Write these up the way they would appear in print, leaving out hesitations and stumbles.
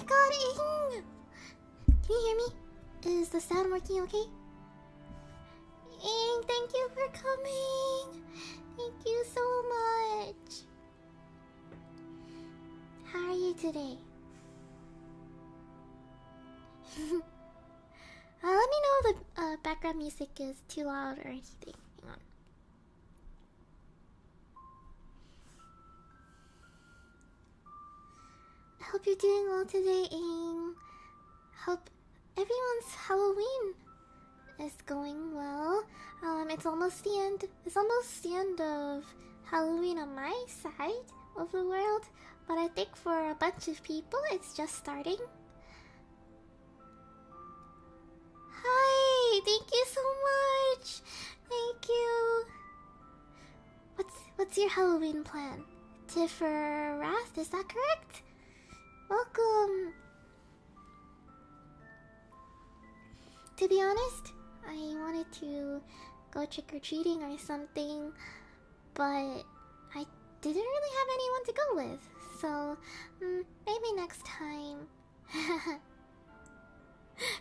my god, Ing! Can you hear me? Is the sound working okay? Ing, thank you for coming! Thank you so much! How are you today? Let me know if the background music is too loud or anything. Hang on. I hope you're doing well today, Ing. Hope everyone's Halloween is going well. It's almost the end. It's almost the end of Halloween on my side of the world, but I think for a bunch of people, it's just starting. Hi, thank you so much. Thank you. What's your Halloween plan? Tiffer Wrath, is that correct? Welcome. To be honest, I wanted to go trick-or-treating or something, but I didn't really have anyone to go with, so maybe next time.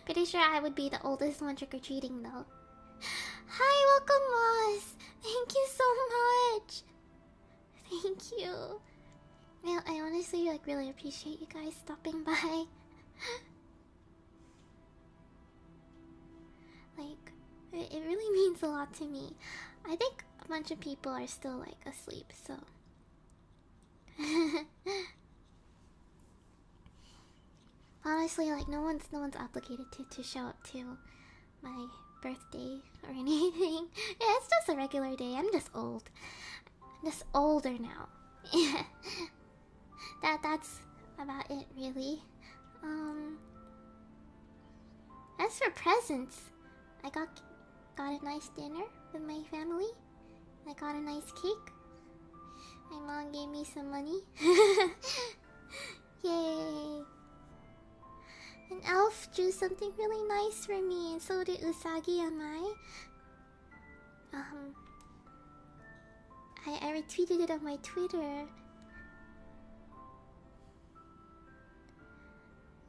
Pretty sure I would be the oldest one trick-or-treating though. Hi, welcome Moss! Thank you so much! Thank you. I honestly really appreciate you guys stopping by. It really means a lot to me. I think a bunch of people are still asleep, so honestly, no one's obligated to show up to my birthday or anything. Yeah, it's just a regular day. I'm just old. I'm just older now. Yeah. That's about it, really. As for presents, I got a nice dinner with my family. I got a nice cake. My mom gave me some money. Yay! An elf drew something really nice for me, and so did Usagi and I retweeted it on my Twitter.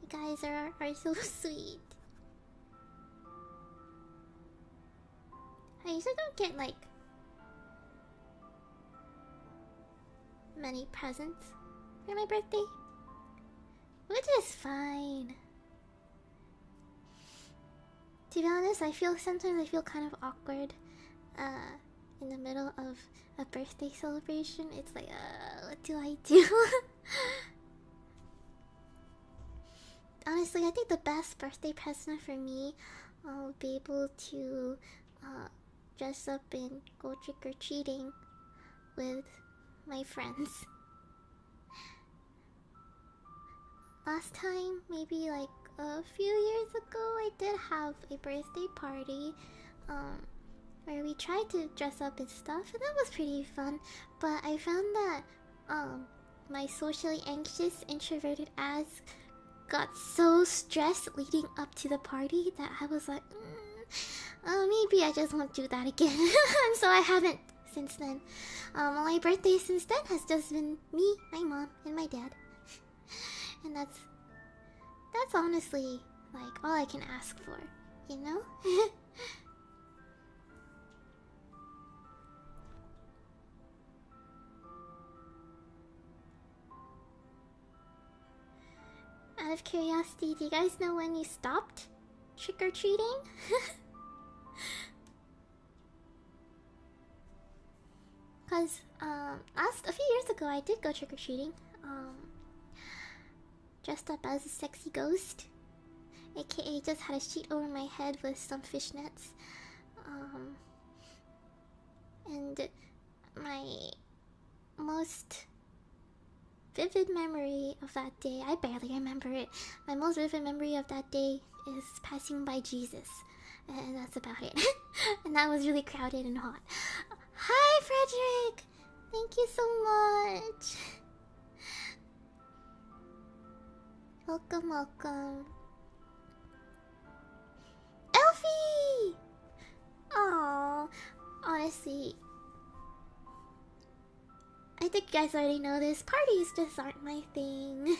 You guys are so sweet. I usually don't get many presents for my birthday, which is fine. To be honest, sometimes I feel kind of awkward in the middle of a birthday celebration. It's like, what do I do? Honestly, I think the best birthday present for me will be able to dress up and go trick-or-treating with my friends. Last time, maybe a few years ago, I did have a birthday party where we tried to dress up and stuff, and that was pretty fun. But I found that my socially anxious, introverted ass got so stressed leading up to the party that I was like, maybe I just won't do that again. And so I haven't since then. My birthday since then has just been me, my mom, and my dad. And that's honestly all I can ask for, you know? Out of curiosity, do you guys know when you stopped trick-or-treating? Cause a few years ago I did go trick-or-treating. Dressed up as a sexy ghost, aka just had a sheet over my head with some fishnets. And my most vivid memory of that day, I barely remember it. My most vivid memory of that day is passing by Jesus, and that's about it. And that was really crowded and hot. Hi, Frederick! Thank you so much! Welcome, welcome. Elfie! Aww, honestly, I think you guys already know this. Parties just aren't my thing.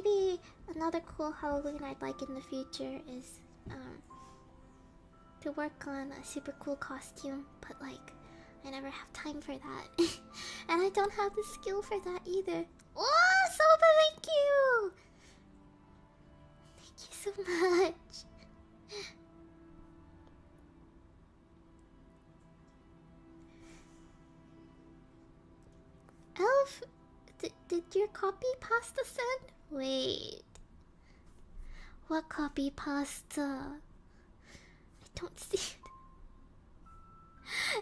maybe another cool Halloween I'd like in the future is to work on a super cool costume, but like I never have time for that. And I don't have the skill for that either. Oh, Soba, thank you! Thank you so much. Elf, did your copy pasta send? Wait. What copy pasta? I don't see it.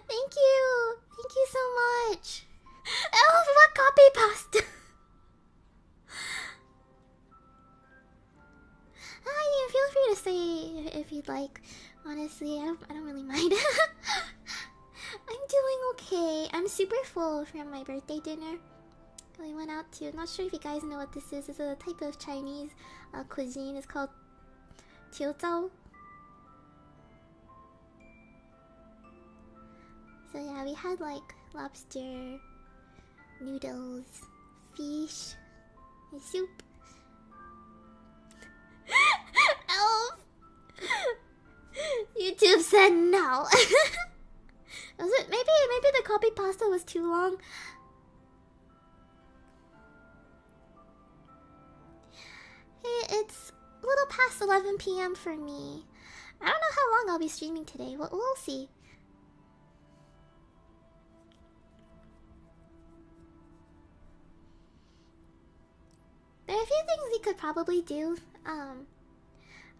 Thank you! Thank you so much! Elf, what copy pasta? You feel free to say if you'd like. Honestly, I don't really mind. I'm doing okay. I'm super full from my birthday dinner. We went out to, not sure if you guys know what this is. It's a type of Chinese cuisine. It's called Tiuzhou. So yeah, we had like lobster, noodles, fish, and soup. Elf! YouTube said no. Was it maybe the copy pasta was too long? Hey, it's a little past 11 p.m. for me. I don't know how long I'll be streaming today. We'll see. There are a few things we could probably do.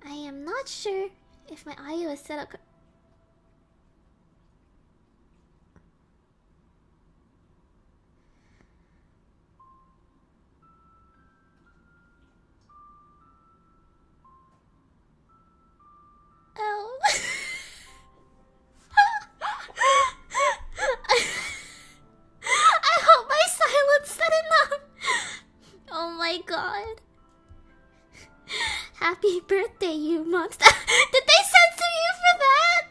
I am not sure if my audio is set up. Oh. I hope my silence said enough. Oh my god. Happy birthday, you monster. Did they censor you for that?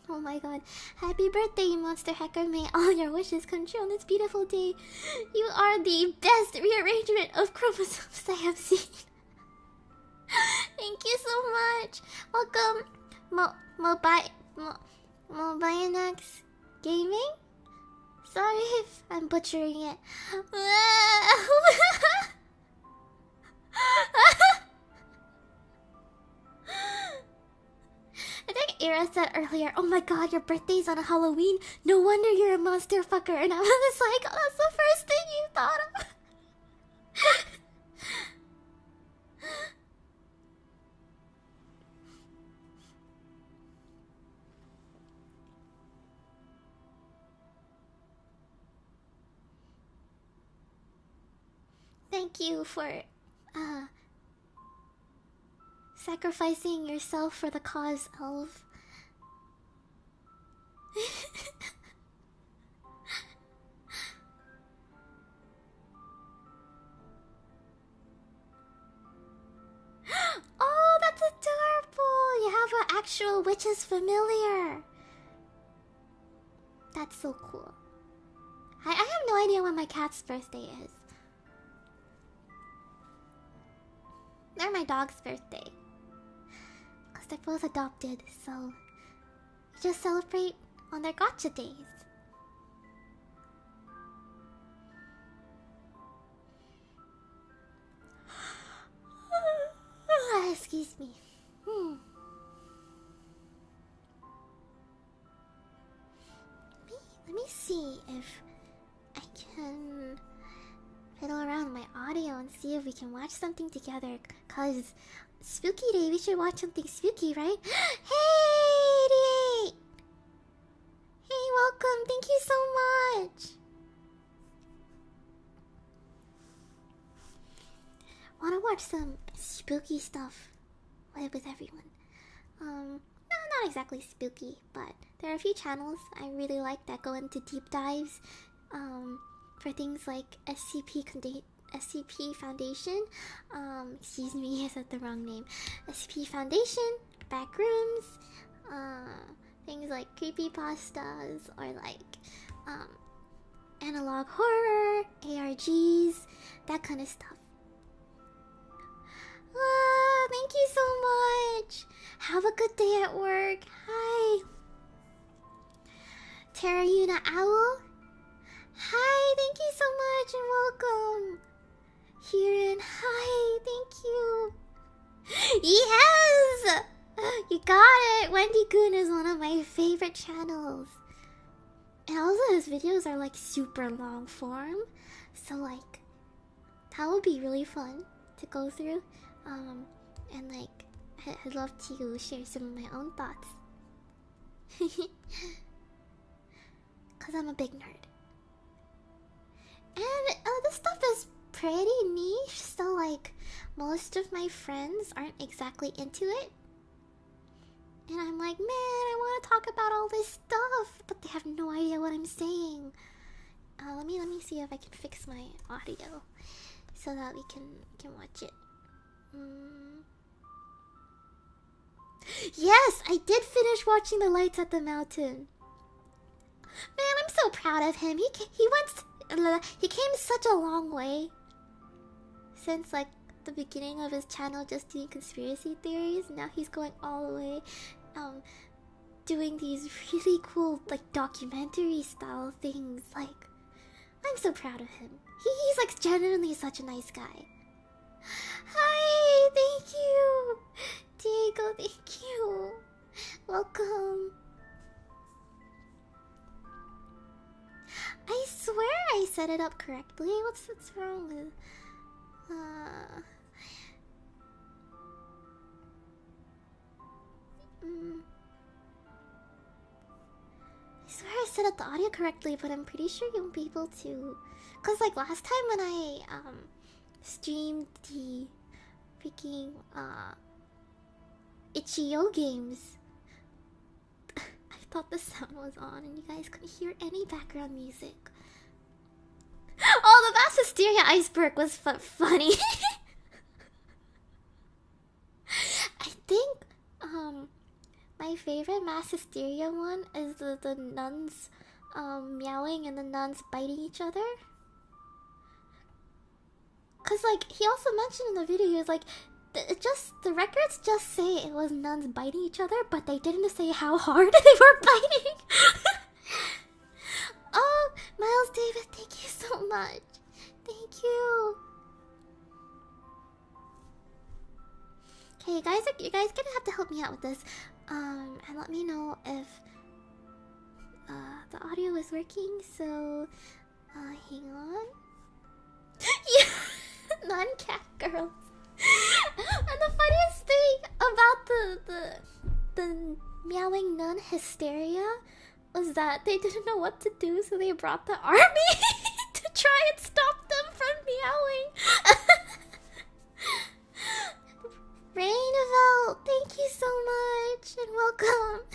Oh my god. Happy birthday, you monster hacker. May all your wishes come true on this beautiful day. You are the best rearrangement of chromosomes I have seen. Thank you so much. Welcome, Mobianax Gaming? Sorry if I'm butchering it. I think Ira said earlier, oh my god, your birthday's on a Halloween. No wonder you're a monster fucker. And I was like, oh, that's the first thing you thought of. Thank you for sacrificing yourself for the cause, Elf. Oh, that's adorable! You have an actual witch's familiar. That's so cool. I have no idea when my cat's birthday is. They're my dog's birthday. Because they're both adopted, so we just celebrate on their gotcha days. Excuse me. Let me see if I can fiddle around my audio and see if we can watch something together. Cause spooky day, we should watch something spooky, right? Hey, 88! Hey, welcome. Thank you so much. Wanna watch some spooky stuff with everyone. No, not exactly spooky, but there are a few channels I really like that go into deep dives for things like SCP Foundation. Excuse me, I said the wrong name. SCP Foundation, Backrooms, things like creepypastas, or like analog horror, ARGs, that kind of stuff. Ah, thank you so much. Have a good day at work. Hi. Terrayuna Owl. Hi, thank you so much and welcome. Hirin, hi, thank you. Yes! You got it! Wendy-kun is one of my favorite channels. And also his videos are like super long form. So like, that would be really fun to go through. And like, I'd love to share some of my own thoughts. Cause I'm a big nerd. And this stuff is pretty niche, so like, most of my friends aren't exactly into it. And I'm like, man, I want to talk about all this stuff, but they have no idea what I'm saying. Let me see if I can fix my audio so that we can watch it. Yes, I did finish watching The Lights at the Mountain. Man, I'm so proud of him. He came such a long way since like the beginning of his channel, just doing conspiracy theories. Now he's going all the way, doing these really cool like documentary style things. Like, I'm so proud of him. He's like genuinely such a nice guy. Hi, thank you, Diego. Thank you. Welcome. I swear I set it up correctly. What's wrong with? I swear I set up the audio correctly, but I'm pretty sure you won't be able to. Cause like last time when I streamed the freaking Itch.io games, I thought the sound was on and you guys couldn't hear any background music. Oh, the Mass Hysteria iceberg was funny. I think my favorite Mass Hysteria one is the nuns meowing and the nuns biting each other. Cause like he also mentioned in the video, he was like, the records just say it was nuns biting each other, but they didn't say how hard they were biting. Oh, Miles David, thank you so much. Thank you. Okay, you guys gonna have to help me out with this, and let me know if the audio is working. So, hang on. Yeah, non-cat girls. And the funniest thing about the meowing nun hysteria was that they didn't know what to do, so they brought the army to try and stop them from meowing. Rainville, thank you so much and welcome.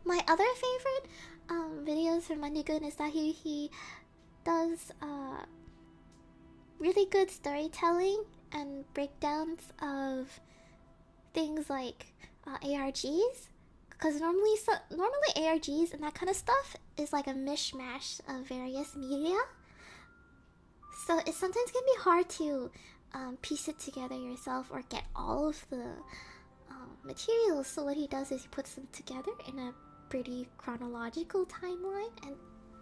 My other favorite videos from Wendy-kun is that he does really good storytelling and breakdowns of things like ARGs, because normally ARGs and that kind of stuff is like a mishmash of various media, so it sometimes can be hard to piece it together yourself or get all of the materials. So what he does is he puts them together in a pretty chronological timeline and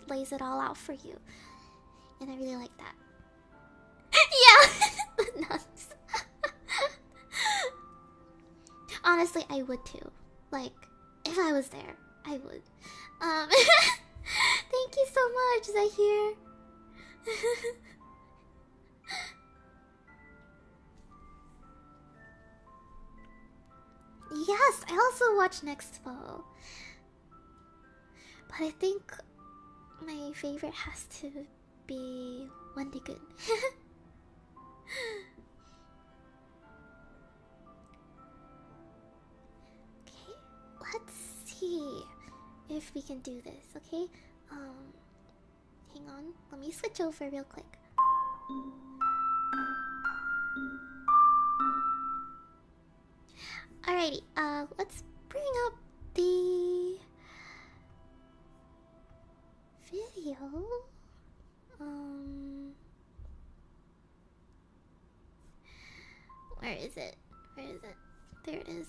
lays it all out for you, and I really like that. Yeah, the nuns. Honestly, I would too. Like, if I was there, I would. Thank you so much, Zahir. Yes, I also watched Nextfo. But I think my favorite has to be Wendy-kun. Okay, let's see if we can do this, okay? Hang on, let me switch over real quick. Alrighty, let's bring up the video. Where is it? Where is it? There it is.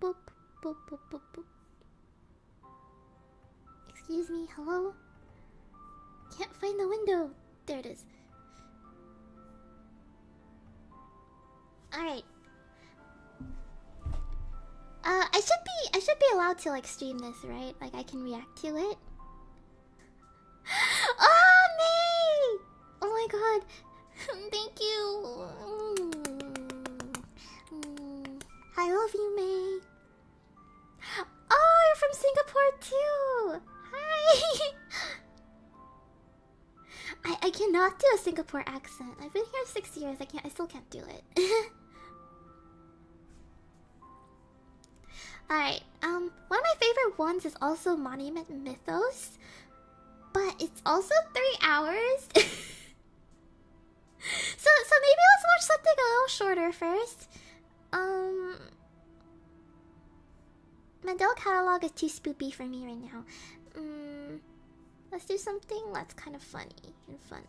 Boop, boop, boop, boop, boop. Excuse me, hello? Can't find the window. There it is. Alright. I should be allowed to like stream this, right? Like I can react to it. Oh, May! Oh my god. Thank you. I love you, May. Oh, you're from Singapore too. Hi. I cannot do a Singapore accent. I've been here 6 years. I still can't do it. Alright, one of my favorite ones is also Monument Mythos, but it's also 3 hours. So maybe let's watch something a little shorter first. Mandela catalog is too spoopy for me right now. Let's do something that's kind of funny and fun.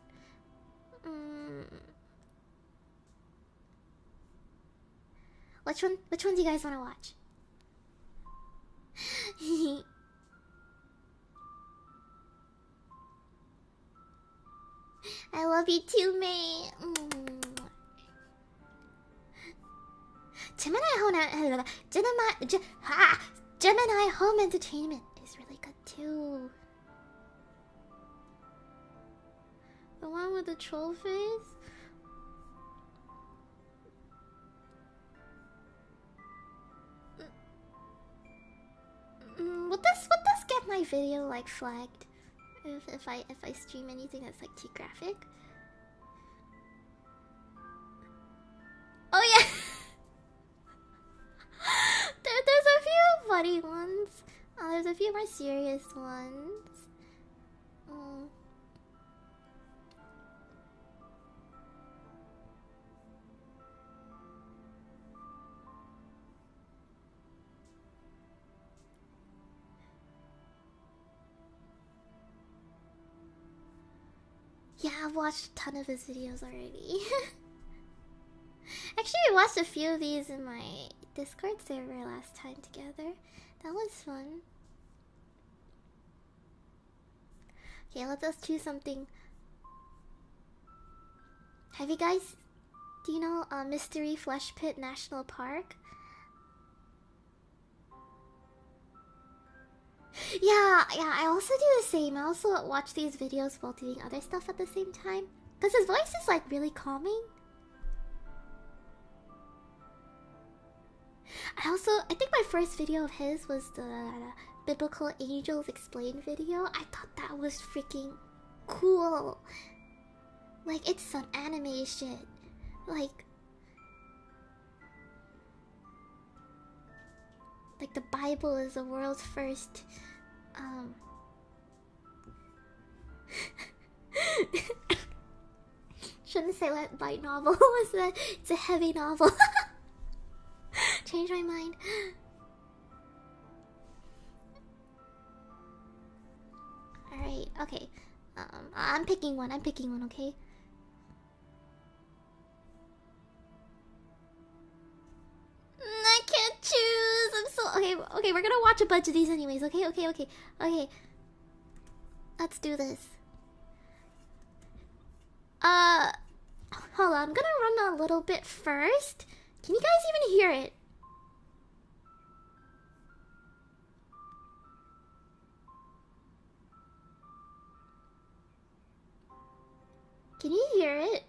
Which one do you guys want to watch? I love you too, May. Gemini Home Entertainment is really good too. The one with the troll face? Would this get my video like flagged? If I stream anything that's like too graphic? Oh yeah. There's a few funny ones. There's a few more serious ones. Yeah, I've watched a ton of his videos already. Actually, I watched a few of these in my Discord server last time together. That was fun. Okay, let's choose something. Have you guys... Do you know Mystery Flesh Pit National Park? Yeah, I also do the same. I also watch these videos while doing other stuff at the same time. Because his voice is like really calming. I think my first video of his was the Biblical Angels Explained video. I thought that was freaking cool. Like, it's some anime shit. Like the Bible is the world's first shouldn't say light novel. Was that? It's a heavy novel. Change my mind. Alright, okay. I'm picking one, okay? I can't choose. I'm so okay, we're gonna watch a bunch of these anyways, okay? Okay. Let's do this. Hold on, I'm gonna run a little bit first. Can you guys even hear it? Can you hear it?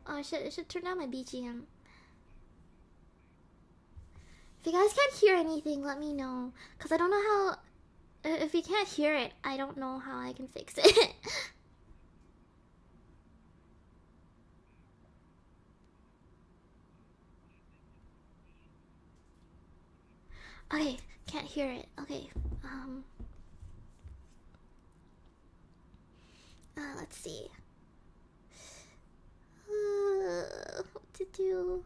Oh, I should turn down my BGM. If you guys can't hear anything, let me know. Because I don't know how... If you can't hear it, I don't know how I can fix it. Okay, can't hear it. Okay, let's see. What to do?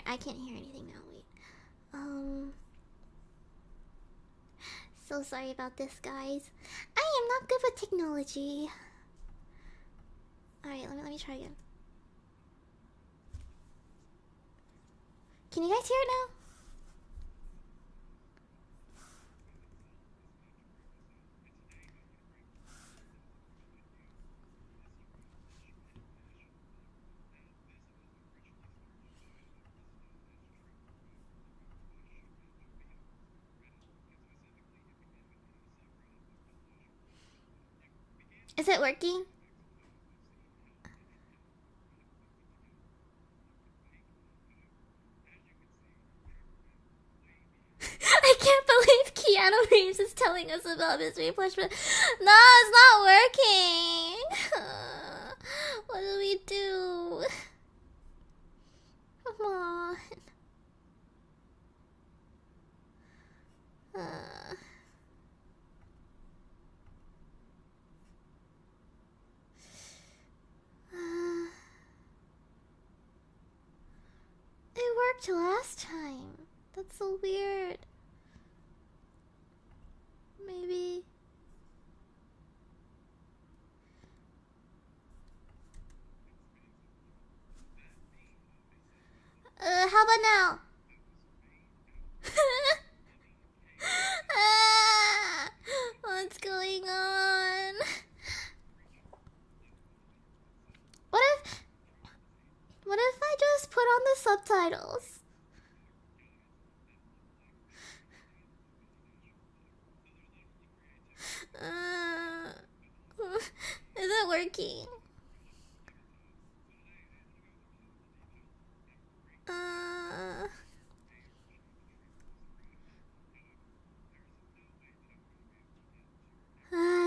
Alright, I can't hear anything now. Wait. So sorry about this, guys. I am not good with technology. Alright, let me try again. Can you guys hear it now? Is it working? I can't believe Keanu Reeves is telling us about Mystery Plush, but no, it's not working. What do we do? Come on. It worked last time. That's so weird. Maybe. How about now? What's going on? What if I just put on the subtitles? Is it working?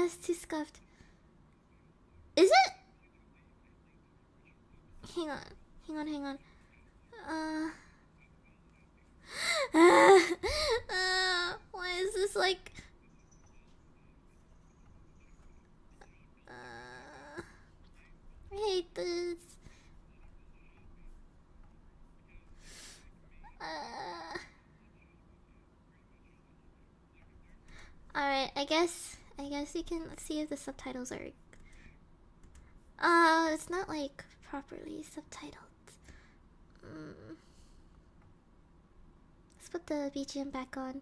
It's too scuffed. Is it? Hang on. Why is this like? I hate this. Alright, I guess you can see if the subtitles are. It's not like properly subtitled. Let's put the BGM back on.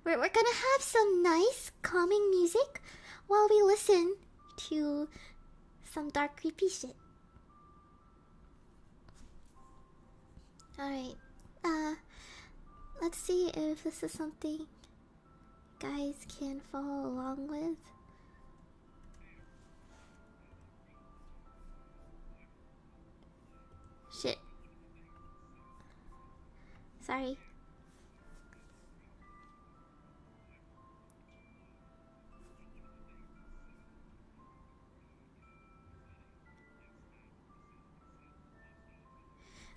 We're gonna have some nice calming music while we listen to some dark creepy shit. Alright, let's see if this is something you guys can follow along with. Shit. Sorry.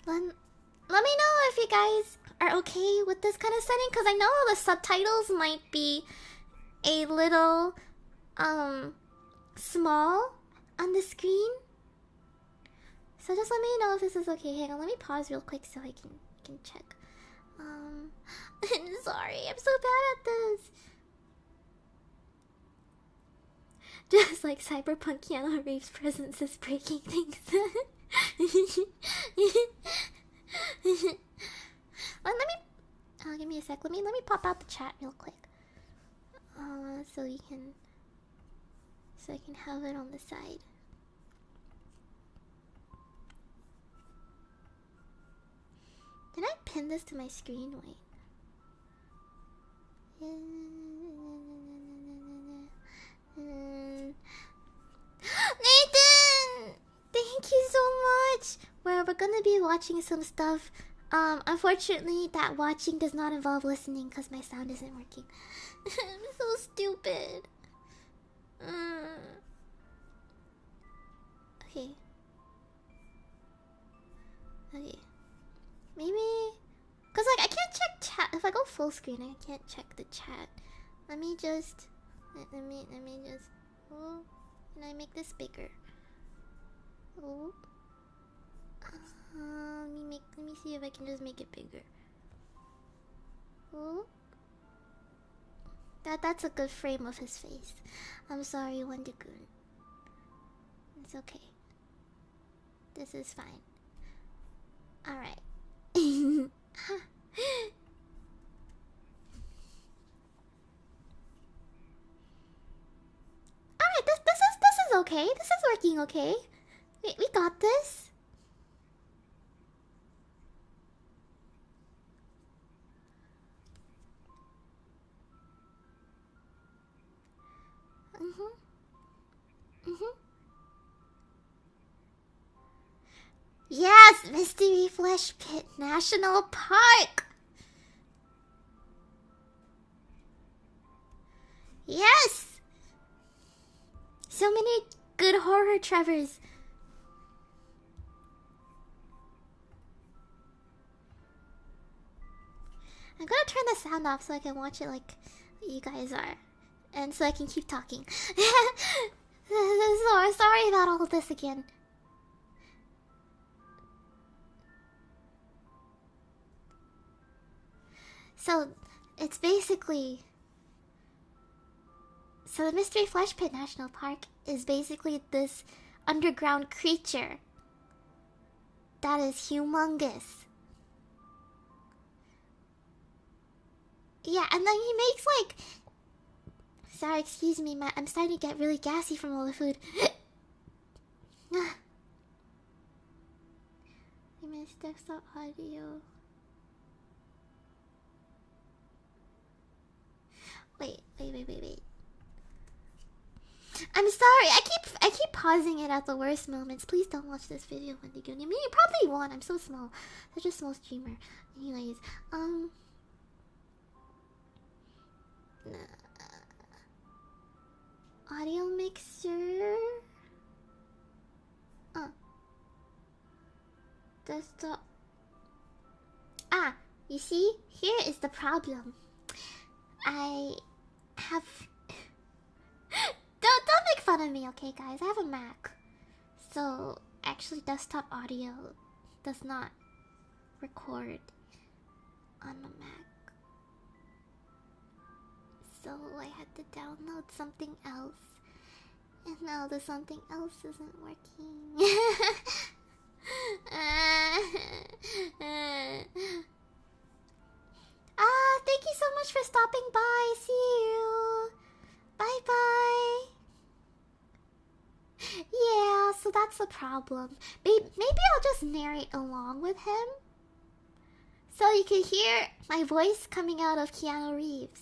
Let me know if you guys are okay with this kind of setting, because I know the subtitles might be a little small on the screen. So just let me know if this is okay. Hang on, let me pause real quick so I can check. I'm sorry, I'm so bad at this. Just like Cyberpunk, Keanu Reeves' presence is breaking things. Let me give me a sec. Let me pop out the chat real quick. So I can have it on the side. Did I pin this to my screen? Wait. Nathan! Thank you so much! We're gonna be watching some stuff. Unfortunately, that watching does not involve listening because my sound isn't working. I'm so stupid. Okay. Maybe... Because, like, I can't check chat. If I go full screen, I can't check the chat. Let me just... Let me just... Oh, can I make this bigger? Oh. Let me see if I can just make it bigger. Oh. That's a good frame of his face. I'm sorry, Wendigoon. It's okay. This is fine. Alright. Alright, this is okay. This is working okay. We got this. Yes, Mystery Flesh Pit National Park. Yes. So many good horror Trevors. I'm gonna turn the sound off so I can watch it like you guys are. And so I can keep talking. Sorry about all of this again. So, it's basically... So the Mystery Flesh Pit National Park is basically this underground creature that is humongous. Yeah, and then he makes like... Sorry, excuse me, I'm starting to get really gassy from all the food. I missed desktop audio. Wait. I'm sorry. I keep pausing it at the worst moments. Please don't watch this video, Wendigoon. I mean, you probably won't. I'm so small. Such a small streamer. Anyways, audio mixer. Desktop. You see, here is the problem. I have. Don't make fun of me, okay, guys? I have a Mac, so actually, desktop audio does not record on the Mac. So I had to download something else, and now the something else isn't working. Thank you so much for stopping by. See you. Bye bye. Yeah, so that's the problem. Maybe I'll just narrate along with him, so you can hear my voice coming out of Keanu Reeves.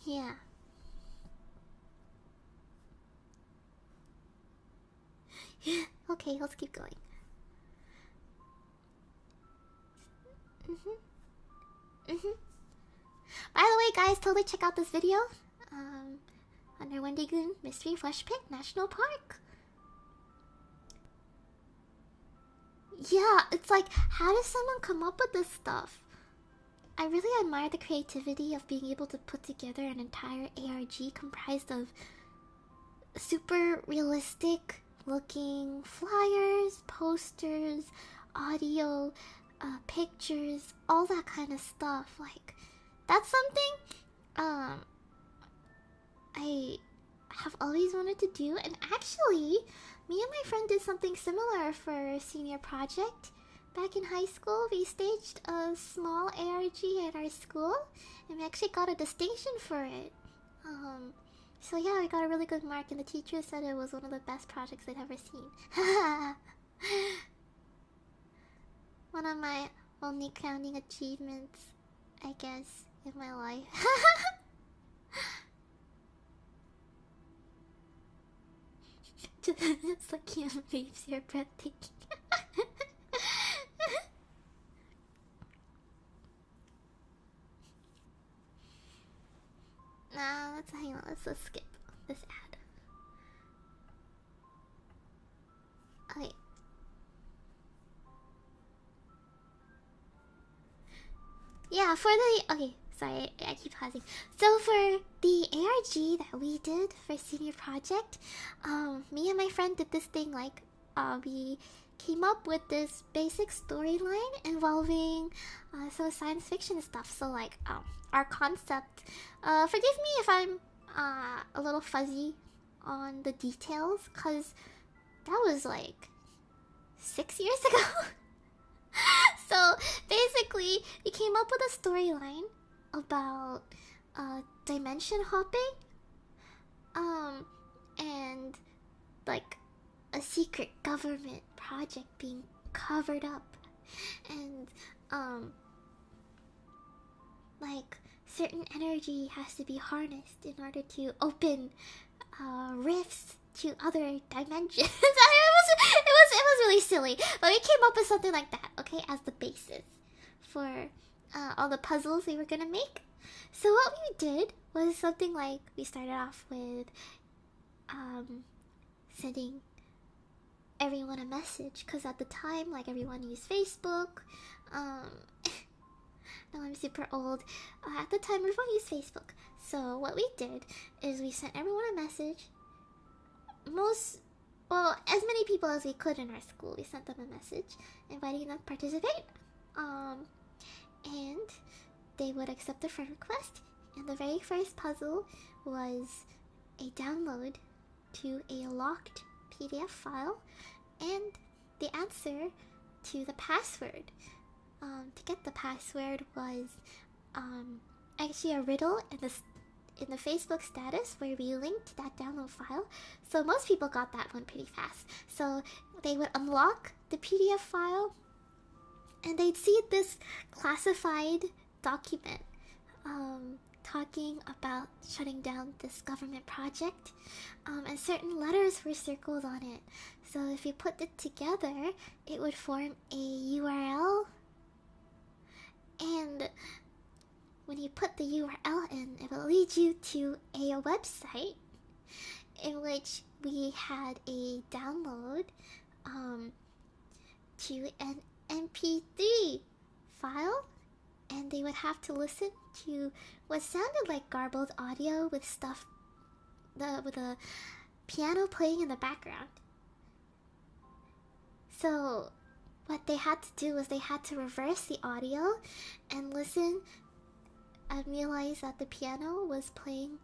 Yeah. Okay, let's keep going. By the way, guys, totally check out this video. Under Wendigoon Mystery Flesh Pit National Park. Yeah, it's like, how does someone come up with this stuff? I really admire the creativity of being able to put together an entire ARG comprised of super realistic looking flyers, posters, audio, pictures, all that kind of stuff. Like, that's something I have always wanted to do. And actually, me and my friend did something similar for a senior project. Back in high school, we staged a small ARG at our school, and we actually got a distinction for it. So yeah, we got a really good mark, and the teacher said it was one of the best projects they'd ever seen. One of my only crowning achievements, I guess, in my life. It's like Keanu Reeves, you're breathtaking. Nah, hang on, let's skip this ad. Okay. Yeah, Sorry, I keep pausing. So for the ARG that we did for senior project, me and my friend did this thing like, we came up with this basic storyline involving some science fiction stuff. So like, our concept. Forgive me if I'm a little fuzzy on the details, cause that was like 6 years ago. So basically, we came up with a storyline about dimension hopping, and like a secret government project being covered up, and like certain energy has to be harnessed in order to open rifts to other dimensions. it was really silly, but we came up with something like that, okay, as the basis for all the puzzles we were gonna make. So what we did was something like, we started off with sending everyone a message, because at the time, like, everyone used Facebook. Now I'm super old. At the time, everyone used Facebook. So what we did is we sent everyone a message. As many people as we could in our school, we sent them a message inviting them to participate. And they would accept the friend request. And the very first puzzle was a download to a locked PDF file and the answer to the password. To get the password was actually a riddle in the Facebook status where we linked that download file. So most people got that one pretty fast. So they would unlock the PDF file and they'd see this classified document talking about shutting down this government project, and certain letters were circled on it. So if you put it together, it would form a URL. And when you put the URL in, it will lead you to a website in which we had a download to an MP3 file, and they would have to listen to what sounded like garbled audio with with a piano playing in the background. So what they had to do was they had to reverse the audio and listen and realize that the piano was playing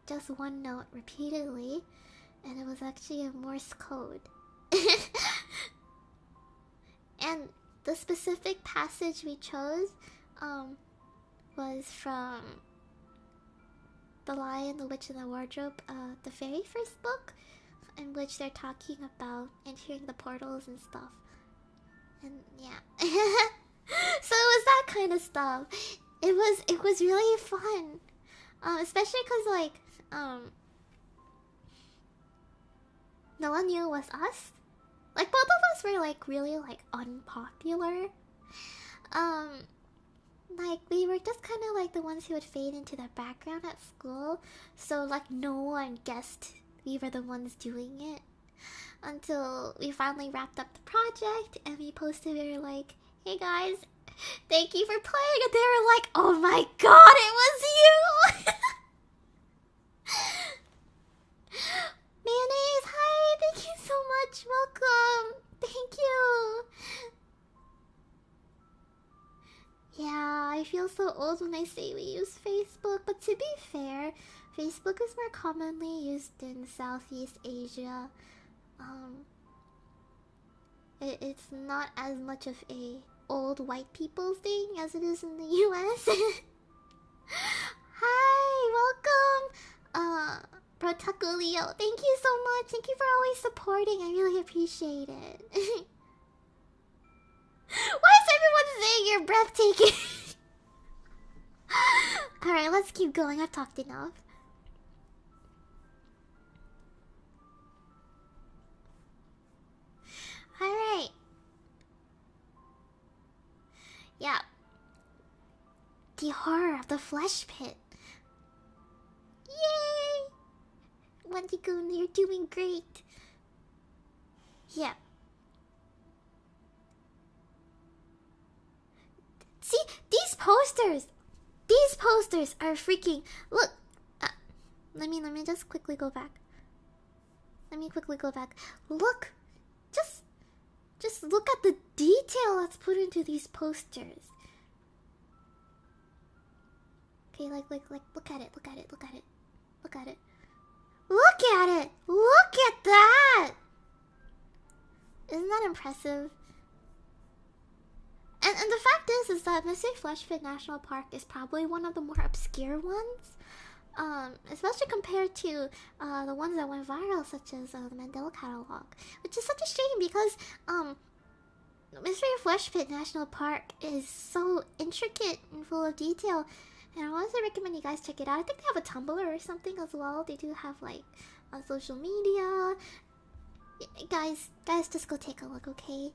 just one note repeatedly, and it was actually a Morse code. And the specific passage we chose was from The Lion, the Witch, and the Wardrobe, the very first book, in which they're talking about entering the portals and stuff. And yeah. So it was that kind of stuff. It was really fun. Especially because, like, no one knew it was us. Like, both of us were, like, really, like, unpopular. Like, we were just kind of like the ones who would fade into the background at school. So, like, no one guessed we were the ones doing it. Until we finally wrapped up the project and we posted, we were like, hey guys, thank you for playing. And they were like, oh my god, it was you! Mayonnaise, hi, thank you so much, welcome, thank you. Yeah, I feel so old when I say we use Facebook, but to be fair, Facebook is more commonly used in Southeast Asia. It's not as much of a old white people thing as it is in the US. Hi, welcome, Brotaku Leo. Thank you so much. Thank you for always supporting. I really appreciate it. Why is everyone saying you're breathtaking? Alright, let's keep going. I've talked enough. Alright. Yeah. The horror of the flesh pit. Yay! Wendy-kun, you're doing great. Yeah. See, these posters are freaking... Look! Let me just quickly go back. Look! Just look at the detail that's put into these posters. Okay, like, look at it. Look at that! Isn't that impressive? And the fact is that Mystery Flesh Pit National Park is probably one of the more obscure ones. Especially compared to the ones that went viral, such as the Mandela Catalog. Which is such a shame because Mystery Flesh Pit National Park is so intricate and full of detail. And I honestly recommend you guys check it out. I think they have a Tumblr or something as well. They do have like social media. Guys, just go take a look, okay?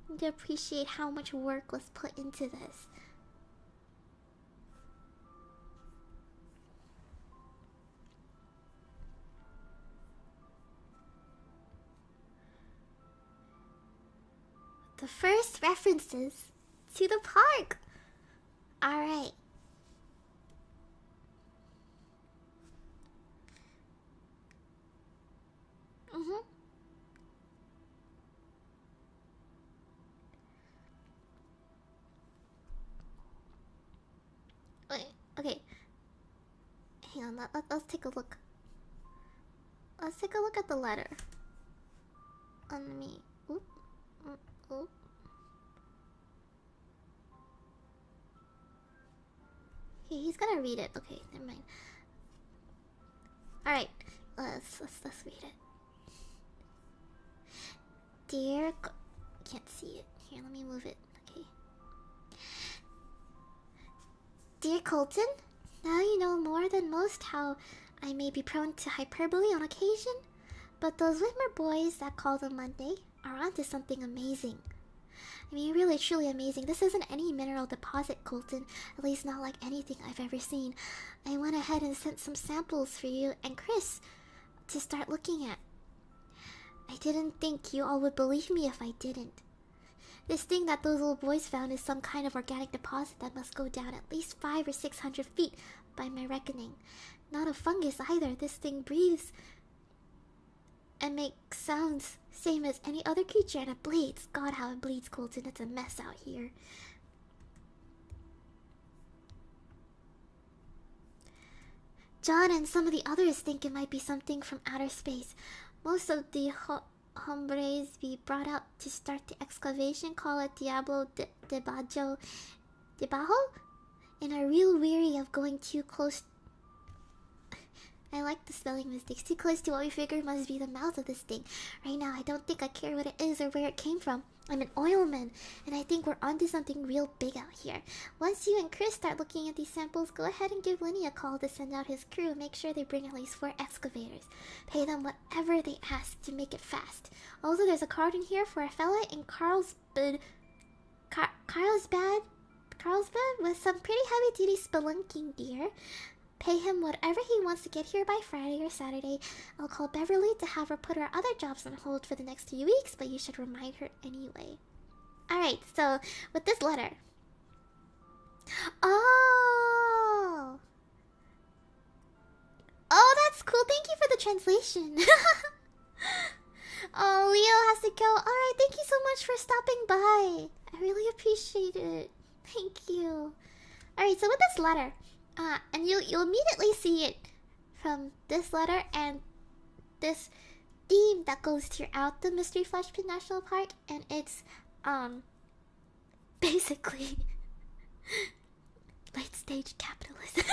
You can appreciate how much work was put into this. The first references to the park. Alright. Wait, okay. Hang on, let's take a look. Let's take a look at the letter. On me. Oop. Oop. Okay, he's gonna read it. Okay, never mind. Alright, let's read it. Dear... Can't see it. Here, let me move it. Okay. Dear Colton, now you know more than most how I may be prone to hyperbole on occasion, but those Whitmer boys that call them Monday are onto something amazing. I mean, really, truly amazing. This isn't any mineral deposit, Colton. At least not like anything I've ever seen. I went ahead and sent some samples for you and Chris to start looking at. I didn't think you all would believe me if I didn't. This thing that those little boys found is some kind of organic deposit that must go down at least 500 or 600 feet by my reckoning. Not a fungus either. This thing breathes and makes sounds same as any other creature, and it bleeds. God, how it bleeds, Colton. It's a mess out here. John and some of the others think it might be something from outer space. Most of the hombres we brought out to start the excavation call it Diablo de Bajo, and are real weary of going too close. I like the spelling mistakes. Too close to what we figure must be the mouth of this thing. Right now, I don't think I care what it is or where it came from. I'm an oilman, and I think we're onto something real big out here. Once you and Chris start looking at these samples, go ahead and give Lenny a call to send out his crew and make sure they bring at least 4 excavators. Pay them whatever they ask to make it fast. Also, there's a card in here for a fella in Carlsbad with some pretty heavy-duty spelunking gear. Pay him whatever he wants to get here by Friday or Saturday. I'll call Beverly to have her put her other jobs on hold for the next few weeks, but you should remind her anyway. Alright, so with this letter. Oh, that's cool. Thank you for the translation. Oh, Leo has to go. Alright, thank you so much for stopping by. I really appreciate it. Thank you. Alright, so with this letter, and you'll immediately see it from this letter and this theme that goes throughout the Mystery Flesh Pit National Park, and it's basically late stage capitalism.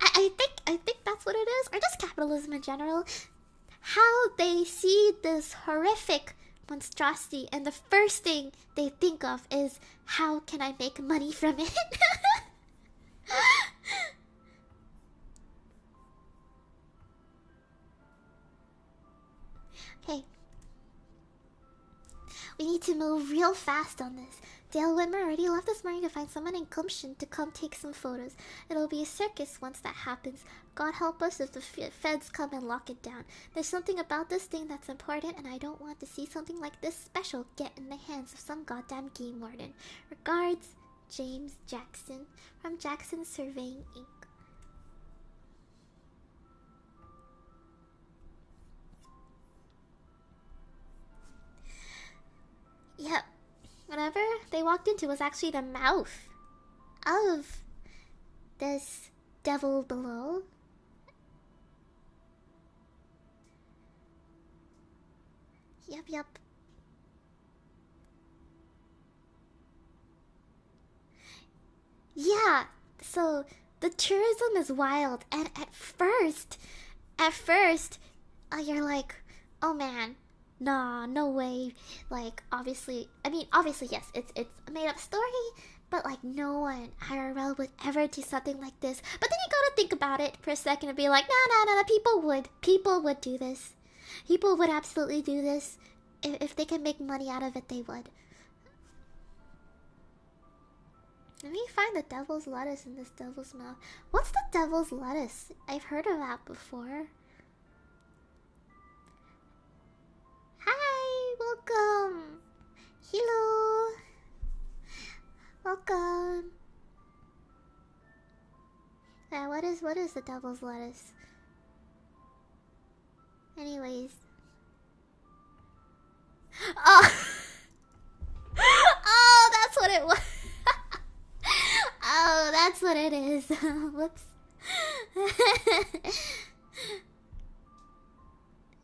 I think that's what it is, or just capitalism in general. How they see this horrific monstrosity, and the first thing they think of is, how can I make money from it? Okay. We need to move real fast on this. Dale Whitmer already left this morning to find someone in Gumption to come take some photos. It'll be a circus once that happens. God help us if the feds come and lock it down. There's something about this thing that's important, and I don't want to see something like this special get in the hands of some goddamn game warden. Regards, James Jackson from Jackson Surveying Inc. Yep. Whatever they walked into was actually the mouth of this devil below. Yep. Yeah, so the tourism is wild, and at first, you're like, oh man, nah, no way. Like, obviously, yes, it's a made up story, but like, no one IRL would ever do something like this. But then you gotta think about it for a second and be like, nah, people would do this. People would absolutely do this. If they can make money out of it, they would. Let me find the devil's lettuce in this devil's mouth. What's the devil's lettuce? I've heard of that before. Hi, welcome. Hello. Welcome. Yeah, what is the devil's lettuce? Anyways. Oh. Oh, that's what it was. Oh, that's what it is. Whoops.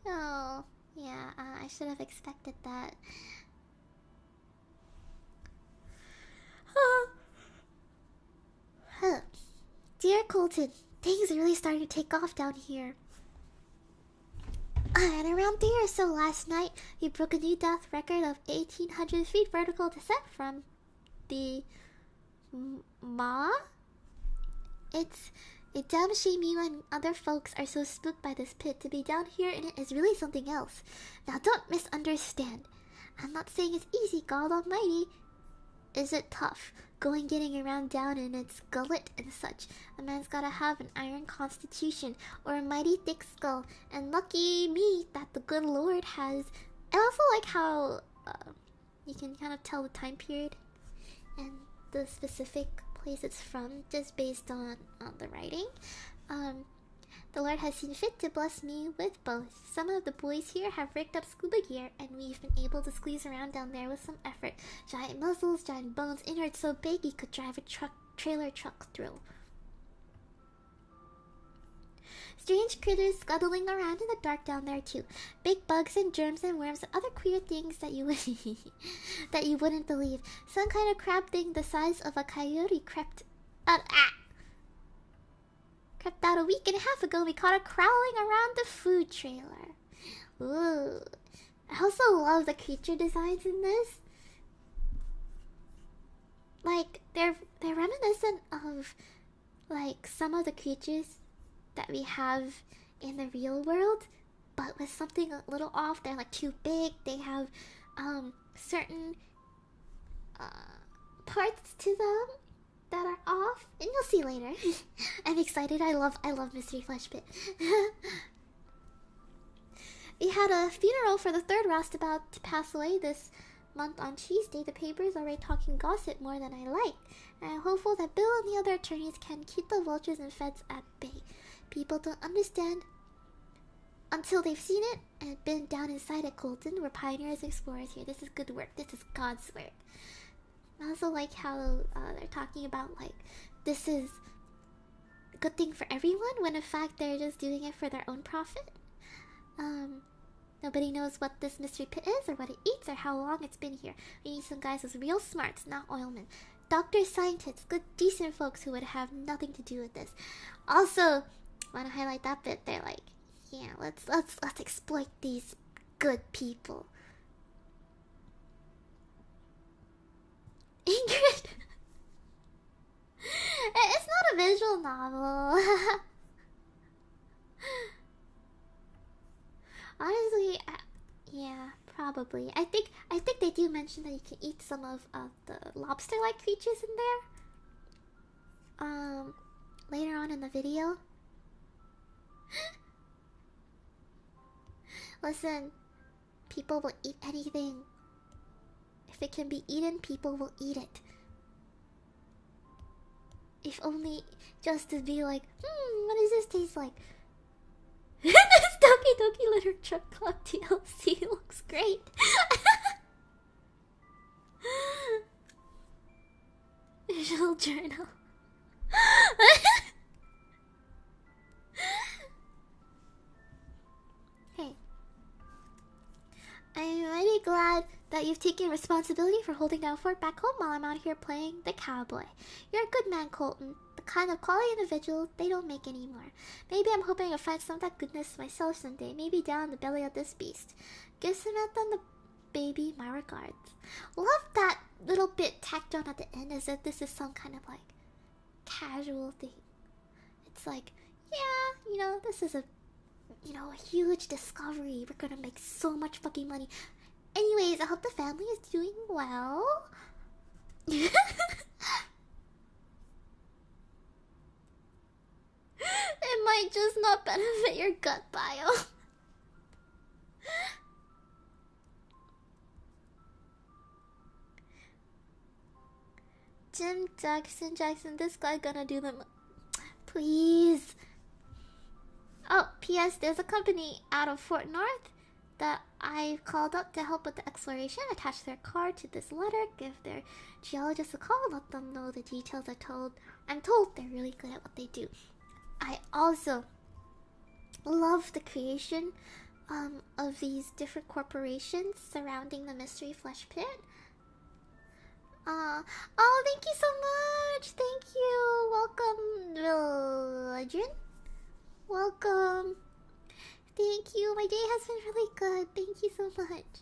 Oh, yeah, I should have expected that. Huh. Dear Colton, things are really starting to take off down here. And around 3 or so last night, you broke a new death record of 1,800 feet vertical descent from the Ma? It's a damn shame you and other folks are so spooked by this pit. To be down here in it is really something else. Now don't misunderstand. I'm not saying it's easy, God Almighty. Is it tough? Getting around down in its gullet and such. A man's gotta have an iron constitution or a mighty thick skull. And lucky me that the good Lord has. I also like how you can kind of tell the time period and the specific place it's from just based on the writing. The Lord has seen fit to bless me with both. Some of the boys here have rigged up scuba gear, and we've been able to squeeze around down there with some effort. Giant muscles, giant bones, innards so big you could drive a trailer truck through. Strange critters scuttling around in the dark down there too. Big bugs and germs and worms and other queer things that you that you wouldn't believe. Some kind of crab thing the size of a coyote crept out a week and a half ago. We caught it crawling around the food trailer. Ooh. I also love the creature designs in this. Like, they're reminiscent of like some of the creatures that we have in the real world, but with something a little off. They're like too big. They have certain parts to them that are off, and you'll see later. I'm excited. I love Mystery Flesh Pit. We had a funeral for the third Rast about to pass away this month on Tuesday. The paper's already talking gossip more than I like, and I'm hopeful that Bill and the other attorneys can keep the vultures and feds at bay. People don't understand until they've seen it and been down inside at Colton. We're pioneers and explorers here. This is good work. This is God's work. I also like how they're talking about like this is a good thing for everyone, when in fact they're just doing it for their own profit. Nobody knows what this mystery pit is, or what it eats, or how long it's been here. We need some guys with real smarts, not oilmen. Doctors, scientists, good decent folks who would have nothing to do with this. Also, want to highlight that bit. They're like, yeah, let's exploit these good people. Ingrid. It's not a visual novel. Honestly, yeah, probably. I think they do mention that you can eat some of the lobster-like creatures in there. Later on in the video. Listen, people will eat anything. If it can be eaten, people will eat it. If only just to be like, what does this taste like? This Doki Doki Literature Club DLC looks great. Visual journal. Hey. I'm really glad that you've taken responsibility for holding down fort back home while I'm out here playing the cowboy. You're a good man, Colton. The kind of quality individual they don't make anymore. Maybe I'm hoping to find some of that goodness myself someday. Maybe down in the belly of this beast. Give Samantha and the baby my regards. Love that little bit tacked on at the end as if this is some kind of like casual thing. It's like, yeah, you know, this is a huge discovery. We're gonna make so much fucking money. Anyways, I hope the family is doing well. It might just not benefit your gut bio. Jim Jackson, this guy gonna do them. Please. Oh, P.S. There's a company out of Fort North that I called up to help with the exploration. Attach their card to this letter, give their geologist a call, let them know the details I'm told they're really good at what they do. I also love the creation of these different corporations surrounding the Mystery Flesh Pit. Oh, thank you so much! Thank you! Welcome, Legend. Welcome. Thank you. My day has been really good. Thank you so much.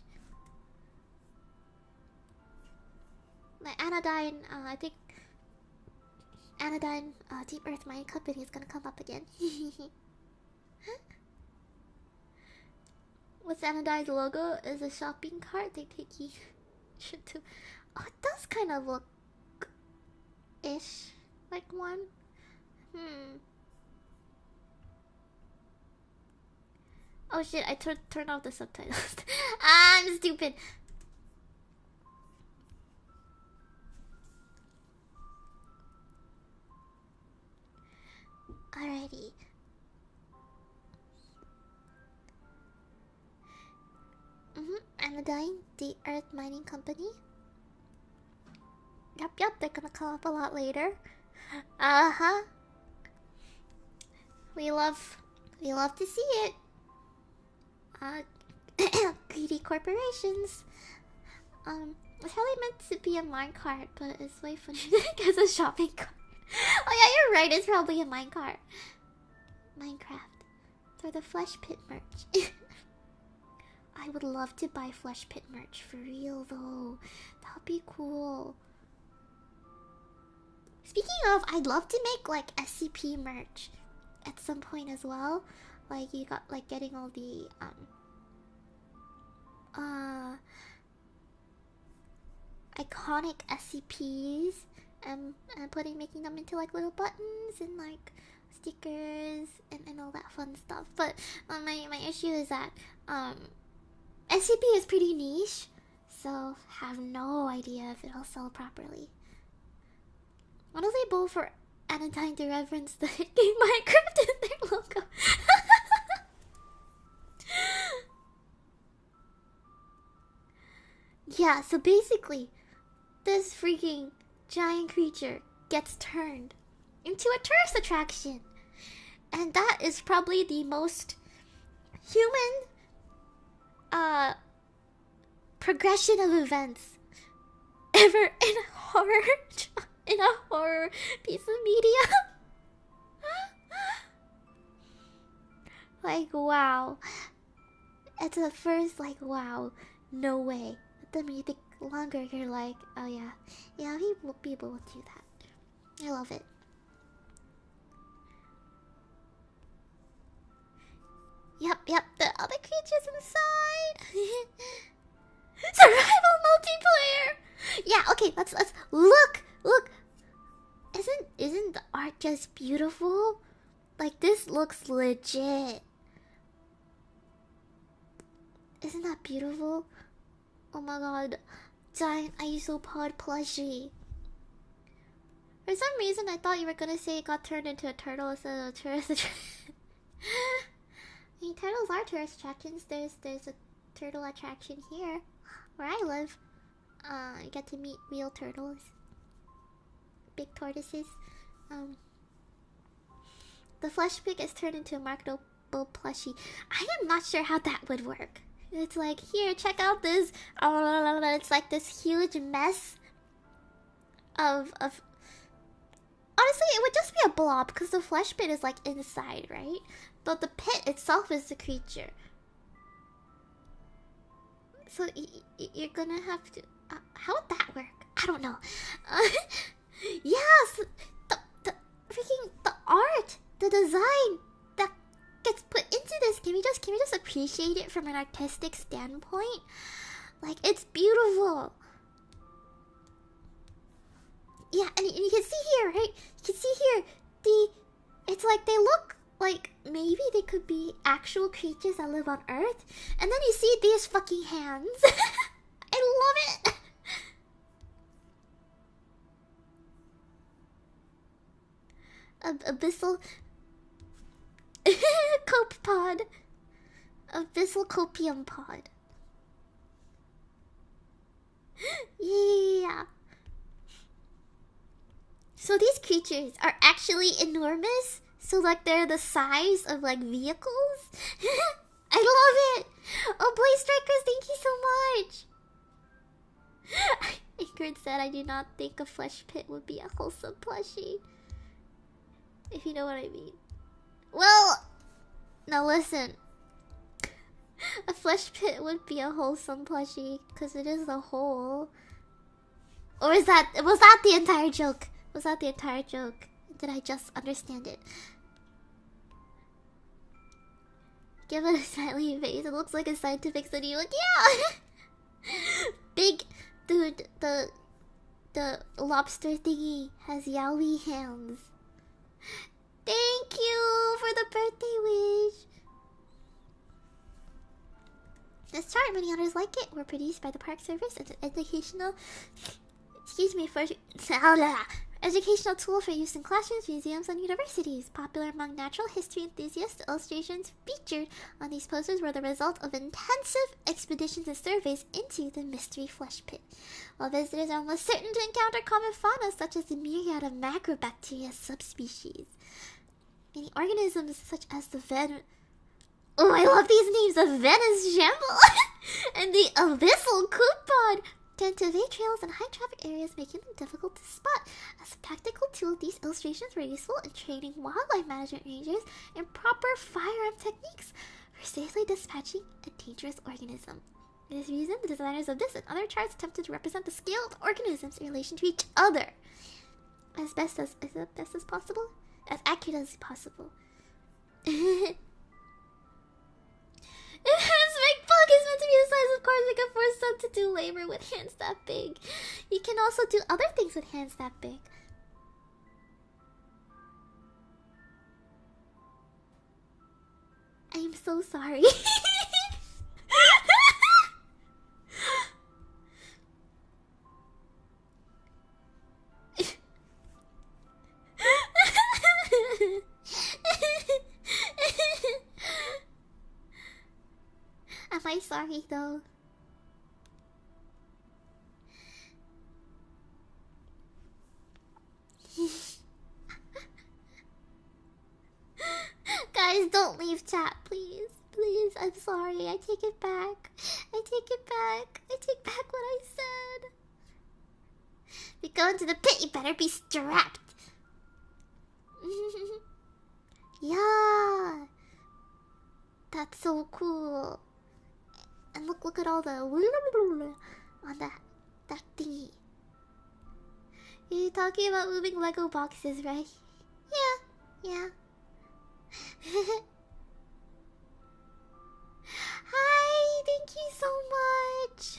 My Anodyne, I think Anodyne Deep Earth Mining Company is gonna come up again. What's Anodyne's logo? Is a shopping cart they take you should do. Oh, it does kind of look ish like one. Oh shit, I turned off the subtitles. I'm stupid. Alrighty. Anodyne, the Earth Mining Company. Yep, they're gonna come up a lot later. We love to see it. Greedy corporations. It's really meant to be a minecart, but it's way funny as a shopping cart. Oh yeah, you're right, it's probably a minecart. Minecraft. For the Flesh Pit merch. I would love to buy Flesh Pit merch, for real though. That would be cool. Speaking of, I'd love to make like SCP merch at some point as well. Like you got like getting all the iconic SCPs and making them into like little buttons and like stickers and all that fun stuff. But my issue is that SCP is pretty niche, so have no idea if it'll sell properly. Honestly, both for Anodyne to reference the hit game Minecraft in their logo. Yeah, so basically, this freaking giant creature gets turned into a tourist attraction. And that is probably the most human progression of events ever in a horror piece of media. Like, wow. At the first, like, wow, no way. But then when you think longer, you're like, oh yeah, people will do that. I love it. Yep, the other creatures inside. Survival multiplayer. Yeah, okay, let's look. Isn't the art just beautiful? Like, this looks legit. Isn't that beautiful? Oh my god. Giant isopod plushie. For some reason, I thought you were gonna say it got turned into a turtle instead of a tourist attraction. I mean, turtles are tourist attractions. There's a turtle attraction here, where I live. You get to meet real turtles, big tortoises. The flesh pig is turned into a marketable plushie. I am not sure how that would work. It's like, here, check out this. It's like this huge mess of. Honestly, it would just be a blob because the flesh pit is like inside, right? But the pit itself is the creature. So you're gonna have to. How would that work? I don't know. Yes, the freaking the art, the design that gets put into this. Can we just appreciate it from an artistic standpoint? Like, it's beautiful. Yeah, and you can see here, right? You can see here it's like they look like maybe they could be actual creatures that live on Earth, and then you see these fucking hands. I love it. Abyssal cope pod. Abyssal copium pod. Yeah. So these creatures are actually enormous. So like they're the size of like vehicles. I love it. Oh, Blaze Strikers, thank you so much. Ingrid said, I do not think a flesh pit would be a wholesome plushie. If you know what I mean. Well, now listen. A flesh pit would be a wholesome plushie because it is the whole. Or was that the entire joke? Was that the entire joke? Did I just understand it? Give it a smiley face. It looks like a scientific study. Like, yeah. Big dude. The lobster thingy has yaoi hands. Thank you for the birthday wish. This chart, many others like it, were produced by the Park Service as an educational. Excuse me, for educational tool for use in classrooms, museums, and universities. Popular among natural history enthusiasts, the illustrations featured on these posters were the result of intensive expeditions and surveys into the mystery flesh pit. While visitors are almost certain to encounter common fauna such as the myriad of macrobacteria subspecies, many organisms such as the oh, I love these names! The Venice Shamble and the Abyssal Coupon tend to evade trails in high-traffic areas, making them difficult to spot. As a practical tool, these illustrations were useful in training wildlife management rangers in proper firearm techniques for safely dispatching a dangerous organism. For this reason, the designers of this and other charts attempted to represent the scaled organisms in relation to each other as best as possible, as accurate as possible. This big bug is meant to be the size of cars that can force them to do labor with hands that big. You can also do other things with hands that big. I'm so sorry. Am I sorry though? Guys, don't leave chat, please. Please, I'm sorry. I take it back. I take it back. I take back what I said. If you go into the pit, you better be strapped. Yeah. That's so cool. And look at all the on that thingy. You're talking about moving Lego boxes, right? Yeah. Hi, thank you so much.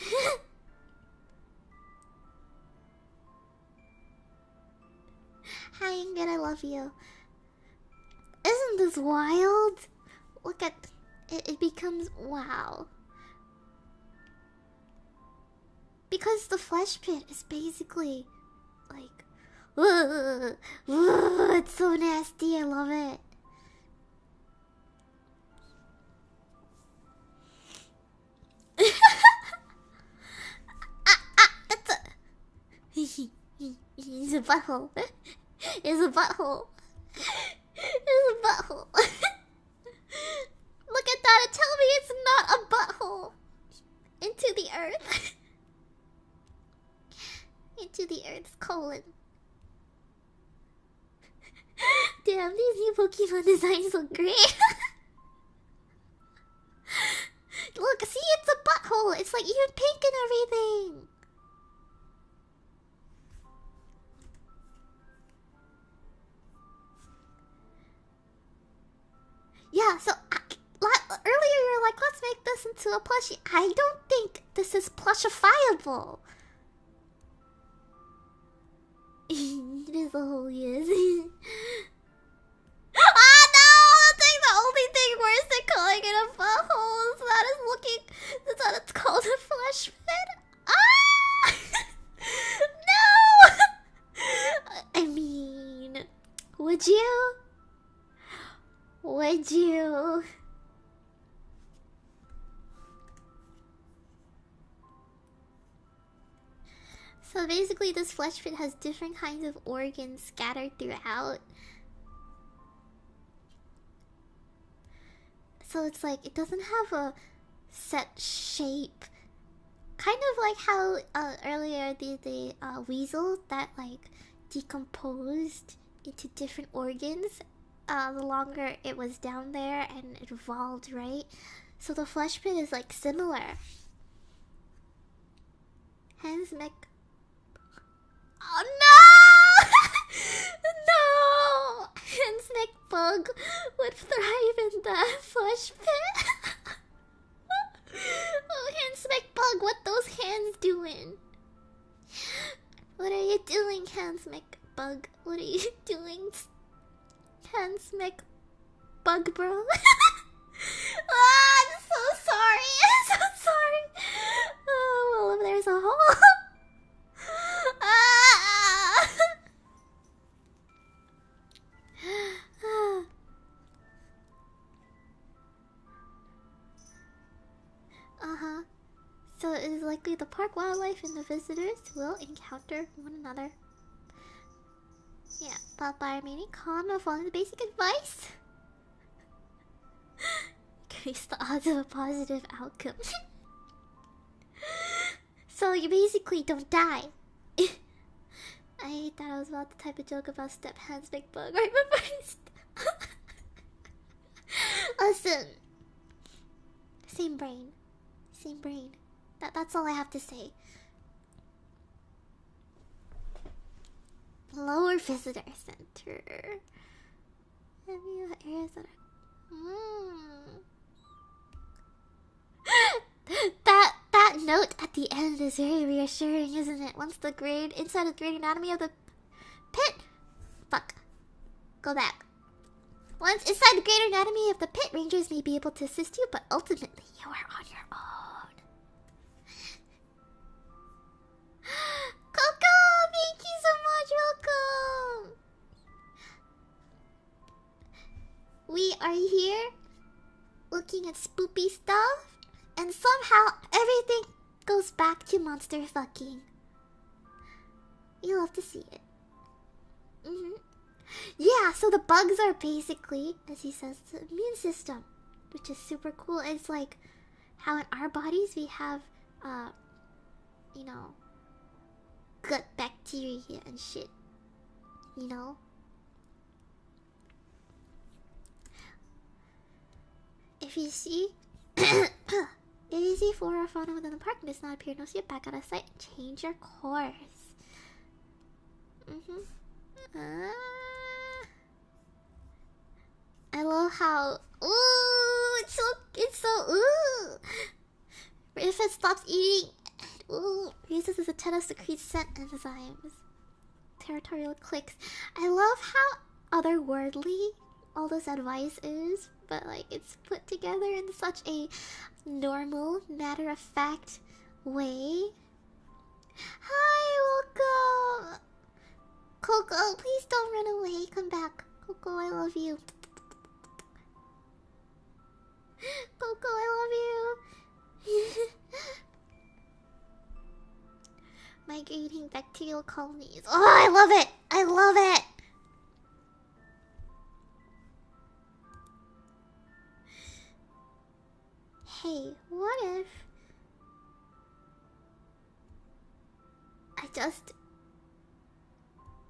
Hi, Ingrid, I love you. Isn't this wild? Look at it. It becomes wow. Because the flesh pit is basically like Ooh, ooh, it's so nasty. I love it. That's a. It's a butthole. It's a butthole. It's a butthole. Look at that and tell me it's not a butthole. Into the earth. Into the earth's colon. Damn, these new Pokemon designs look great. Look, see, it's a butthole. It's like even pink and everything. Yeah, so earlier you're like, let's make this into a plushie. I don't think this is plushifiable. It is a hole, yes. Ah, no! I think the only thing worse than calling it a butthole is that it's looking. Is that it's called a flesh pit. Ah! No! I mean, would you? Would you? So basically, this flesh pit has different kinds of organs scattered throughout. So it's like, it doesn't have a set shape. Kind of like how earlier the weasel that like decomposed into different organs. The longer it was down there and it evolved, right? So the flesh pit is like similar. Hence mech. Oh no! No! Hence bug would thrive in the flesh pit. Oh, Hence bug, what those hands doing? What are you doing, Hence bug? What are you doing? Hence bug, bro. I'm so sorry. I'm so sorry. Oh, well, if there's a hole. Ah! Uh-huh. So it is likely the park wildlife and the visitors will encounter one another. Yeah, but by remaining calm and following the basic advice, increase the odds of a positive outcome. So you basically don't die. I thought I was about the type of joke about step hands big bug right before Listen. Same brain. Same brain. That's all I have to say. Lower Visitor Center. Areas that are... that note at the end is very reassuring, isn't it? Once the grade inside the grade anatomy of the pit. Fuck. Go back. Once inside the greater anatomy of the pit, rangers may be able to assist you, but ultimately you are on your own. Coco, thank you so much. Welcome. We are here looking at spoopy stuff, and somehow everything goes back to monster fucking. You love to see it. Yeah, so the bugs are basically, as he says, the immune system, which is super cool. It's like how in our bodies we have, you know, gut bacteria and shit. You know? If you see, if you see flora or fauna within the park and does not appear, no see it back out of sight, change your course. I love how it's so ooh. If it stops eating, ooh, uses its antenna secretes scent enzymes. Territorial clicks. I love how otherworldly all this advice is, but like it's put together in such a normal, matter-of-fact way. Hi, welcome, Coco. come back. Coco, I love you. Coco, I love you. Migrating bacterial colonies. Oh, I love it! I love it! Hey, what if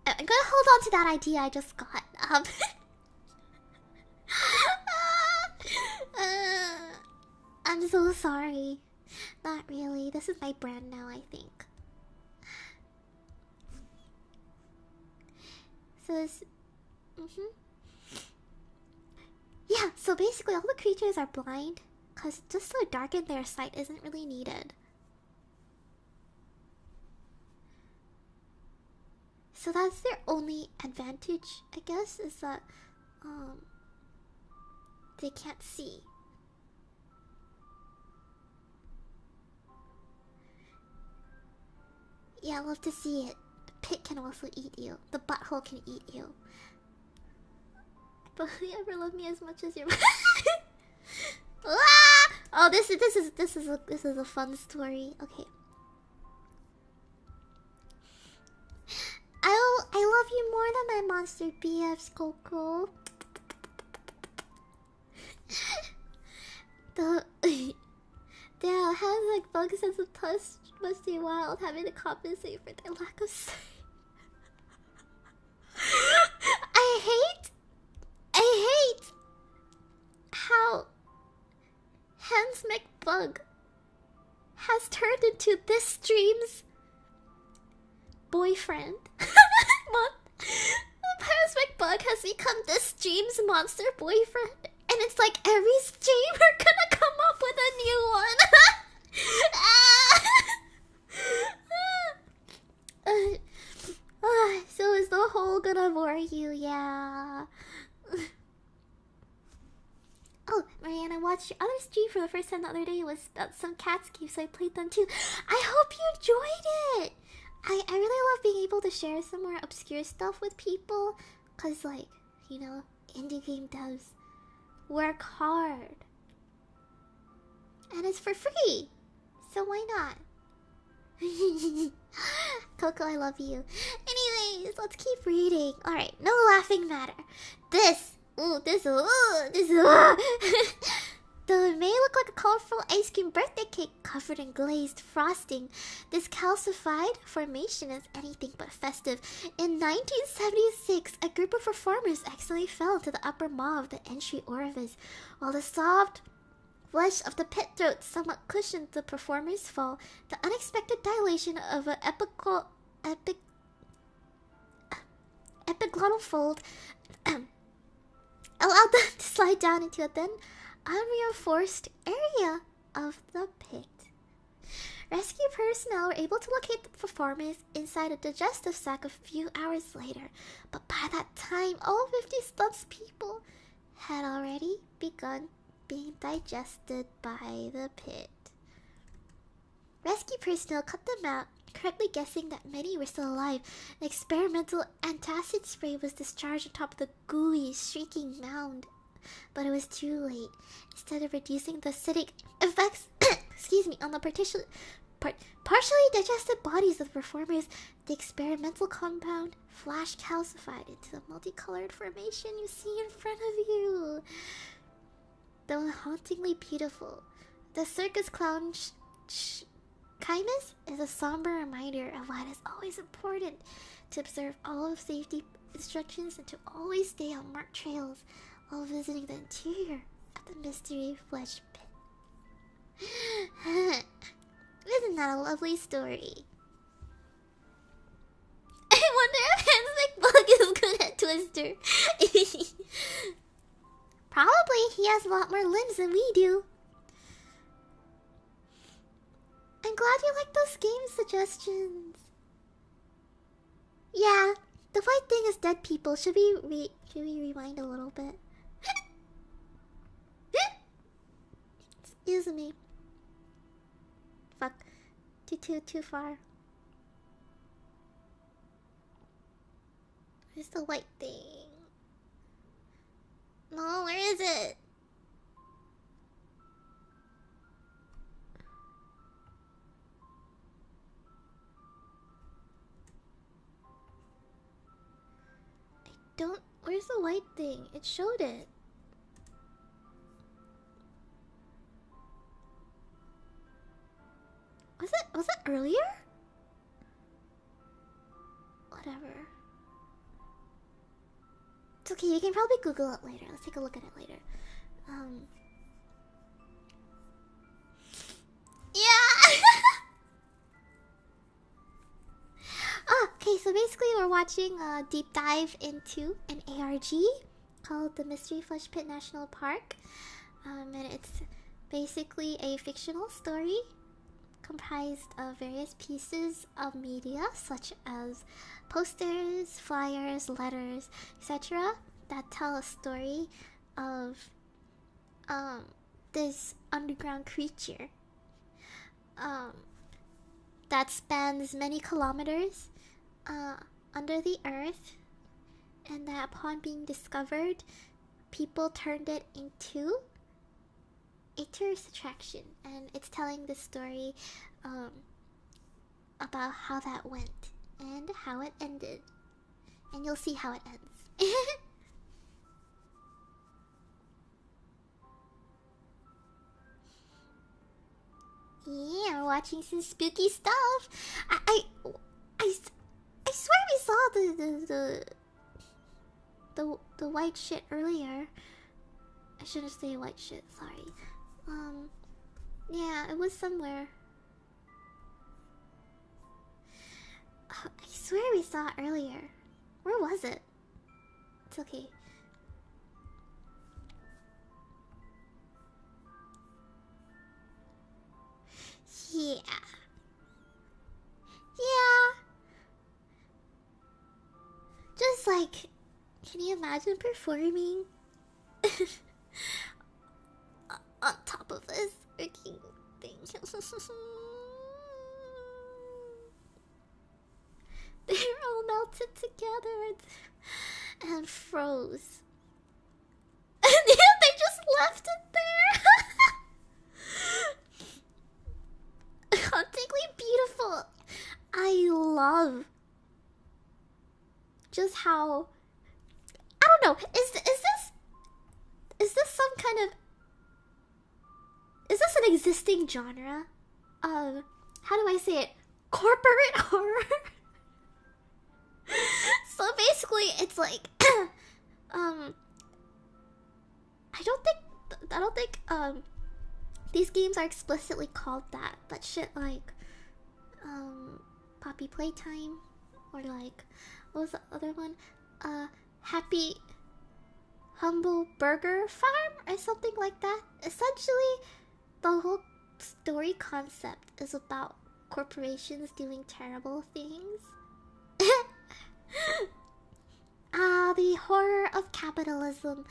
I'm gonna hold on to that idea I just got. I'm so sorry. Not really. This is my brand now, I think. So it's... Yeah, so basically all the creatures are blind because just so darken their sight isn't really needed. So that's their only advantage, I guess, is that they can't see. Yeah, I love to see it. The pit can also eat you. The butthole can eat you. But will you ever love me as much as your ah! Oh, this is a fun story. Okay. I love you more than my monster BFs, Coco. Dale has like bug sense of touch must be wild, having to compensate for their lack of sight. I hate how Hans McBug has turned into this stream's boyfriend. Hans McBug has become this stream's monster boyfriend, and it's like every stream we're gonna come up with a new one. So is the hole gonna bore you? Yeah. Oh, Marianne, I watched your other stream for the first time the other day. It was about some cats games, so I played them too. I hope you enjoyed it. I really love being able to share some more obscure stuff with people, cause like, you know, indie game devs work hard. And it's for free. So why not? Coco, I love you. Anyways, let's keep reading. Alright, no laughing matter. This Though it may look like a colorful ice cream birthday cake covered in glazed frosting, this calcified formation is anything but festive. In 1976, a group of performers accidentally fell into the upper maw of the entry orifice. While the soft flesh of the pit throat somewhat cushioned the performer's fall, the unexpected dilation of an epiglottal fold allowed them to slide down into a thin, unreinforced area of the pit. Rescue personnel were able to locate the performers inside a digestive sac a few hours later, but by that time, all 50 stunts people had already begun being digested by the pit. Rescue personnel cut them out, correctly guessing that many were still alive. An experimental antacid spray was discharged on top of the gooey, shrieking mound, but it was too late. Instead of reducing the acidic effects on the partially digested bodies of the performers, the experimental compound flash calcified into the multicolored formation you see in front of you. Though hauntingly beautiful, the circus clown Chimus is a somber reminder of why it is always important to observe all of safety instructions and to always stay on marked trails while visiting the interior of the mystery flesh pit. Isn't that a lovely story? I wonder if Hans McBug is good at Twister. Probably, he has a lot more limbs than we do. I'm glad you like those game suggestions. Yeah, the white thing is dead people. Should we rewind a little bit? Excuse me. Fuck. Too far. Where's the white thing? don't. Where's the white thing? It showed it. Was it earlier? Whatever. It's okay, you can probably Google it later. Let's take a look at it later. Yeah! Oh, okay, so basically we're watching a deep dive into an ARG called the Mystery Flesh Pit National Park. And it's basically a fictional story comprised of various pieces of media such as posters, flyers, letters, etc. that tell a story of this underground creature that spans many kilometers under the earth, and that upon being discovered, people turned it into a tourist attraction, and it's telling the story about how that went and how it ended, and you'll see how it ends. Yeah, we're watching some spooky stuff. I swear we saw the white shit earlier. I shouldn't say white shit. Sorry. Yeah, it was somewhere. I swear we saw it earlier. Where was it? It's okay. Yeah. Yeah. Just like, can you imagine performing on top of this freaking thing? They're all melted together and froze. And they just left it there. Hauntingly beautiful. I love just how, I don't know, is this some kind of, is this an existing genre of, how do I say it, corporate horror? So basically it's like I don't think these games are explicitly called that, but shit like Poppy Playtime, or like, what was the other one? Happy Humble Burger Farm or something like that. Essentially, the whole story concept is about corporations doing terrible things. The horror of capitalism.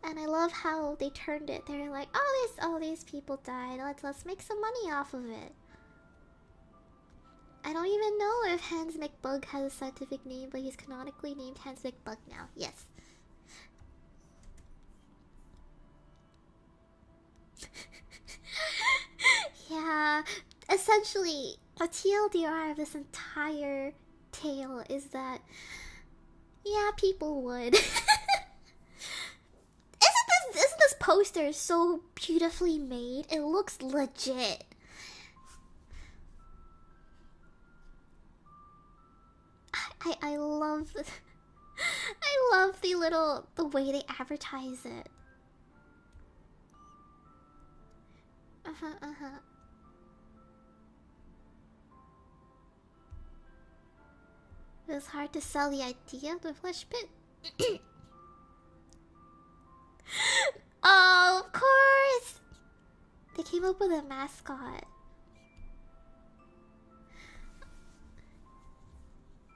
And I love how they turned it. They're like, all these people died. Let's make some money off of it. I don't even know if Hans McBug has a scientific name, but he's canonically named Hans McBug now. Yes. Yeah. Essentially, a TLDR of this entire tale is that, yeah, people would. Isn't this poster so beautifully made? It looks legit. I love I love the way they advertise it. It was hard to sell the idea of the flesh pit. Oh, of course! They came up with a mascot.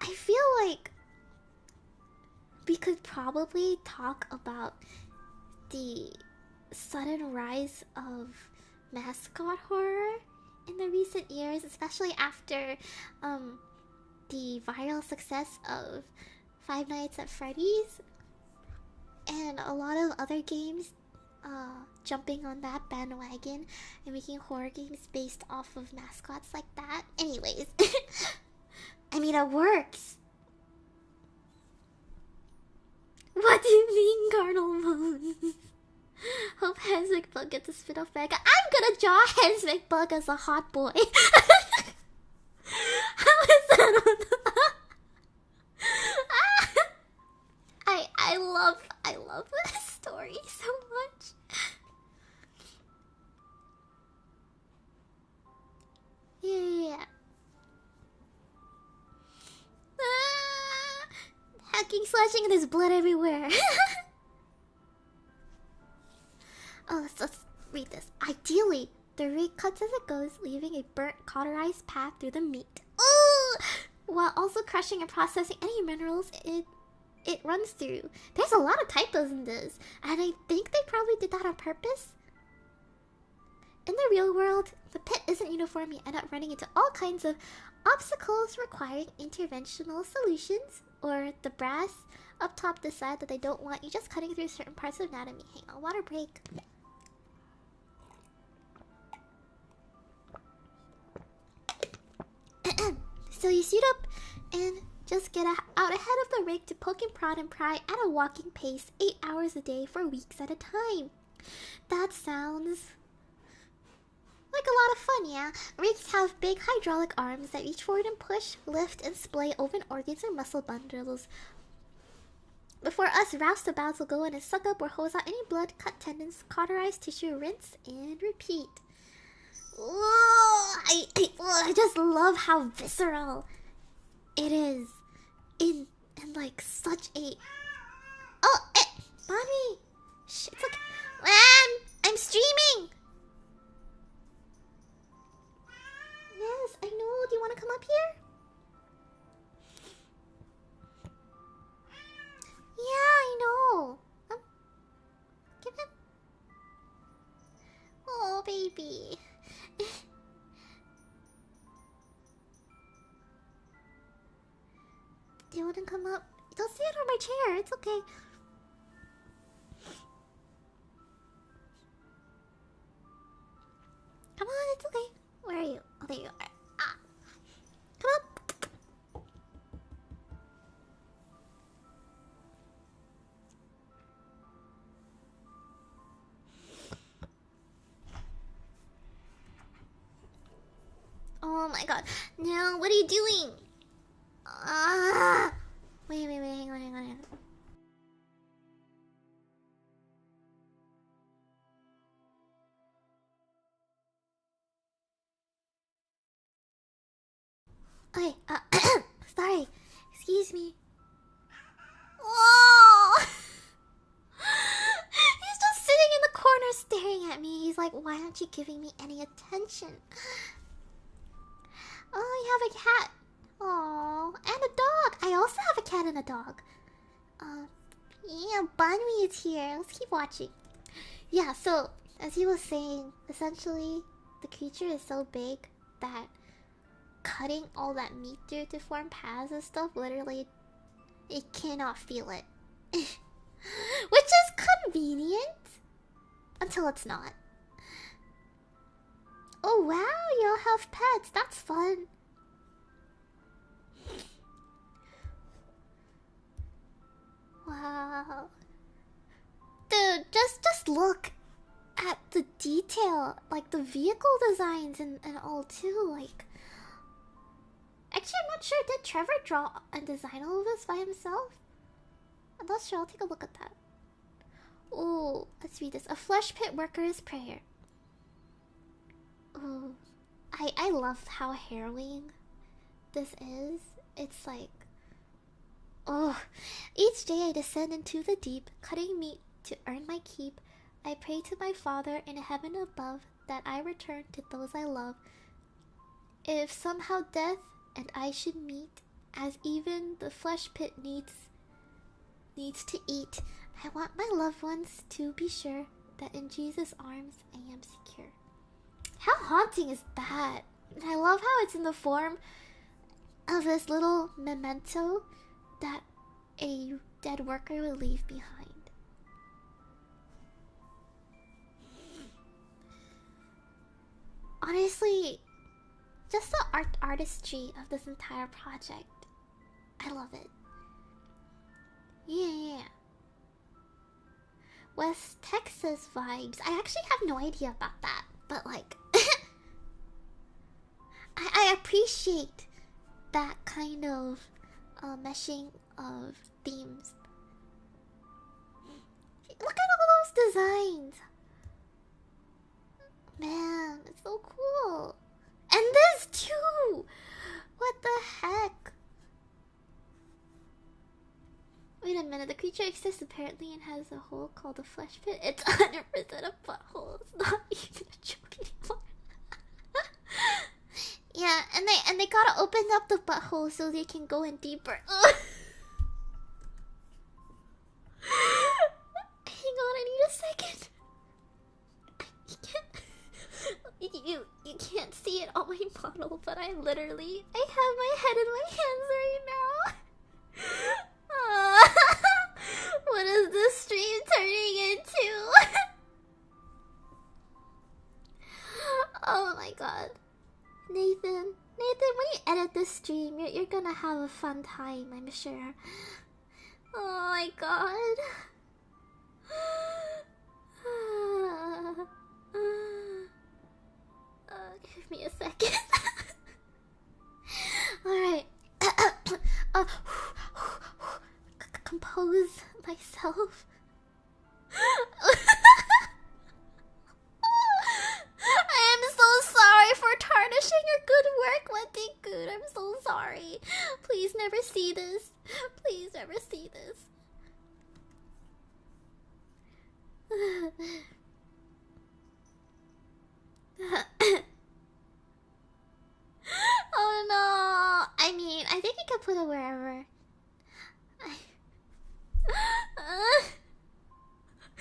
I feel like we could probably talk about the sudden rise of mascot horror in the recent years, especially after the viral success of Five Nights at Freddy's and a lot of other games jumping on that bandwagon and making horror games based off of mascots like that. Anyways, I mean, it works. What do you mean, Cardinal Moon? Hope Henswick Bug gets a spin-off manga. I'm gonna draw Henswick Bug as a hot boy. How is that on I love this story so much. Yeah. Hacking, slashing, and there's blood everywhere. Oh, let's read this. Ideally, the rig cuts as it goes, leaving a burnt, cauterized path through the meat. Ooh! While also crushing and processing any minerals it runs through. There's a lot of typos in this, and I think they probably did that on purpose. In the real world, the pit isn't uniform. You end up running into all kinds of obstacles requiring interventional solutions, or the brass up top decide that they don't want you just cutting through certain parts of anatomy. Hang on, water break. So you suit up and just get out ahead of the rig to poke and prod and pry at a walking pace 8 hours a day for weeks at a time. That sounds like a lot of fun, yeah? Rigs have big hydraulic arms that reach forward and push, lift, and splay open organs and muscle bundles. Before us roustabouts will go in and suck up or hose out any blood, cut tendons, cauterize tissue, rinse, and repeat. Ooh, I just love how visceral it is in like such a... Oh, Bonnie! Shh, it's okay. I'm streaming! Yes, I know. Do you want to come up here? Yeah, I know. Give him... Oh, baby. Do you want to come up? Don't sit on my chair. It's okay. Come on, it's okay. Where are you? Oh, there you are. Ah. Come up. Oh my god. No, what are you doing? Wait, hang on. Okay, sorry. Excuse me. Oh! He's just sitting in the corner staring at me. He's like, why aren't you giving me any attention? Oh, you have a cat. Oh, and a dog. I also have a cat and a dog. Yeah, Bunny is here. Let's keep watching. Yeah, so, as he was saying, essentially, the creature is so big that cutting all that meat through to form paths and stuff, literally, it cannot feel it. Which is convenient, until it's not. Oh wow, you all have pets. That's fun. Wow. Dude, just look at the detail. Like the vehicle designs and all too. Like, actually, I'm not sure. Did Trevor draw and design all of this by himself? I'm not sure. I'll take a look at that. Oh, let's read this. A flesh pit worker's prayer. Oh, I love how harrowing this is. It's like, oh, each day I descend into the deep, cutting meat to earn my keep. I pray to my Father in heaven above that I return to those I love. If somehow death and I should meet, as even the flesh pit needs to eat, I want my loved ones to be sure that in Jesus' arms I am secure. How haunting is that? And I love how it's in the form of this little memento that a dead worker would leave behind. Honestly, just the artistry of this entire project, I love it. Yeah. West Texas vibes. I actually have no idea about that, but like, I appreciate that kind of meshing of themes. Look at all those designs. Man, it's so cool. And this too. What the heck? Wait a minute, the creature exists apparently and has a hole called a flesh pit. It's 100% a butthole. It's not even a joke anymore. Yeah, and they gotta open up the butthole so they can go in deeper. Hang on, I need a second. You can't see it on my model, but I have my head in my hands right now. What is this stream turning into? Oh my god. Nathan, when you edit this stream, you're gonna have a fun time, I'm sure. Oh my god. Give me a second. Alright. Compose myself. I am so sorry for tarnishing your good work, Wendigoon. I'm so sorry. Please never see this. Please never see this. Oh no! I mean, I think you can put it wherever.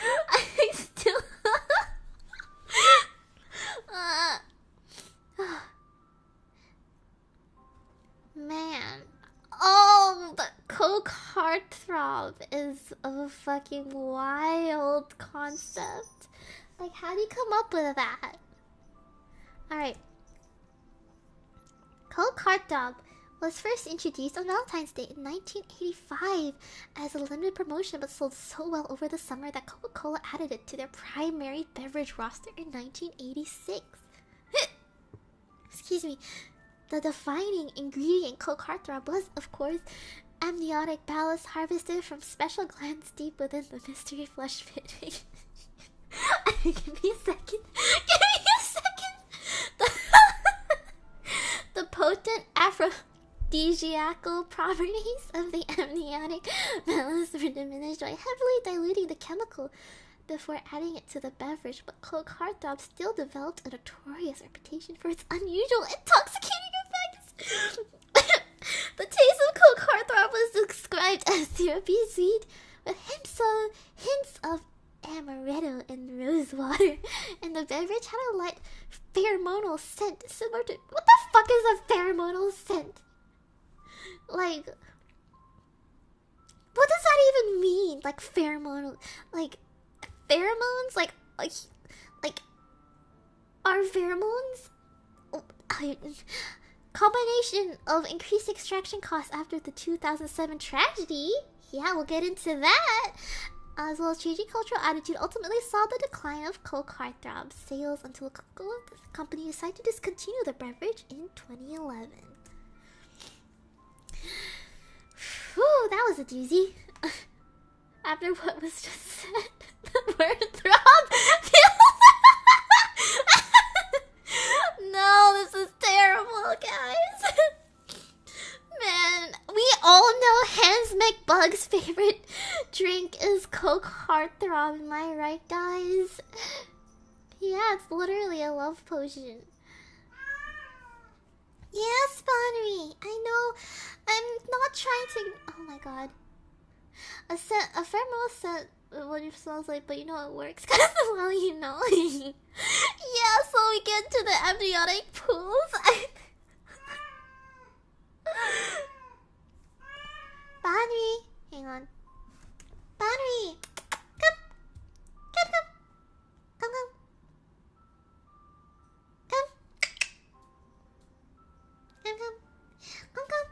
I still. Man. Oh, the Coke Heartthrob is a fucking wild concept. Like, how do you come up with that? Alright. Coke Heartthrob was first introduced on Valentine's Day in 1985 as a limited promotion, but sold so well over the summer that Coca-Cola added it to their primary beverage roster in 1986. Excuse me. The defining ingredient Coke Heartthrob was, of course, amniotic ballast harvested from special glands deep within the mystery flesh pit. Give me a second. Give me a second. The potent aphrodisiacal properties of the amniotic ballast were diminished by heavily diluting the chemical before adding it to the beverage, but Coke Heartthrob still developed a notorious reputation for its unusual intoxicating effects. The taste of Coke Heartthrob was described as syrupy sweet with hints of amaretto and rose water, and the beverage had a light pheromonal scent similar to— what the fuck is a pheromonal scent? Like, what does that even mean? Like pheromonal, like pheromones, like are pheromones? Combination of increased extraction costs after the 2007 tragedy. Yeah, we'll get into that. As well as changing cultural attitude, ultimately saw the decline of Coke Heartthrob sales until the Coca-Cola company decided to discontinue the beverage in 2011. Whew, that was a doozy. After what was just said, the word throb feels... No, this is terrible, guys. Man, we all know Hans McBug's favorite drink is Coke Heartthrob, am I right, guys? Yeah, it's literally a love potion. Yes, Bonnery, I know. I'm not trying to... Oh my god. A pheromone scent, what it smells like, but you know it works. Cause well, you know. Yeah, so we get to the amniotic pools. Bonnery, hang on. Bonnery, come, come, come, come, come, come, come, come, come,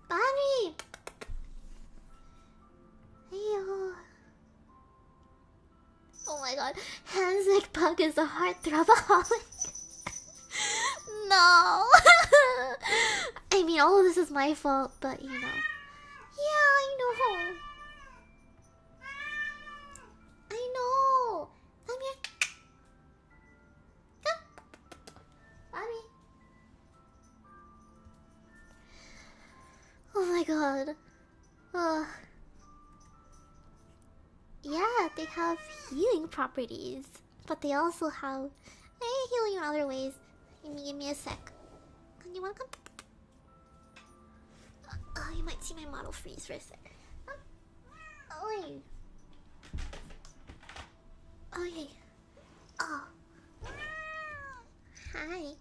Bonnery. Heyo. god. Hans McBug is a heartthrobaholic. No. I mean, all of this is my fault, but you know. Yeah, I know. I know. Come here. Come. Mommy. Oh my god. Ugh. Yeah, they have healing properties, but they also have healing in other ways. Give me a sec. You wanna come? Oh, you might see my model freeze for a sec. Oh, wait. Oh, hey. Oh. Hi.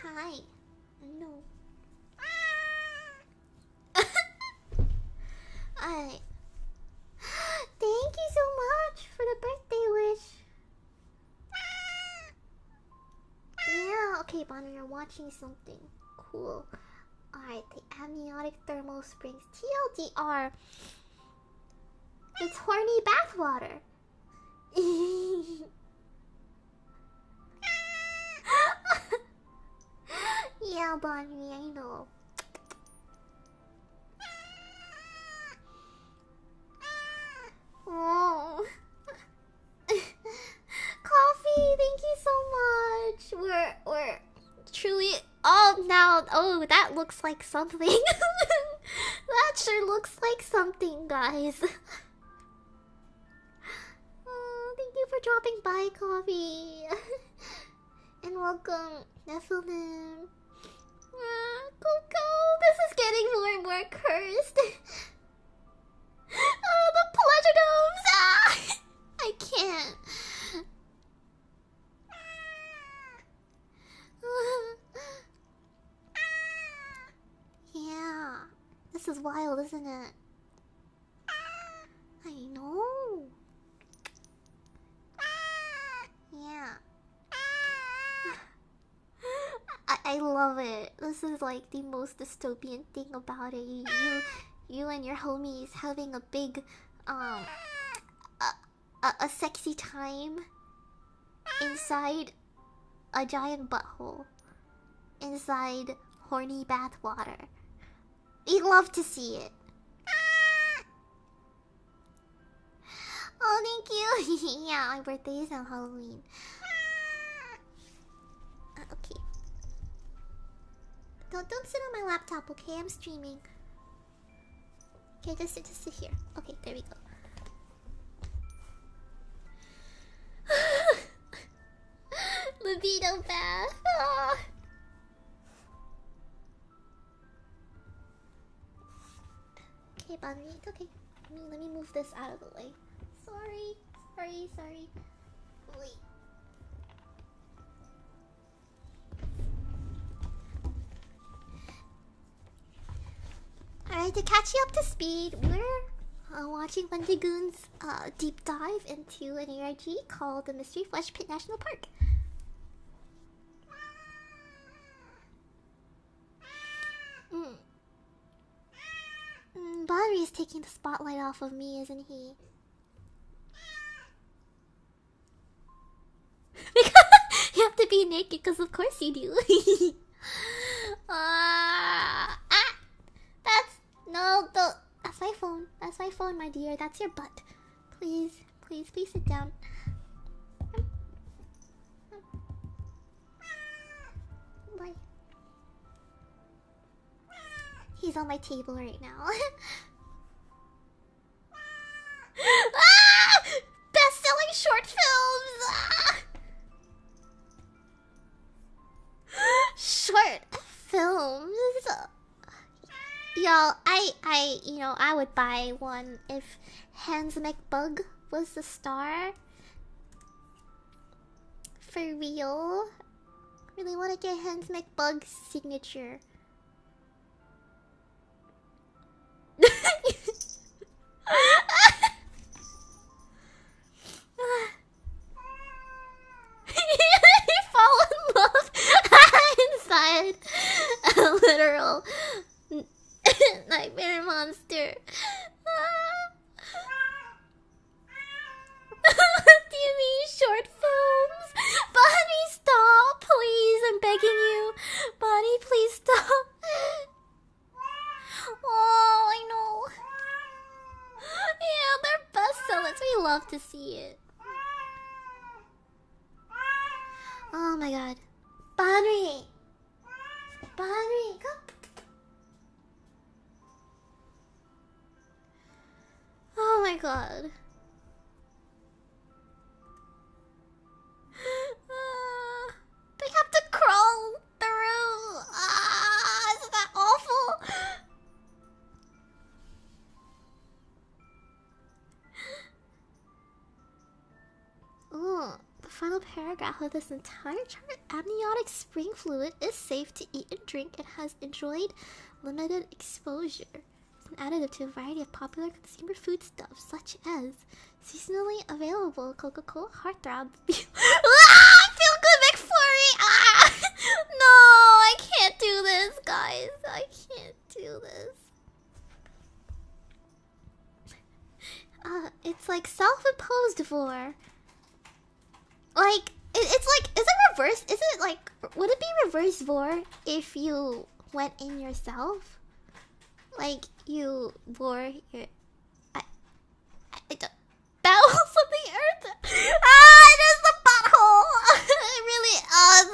Hi. No. Alright. Thank you so much for the birthday wish. Yeah, okay, Bonnie, you're watching something cool. Alright, the amniotic thermal springs. TLDR. It's horny bathwater. Yeah, Bonnie, I know. Oh. Coffee, thank you so much. We're truly now. Oh, that looks like something. That sure looks like something, guys. Oh, thank you for dropping by, Coffee. And welcome, Nephilim. Coco, this is getting more and more cursed. Oh, the pleasure domes! Ah! I can't. Yeah, this is wild, isn't it? I know. Yeah. I love it. This is like the most dystopian thing about it. You and your homies having a big a sexy time inside a giant butthole, inside horny bathwater. We'd love to see it. Oh, thank you. Yeah, my birthday is on Halloween. Okay. Don't sit on my laptop, okay? I'm streaming. Okay, just sit here. Okay, there we go. Libido bath. Ah. Okay, Bonnie, it's okay. Let me move this out of the way. Sorry. Wait. Alright, to catch you up to speed, we're watching Wendigoon's deep dive into an ARG called the Mystery Flesh Pit National Park. Bonnery is taking the spotlight off of me, isn't he? You have to be naked, because of course you do. That's my phone. That's my phone, my dear. That's your butt. Please sit down. Bye. He's on my table right now. Best-selling short films. Short films. Y'all, I would buy one if Hans McBug was the star. For real. Really want to get Hans McBug's signature. You fall in love inside a literal nightmare monster. do you mean short films? Bunny, stop, please. I'm begging you. Bunny, please stop. Oh, I know. Yeah, they're bestsellers. We love to see it. Oh my god. Bunny! Bunny, come. Oh my god. They have to crawl through. Isn't that awful? Ooh, the final paragraph of this entire chart. Amniotic spring fluid is safe to eat and drink and has enjoyed limited exposure. It's an additive to a variety of popular consumer foodstuffs, such as seasonally available Coca-Cola Heartthrob. I feel good, McFlurry! Ah! No, I can't do this, guys. I can't do this. It's like self-imposed vor. Like, it's like, is it reverse? Is it like, would it be reverse vor if you went in yourself? Like, you wore your... I don't... Bowels of the earth? Ah, it is the butthole! It really is.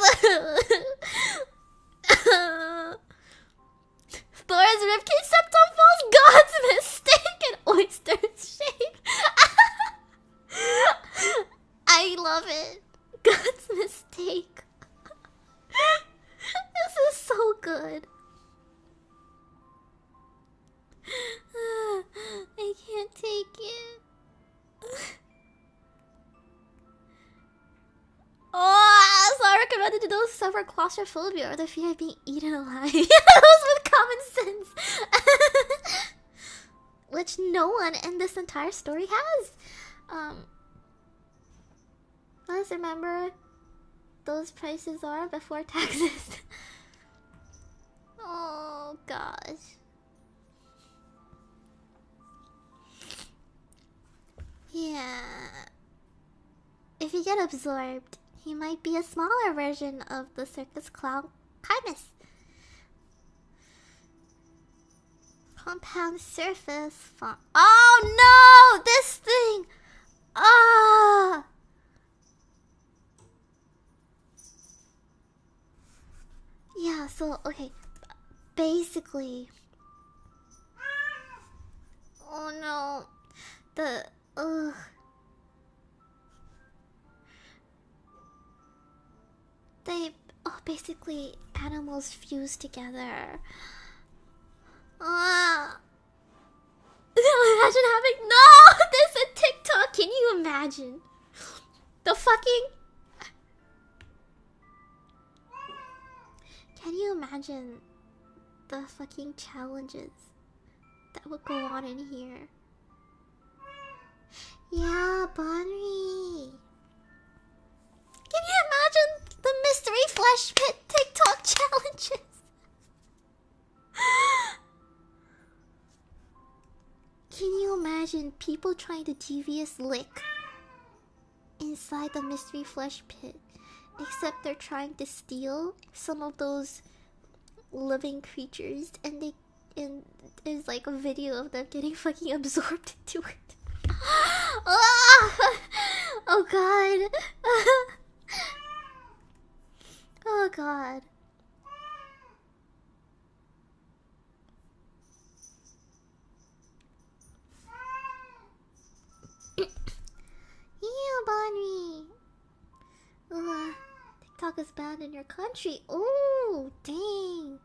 Thor's ribcage septum falls God's mistake and oyster's shape. I love it. God's mistake. This is so good. I can't take it. Oh, so I recommended to those who suffer claustrophobia or the fear of being eaten alive. Those with common sense. Which no one in this entire story has. Let's remember those prices are before taxes. Oh gosh. Yeah. If you get absorbed, he might be a smaller version of the circus clown Chimus. Compound surface font. Oh no! This thing! Ah! Yeah, so, okay. Basically... Oh no. Basically, animals fuse together. Imagine having... No! This is TikTok! Can you imagine? The fucking... Can you imagine the fucking challenges that would go on in here? Yeah, Bunny. Can you imagine the mystery flesh pit TikTok challenges? Can you imagine people trying to devious lick inside the mystery flesh pit? Except they're trying to steal some of those living creatures, and there's like a video of them getting fucking absorbed into it. Oh god. Oh god. Yeah, Bonnie. TikTok is banned in your country. Oh, dang.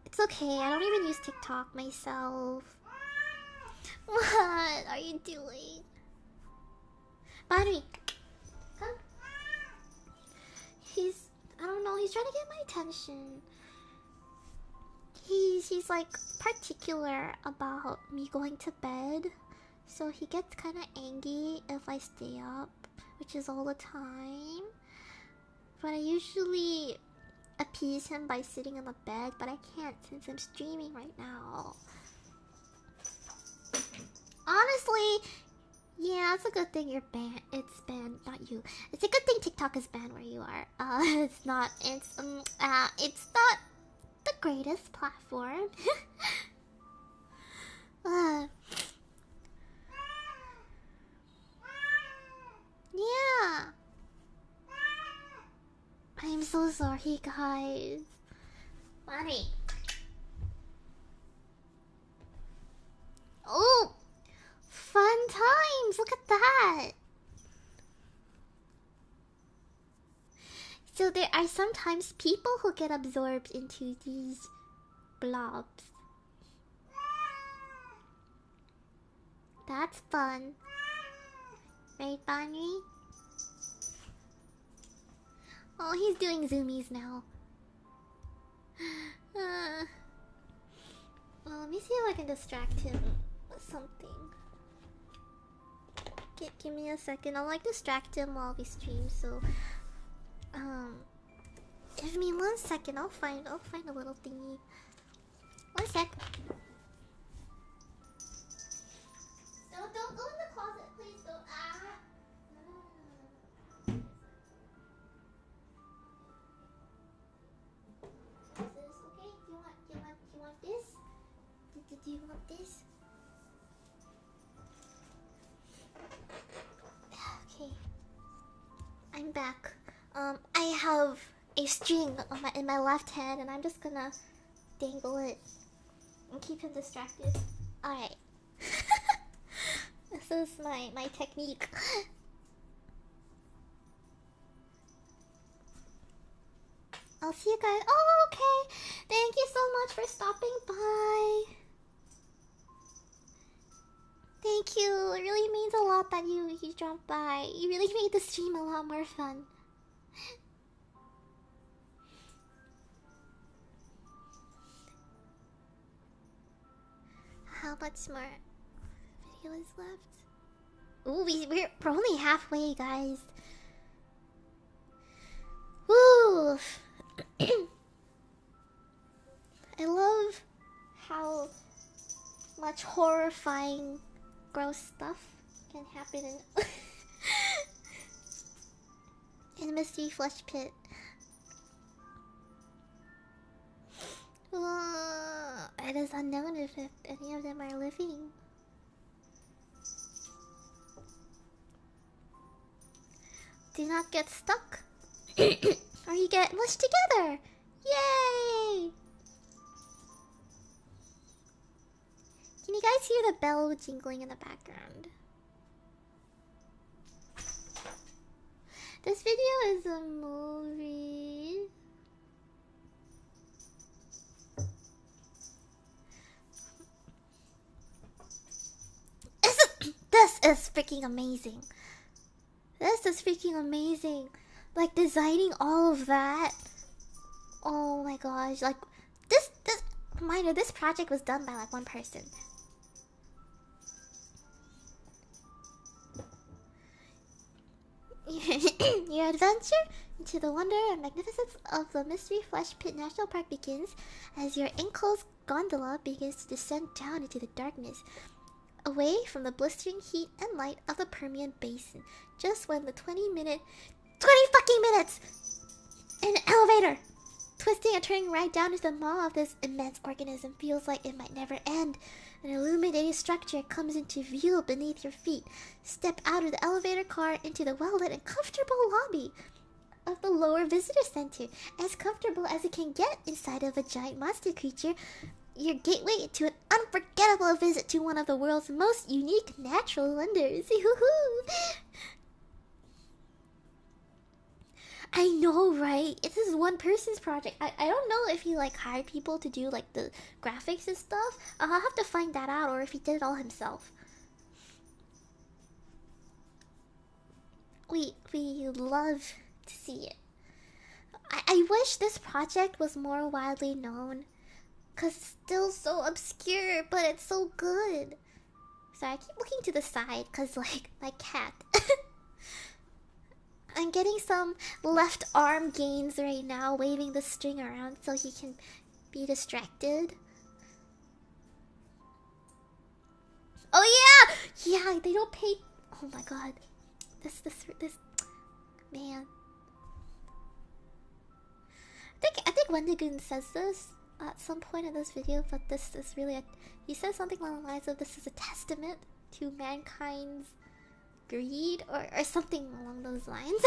It's okay. I don't even use TikTok myself. What are you doing? Bonnie, come. I don't know, he's trying to get my attention. He's like particular about me going to bed. So he gets kind of angry if I stay up, which is all the time. But I usually appease him by sitting on the bed, but I can't since I'm streaming right now. Honestly, yeah, Yeah, it's a good thing you're banned. It's banned, not you. It's a good thing TikTok is banned where you are. It's not. It's not the greatest platform. uh, yeah. I'm so sorry, guys. Money. Oh, fun times! Look at that. So there are sometimes people who get absorbed into these blobs. That's fun. Right, Bonnie? Oh, he's doing zoomies now. Well, let me see if I can distract him with something. Give me a second. I'll like distract him while we stream. So, give me 1 second. I'll find a little thingy. 1 sec. Don't go in the closet, please. Don't. Is this okay? Do you want this? Do you want this? Okay. I'm back. I have a string on in my left hand, and I'm just gonna dangle it and keep him distracted. Alright. This is my technique. I'll see you guys. Oh, okay. Thank you so much for stopping by. Thank you. It really means a lot that you dropped by. You really made the stream a lot more fun. How much more video is left? Ooh, we're only halfway, guys. Woo! I love how much horrifying, gross stuff can happen in Mystery Flesh Pit. It is unknown if any of them are living. Do not get stuck, or you get mushed together. Yay! Can you guys hear the bell jingling in the background? This video is a movie. This is freaking amazing. This is freaking amazing. Like designing all of that. Oh my gosh! Like this reminder, this project was done by like one person. Your adventure into the wonder and magnificence of the Mystery Flesh Pit National Park begins as your enclosed gondola begins to descend down into the darkness, away from the blistering heat and light of the Permian Basin. Just when the 20 fucking minutes! An elevator! Twisting and turning right down into the maw of this immense organism feels like it might never end. An illuminated structure comes into view beneath your feet. Step out of the elevator car into the well-lit and comfortable lobby of the lower visitor center. As comfortable as it can get inside of a giant monster creature. Your gateway to an unforgettable visit to one of the world's most unique natural wonders. I know, right? This is one person's project. I don't know if he like hired people to do like the graphics and stuff. I'll have to find that out, or if he did it all himself. We love to see it. I wish this project was more widely known, cause it's still so obscure, but it's so good. Sorry, I keep looking to the side, cause like my cat. I'm getting some left arm gains right now, waving the string around so he can be distracted. Oh yeah! Yeah, they don't pay Oh my god. This man. I think Wendigoon says this at some point in this video, but this is really he says something along the lines of this is a testament to mankind's greed or something along those lines.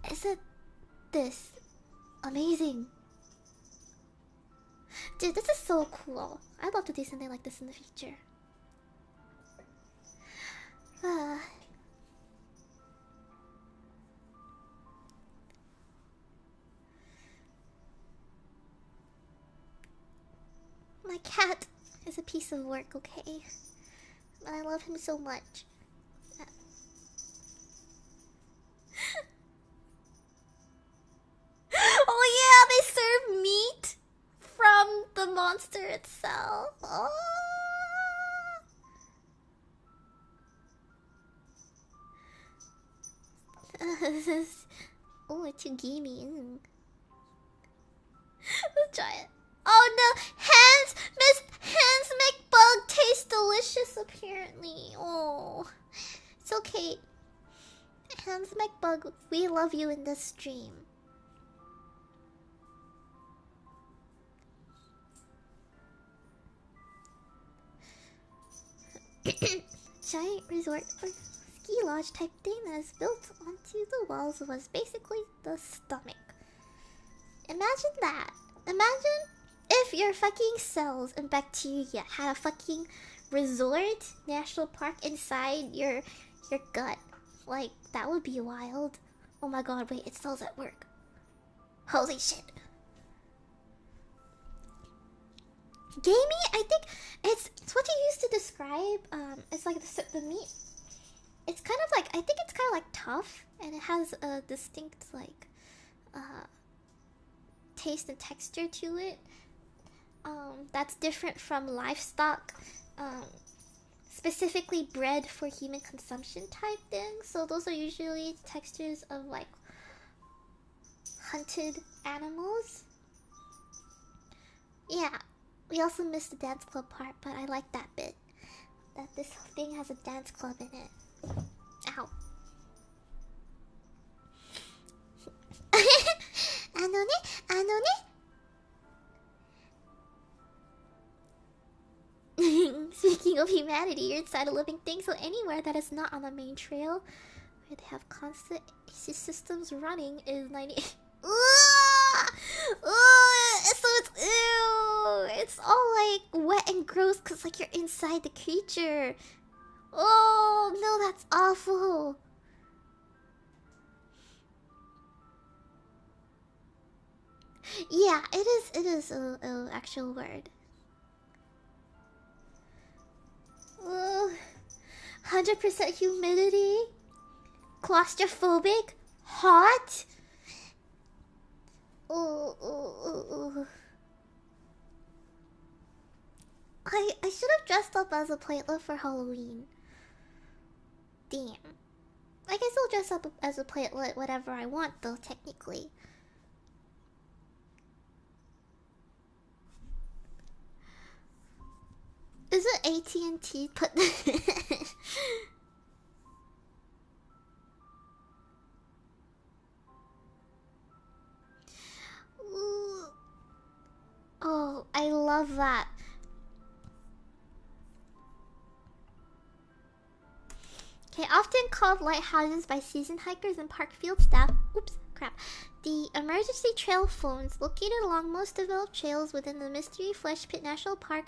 Isn't this amazing? Dude, this is so cool. I'd love to do something like this in the future. My cat is a piece of work, okay? But I love him so much. Oh yeah, they serve meat from the monster itself. Oh, oh, it's too gamey. Let's try it. Oh no, Hans McBug tastes delicious apparently. Oh, it's okay. Hans McBug, we love you in this stream. Giant resort or ski lodge type thing that is built onto the walls was basically the stomach. Imagine that. Imagine if your fucking cells and bacteria had a fucking resort national park inside your gut. Like, that would be wild. Oh my god, wait, it sells at work. Holy shit. Gamey, I think it's what you used to describe. It's like the meat. It's kind of like, I think it's kind of like tough, and it has a distinct like taste and texture to it. That's different from livestock, specifically bred for human consumption type things. So those are usually textures of like hunted animals. Yeah. We also missed the dance club part, but I like that bit. That this thing has a dance club in it. Ow. Speaking of humanity, you're inside a living thing, so anywhere that is not on the main trail, where they have constant AC systems running, is 90. So it's ew. It's all like wet and gross because like you're inside the creature. Oh no, that's awful. Yeah, it is a actual word. 100% humidity, claustrophobic, hot. I should have dressed up as a platelet for Halloween. Damn. I can still dress up as a platelet whatever I want though, technically. Is it AT&T put Ooh. Oh, I love that. Okay, often called lighthouses by season hikers and park field staff. Oops, crap. The emergency trail phones, located along most developed trails within the Mystery Flesh Pit National Park,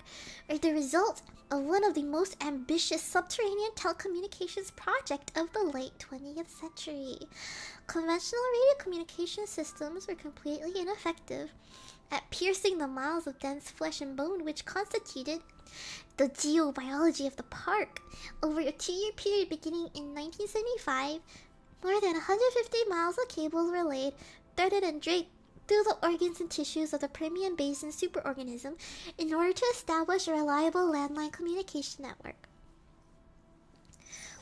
are the result of one of the most ambitious subterranean telecommunications project of the late 20th century. Conventional radio communication systems were completely ineffective at piercing the miles of dense flesh and bone which constituted the geobiology of the park. Over a 2-year period beginning in 1975, more than 150 miles of cables were laid, threaded and draped through the organs and tissues of the Permian Basin superorganism in order to establish a reliable landline communication network.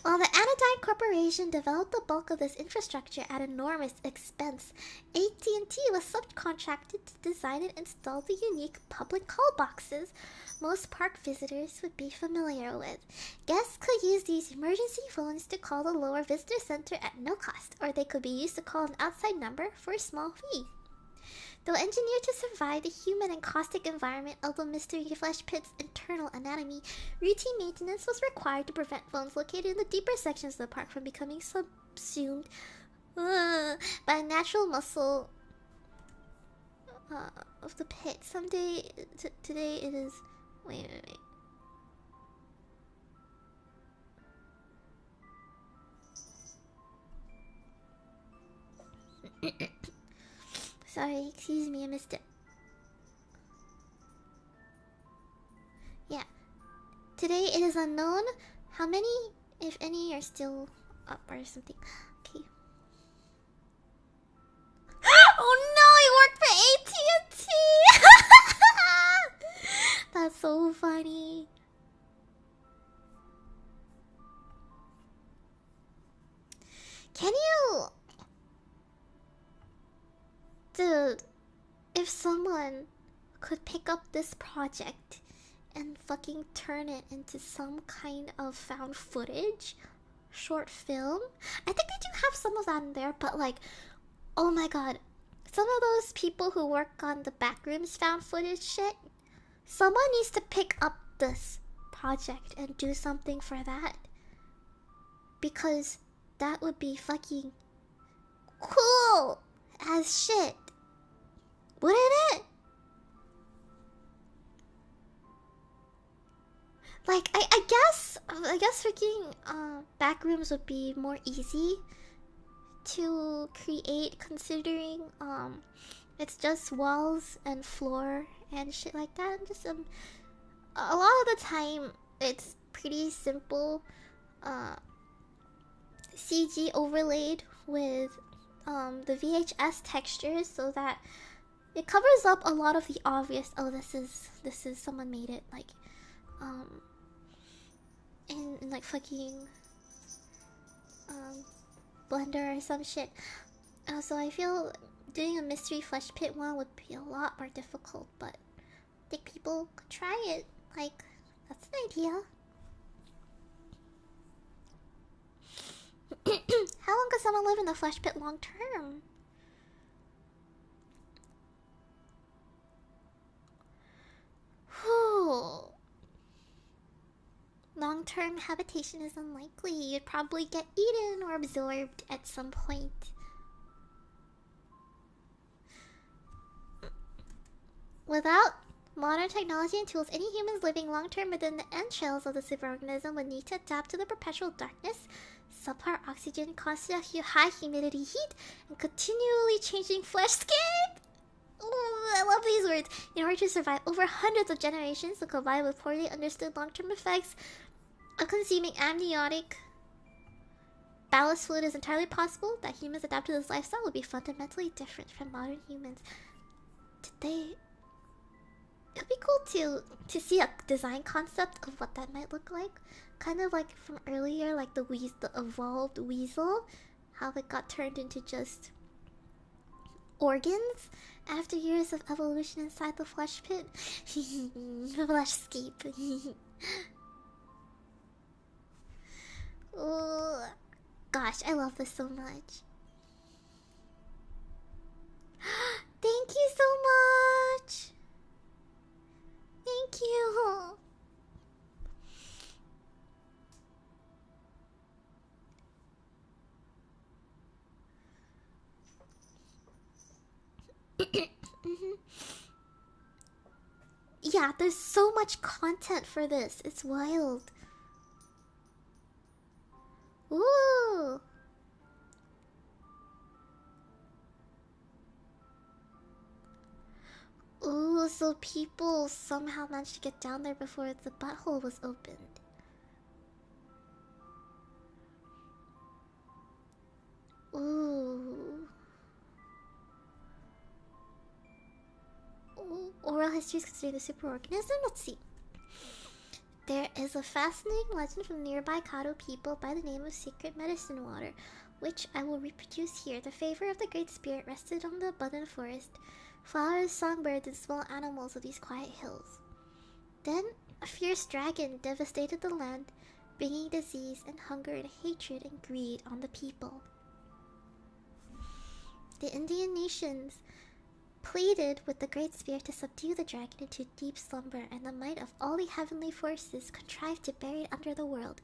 While the Anodyne Corporation developed the bulk of this infrastructure at enormous expense, AT&T was subcontracted to design and install the unique public call boxes most park visitors would be familiar with. Guests could use these emergency phones to call the lower visitor center at no cost, or they could be used to call an outside number for a small fee. Though engineered to survive the humid and caustic environment of the Mystery Flesh Pit's internal anatomy, routine maintenance was required to prevent phones located in the deeper sections of the park from becoming subsumed by natural muscle of the pit. Today it is. Wait. Sorry, excuse me, I missed it. Yeah. Today it is unknown how many, if any, are still up or something. Okay. Oh no, he worked for AT&T! That's so funny. Can you... Dude, if someone could pick up this project and fucking turn it into some kind of found footage short film, I think they do have some of that in there, but like, oh my god, some of those people who work on the Backrooms found footage shit, someone needs to pick up this project and do something for that, because that would be fucking cool as shit, wouldn't it? Like, I guess freaking Backrooms would be more easy to create, considering it's just walls and floor and shit like that. Just a lot of the time it's pretty simple CG overlaid with the VHS textures, so that it covers up a lot of the obvious, oh, this is someone made it, like in like fucking Blender or some shit. So I feel doing a Mystery Flesh Pit one would be a lot more difficult, but I think people could try it. Like, that's an idea. How long could someone live in the Flesh Pit long term? Whew. Long-term habitation is unlikely. You'd probably get eaten or absorbed at some point. Without modern technology and tools, any humans living long-term within the entrails of the superorganism would need to adapt to the perpetual darkness, subpar oxygen, constant high humidity heat, and continually changing flesh skin. Ooh, I love these words. In order to survive over hundreds of generations, to combine with poorly understood long-term effects of consuming amniotic ballast fluid is entirely possible. That humans adapt to this lifestyle would be fundamentally different from modern humans. It'd be cool to see a design concept of what that might look like. Kind of like from earlier, like the evolved weasel, how it got turned into just organs after years of evolution inside the flesh pit. Fleshscape. Oh, gosh, I love this so much. Thank you so much. Thank you. Yeah, there's so much content for this. It's wild. Ooh. Ooh, so people somehow managed to get down there before the butthole was opened. Ooh. Ooh. Oral history is considered a superorganism? Let's see. There is a fascinating legend from nearby Kado people by the name of Secret Medicine Water, which I will reproduce here. The favor of the Great Spirit rested on the abundant forest, flowers, songbirds, and small animals of these quiet hills. Then, a fierce dragon devastated the land, bringing disease and hunger and hatred and greed on the people. The Indian nations pleaded with the Great Spirit to subdue the dragon into deep slumber, and the might of all the heavenly forces contrived to bury it under the world,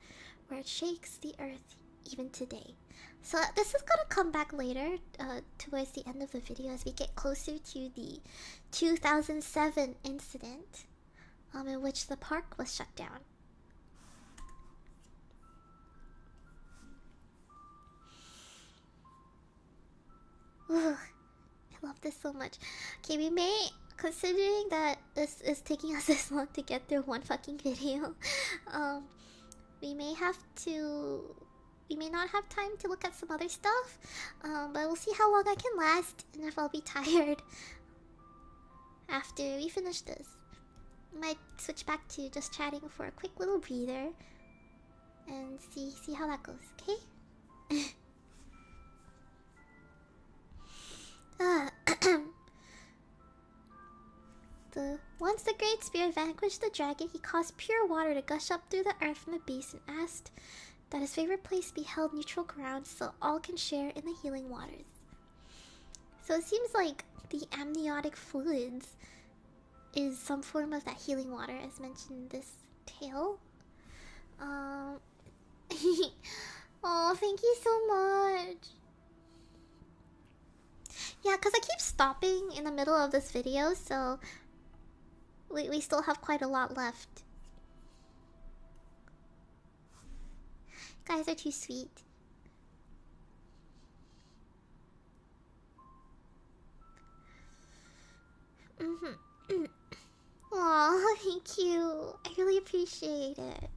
where it shakes the earth even today. So this is gonna come back later, towards the end of the video, as we get closer to the 2007 incident, in which the park was shut down. Ugh. I love this so much. Okay, we may, considering that this is taking us this long to get through one fucking video, we may not have time to look at some other stuff, but we'll see how long I can last and if I'll be tired after we finish this. Might switch back to just chatting for a quick little breather and see how that goes, okay? Once the Great Spirit vanquished the dragon, he caused pure water to gush up through the earth from the base and asked that his favorite place be held neutral ground so all can share in the healing waters. So it seems like the amniotic fluids is some form of that healing water, as mentioned in this tale. Oh, thank you so much. Yeah, because I keep stopping in the middle of this video, so we still have quite a lot left. You guys are too sweet. Aw, thank you. I really appreciate it.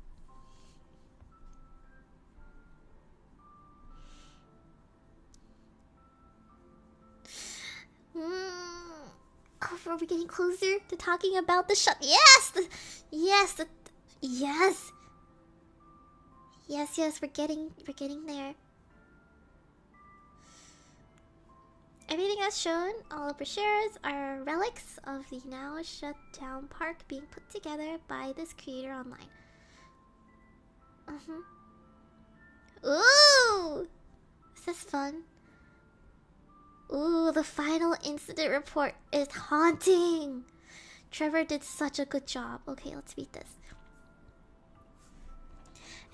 Oh, are we getting closer to talking about the shut? Yes! Yes! Yes, we're getting there. Everything as shown, all brochures are relics of the now shut down park being put together by this creator online. Ooh! Is this fun? Ooh, the final incident report is haunting! Trevor did such a good job. Okay, let's read this.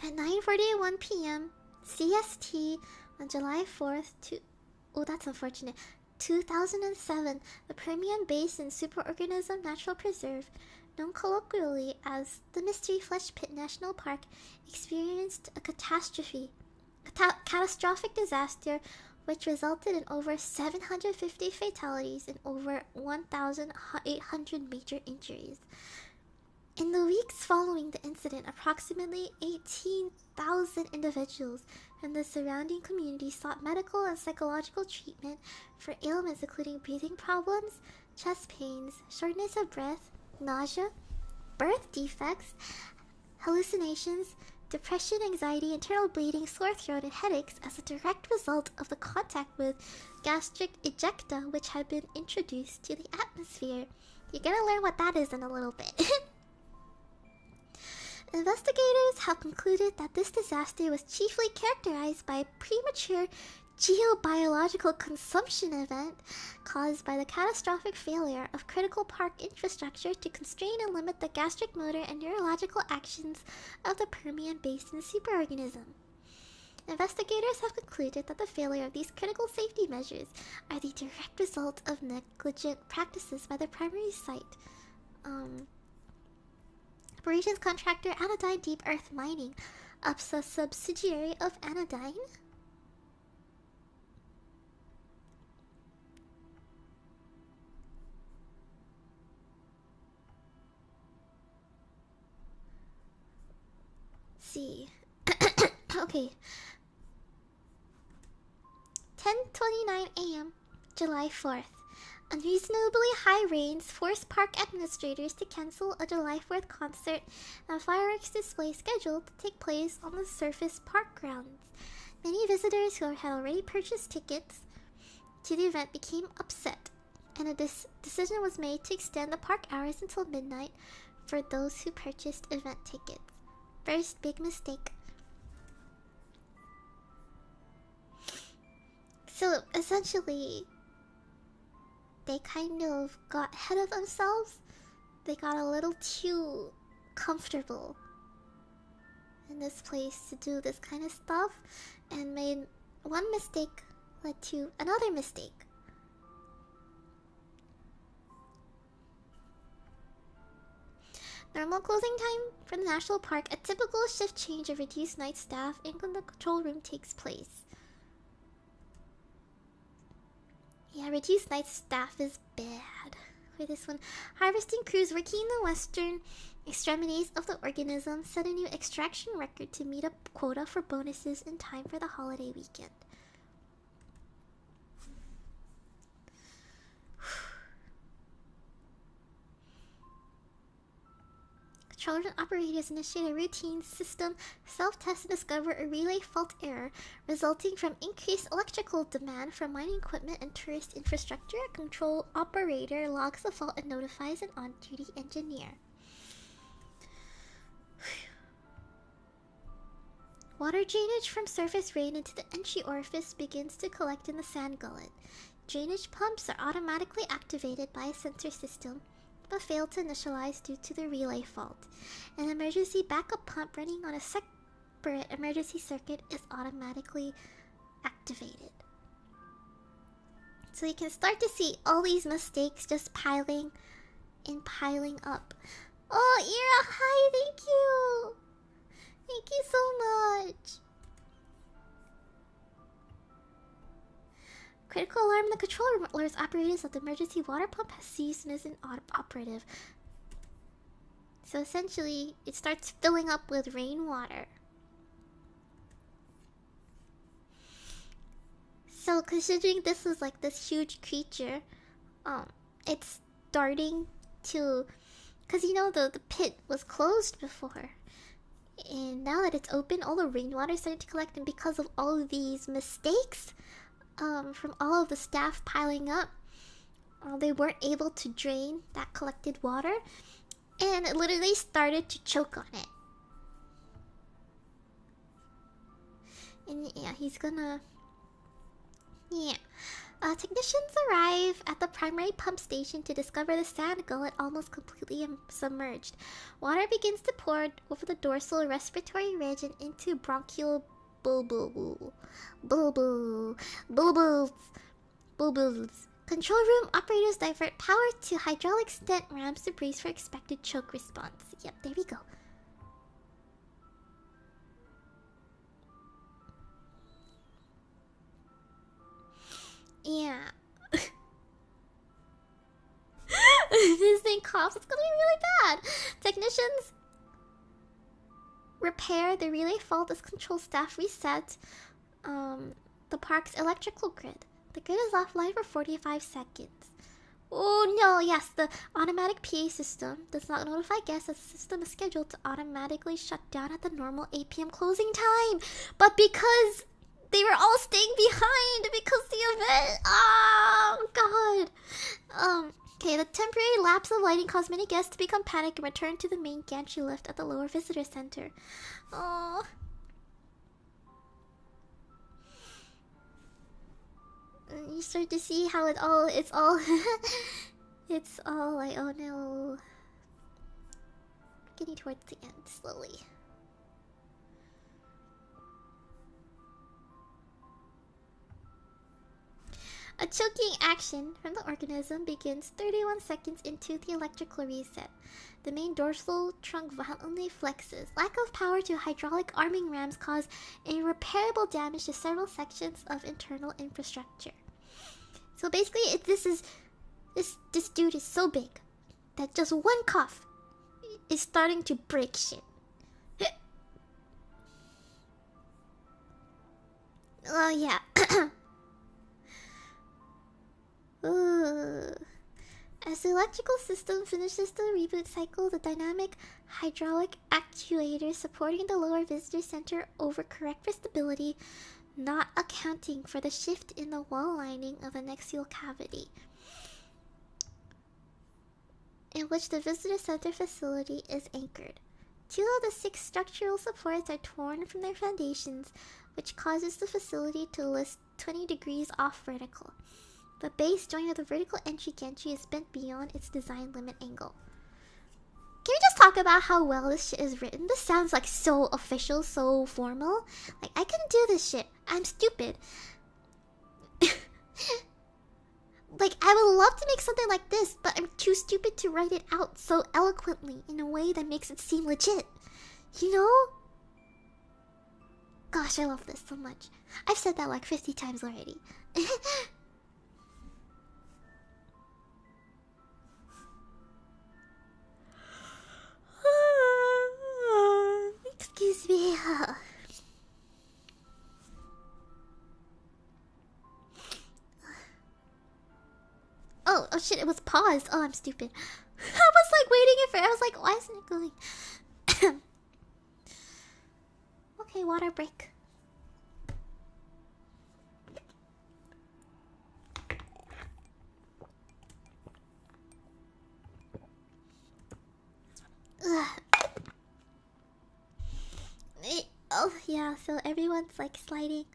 At 9:41 p.m. CST on July 4th, oh, that's unfortunate. 2007, the Permian Basin Superorganism Natural Preserve, known colloquially as the Mystery Flesh Pit National Park, experienced a catastrophic disaster which resulted in over 750 fatalities and over 1,800 major injuries. In the weeks following the incident, approximately 18,000 individuals in the surrounding community sought medical and psychological treatment for ailments including breathing problems, chest pains, shortness of breath, nausea, birth defects, hallucinations, depression, anxiety, internal bleeding, sore throat, and headaches as a direct result of the contact with gastric ejecta which had been introduced to the atmosphere. You're gonna learn what that is in a little bit. Investigators have concluded that this disaster was chiefly characterized by a premature geobiological consumption event caused by the catastrophic failure of critical park infrastructure to constrain and limit the gastric motor and neurological actions of the Permian Basin superorganism. Investigators have concluded that the failure of these critical safety measures are the direct result of negligent practices by the primary site. Operations contractor Anodyne Deep Earth Mining, a subsidiary of Anodyne. See. Okay. 10:29 a.m. July 4th. Unreasonably high rains forced park administrators to cancel a July 4th concert and fireworks display scheduled to take place on the surface park grounds. Many visitors who had already purchased tickets to the event became upset, and a decision was made to extend the park hours until midnight for those who purchased event tickets. First big mistake. So essentially, they kind of got ahead of themselves. They got a little too comfortable in this place to do this kind of stuff, and made one mistake led to another mistake. Normal closing time for the national park, a typical shift change of reduced night staff in the control room takes place. Yeah, reduced night staff is bad for this one. Harvesting crews working in the western extremities of the organism set a new extraction record to meet a quota for bonuses in time for the holiday weekend. Control room operators initiate a routine system self-test to discover a relay fault error resulting from increased electrical demand from mining equipment and tourist infrastructure. A control operator logs the fault and notifies an on-duty engineer. Water drainage from surface rain into the entry orifice begins to collect in the sand gullet. Drainage pumps are automatically activated by a sensor system, but failed to initialize due to the relay fault. An emergency backup pump running on a separate emergency circuit is automatically activated. So you can start to see all these mistakes just piling up. Oh, Ira, hi, thank you! Thank you so much! Critical alarm in the control room alerts operators that the emergency water pump has ceased and is inoperative. So essentially, it starts filling up with rainwater. So considering this is like this huge creature, it's starting to... Because you know the pit was closed before. And now that it's open, all the rainwater is starting to collect, and because of all of these mistakes, from all of the staff piling up, they weren't able to drain that collected water, and it literally started to choke on it. And yeah, he's gonna... Yeah. Technicians arrive at the primary pump station to discover the sand gullet almost completely submerged. Water begins to pour over the dorsal respiratory ridge and into bronchial bulbils. Control room operators divert power to hydraulic stent ramps to brace for expected choke response. Yep, there we go. Yeah. This thing coughs, it's gonna be really bad. Technicians repair the relay fault as control staff reset the park's electrical grid. The grid is offline for 45 seconds. Oh no, yes, the automatic PA system does not notify guests as the system is scheduled to automatically shut down at the normal 8 p.m. closing time. But because they were all staying behind because the event... Oh, God. Okay, the temporary lapse of lighting caused many guests to become panicked and return to the main gantry lift at the lower visitor center. Oh. You start to see how it's all it's all like, oh no. Getting towards the end slowly. A choking action from the organism begins 31 seconds into the electrical reset. The main dorsal trunk violently flexes. Lack of power to hydraulic arming rams cause irreparable damage to several sections of internal infrastructure. So basically, this dude is so big that just one cough is starting to break shit. Oh yeah. Ooh. As the electrical system finishes the reboot cycle, the dynamic hydraulic actuator supporting the lower visitor center overcorrect for stability, not accounting for the shift in the wall lining of an axial cavity, in which the visitor center facility is anchored. 2 of the 6 structural supports are torn from their foundations, which causes the facility to list 20 degrees off vertical. The base joint of the vertical entry gantry is bent beyond its design limit angle. Can we just talk about how well this shit is written? This sounds like so official, so formal. Like, I couldn't do this shit. I'm stupid. Like, I would love to make something like this, but I'm too stupid to write it out so eloquently in a way that makes it seem legit. You know? Gosh, I love this so much. I've said that like 50 times already. Excuse me. Oh shit, it was paused. Oh, I'm stupid. I was like waiting it for I was like, why isn't it going? Okay, water break. Oh yeah, so everyone's like sliding.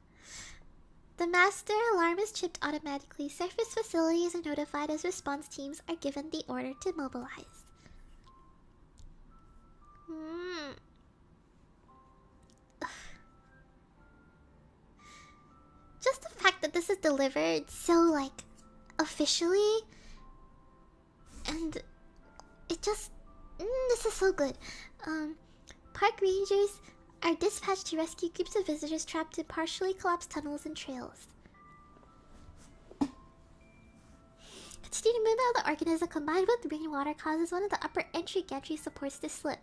The master alarm is chipped automatically. Surface facilities are notified as response teams are given the order to mobilize. Just the fact that this is delivered so like officially, and it just this is so good. Park rangers are dispatched to rescue groups of visitors trapped in partially collapsed tunnels and trails. Continued movement of the organism combined with rainwater causes one of the upper entry gantry supports to slip.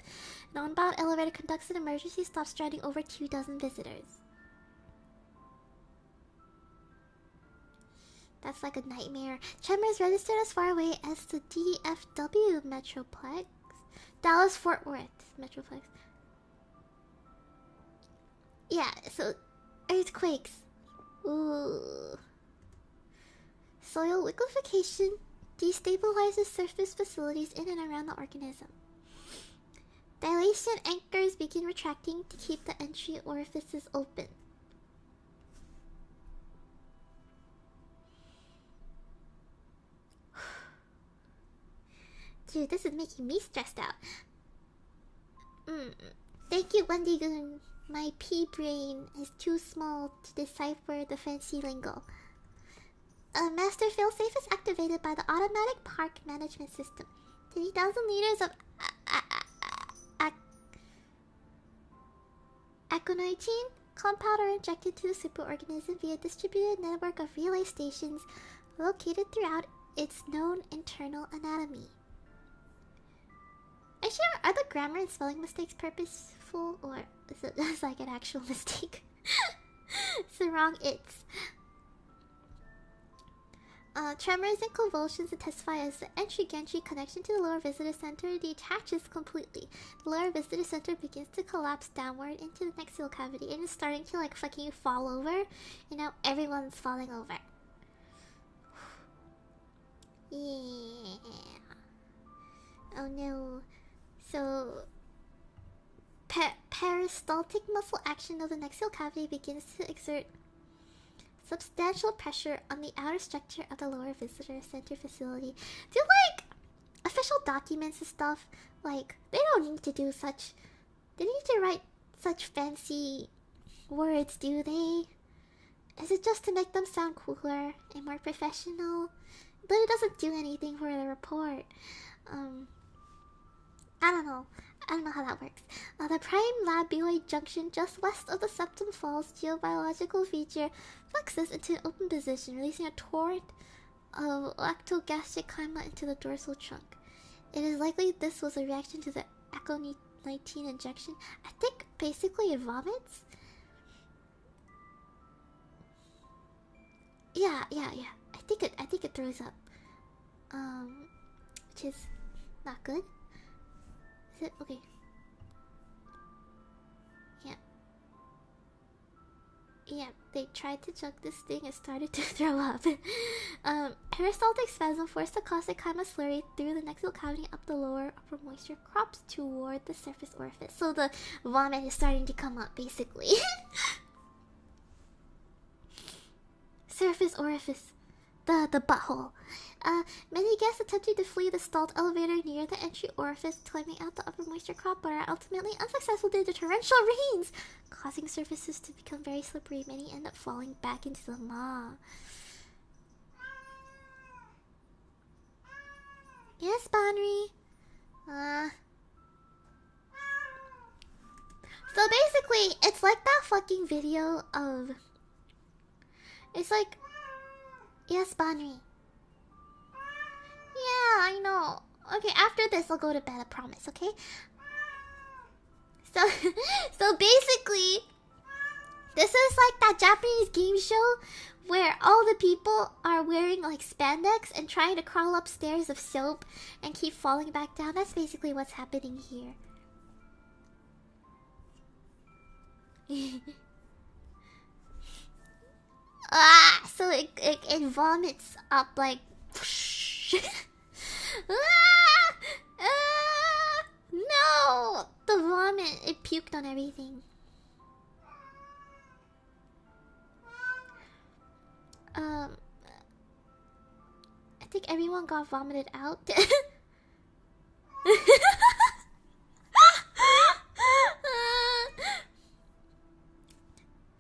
An on-bound elevator conducts an emergency stop, stranding over 24 visitors. That's like a nightmare. Tremors registered as far away as the DFW Metroplex. Dallas Fort Worth Metroplex. Yeah, so earthquakes. Ooh. Soil liquefaction destabilizes surface facilities in and around the organism. Dilation anchors begin retracting to keep the entry orifices open. Dude, this is making me stressed out. Thank you, Wendy Goon. My pea brain is too small to decipher the fancy lingo. A master failsafe is activated by the automatic park management system. 30,000 liters of aconitin compound are injected to the superorganism via a distributed network of relay stations located throughout its known internal anatomy. Actually, are the grammar and spelling mistakes purposeful, or is it just like an actual mistake? It's the wrong it's. Tremors and convulsions intensify as the entry-gantry connection to the lower visitor center detaches completely. The lower visitor center begins to collapse downward into the axial cavity and is starting to like fucking fall over, and now everyone's falling over. Yeah. Oh no. So, peristaltic muscle action of the axial cavity begins to exert substantial pressure on the outer structure of the lower visitor center facility. Do like official documents and stuff, like they don't need to do such, they need to write such fancy words, do they? Is it just to make them sound cooler and more professional? But it doesn't do anything for the report. I don't know. I don't know how that works. The prime labioid junction just west of the septum falls geobiological feature flexes into an open position, releasing a torrent of lactogastric chyma into the dorsal trunk. It is likely this was a reaction to the aconitin injection. I think basically it vomits. Yeah. I I think it throws up. Which is not good. Is it okay? Yeah. Yeah, they tried to chug this thing and started to throw up. Peristaltic spasm forced the caustic chyma slurry through the nasal cavity up the lower upper moisture crops toward the surface orifice. So the vomit is starting to come up, basically. Surface orifice. The butthole. Many guests attempted to flee the stalled elevator near the entry orifice, climbing out the upper moisture crop, but are ultimately unsuccessful due to torrential rains, causing surfaces to become very slippery. Many end up falling back into the maw. Yes, Banri. So basically, it's like that fucking video of... It's like... Yes, Banri. Yeah, I know. Okay, after this, I'll go to bed, I promise, okay? So, so basically, this is like that Japanese game show where all the people are wearing like spandex and trying to crawl up stairs of soap and keep falling back down. That's basically what's happening here. So it vomits up like... No! The vomit, it puked on everything. I think everyone got vomited out.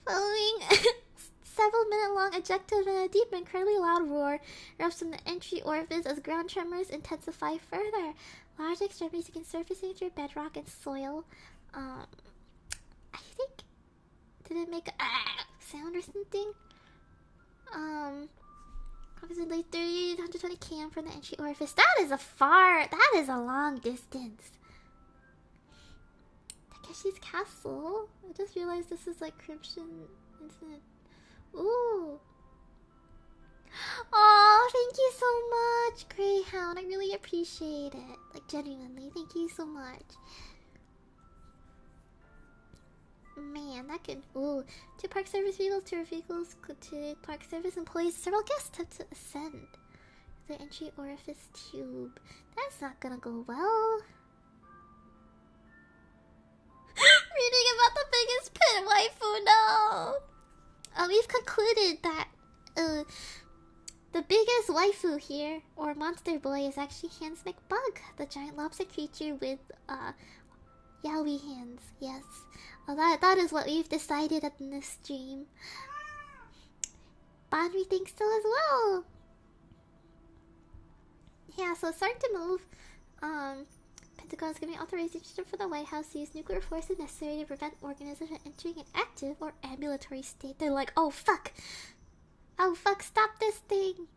Following several minute long ejective and a deep, incredibly loud roar erupts from the entry orifice as ground tremors intensify further. Large extremities begin surfacing through bedrock and soil. I think... Did it make a sound or something? Approximately 30 to 120 km from the entry orifice. That is a long distance. Takeshi's castle. I just realized this is like Crimson Incident. Ooh. Oh, thank you so much, Greyhound. I really appreciate it. Like, genuinely, thank you so much. Man, that could... Ooh. 2 park service vehicles, 2 vehicles, 2 park service employees, several guests attempt to ascend the entry orifice tube. That's not gonna go well. Reading about the biggest pit waifu, no! We've concluded that, the biggest waifu here, or monster boy, is actually Hans McBug, the giant lobster creature with, yaoi hands. Yes. That is what we've decided in this stream. Banri thinks so as well. Yeah, so it's starting to move. Pentagon is giving authorization for the White House to use nuclear force if necessary to prevent organisms from entering an active or ambulatory state. They're like, oh fuck! Oh fuck, stop this thing!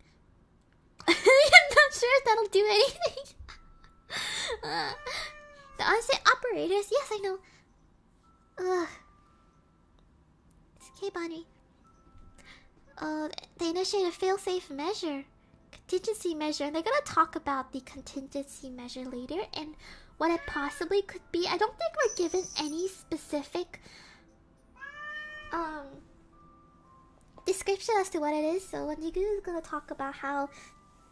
I'm not sure if that'll do anything. The on-site operators, yes I know. Ugh. It's okay, Bonnie. They initiate a fail-safe measure. Contingency measure, and they're gonna talk about the contingency measure later and what it possibly could be. I don't think we're given any specific description as to what it is, so Wendigo is gonna talk about how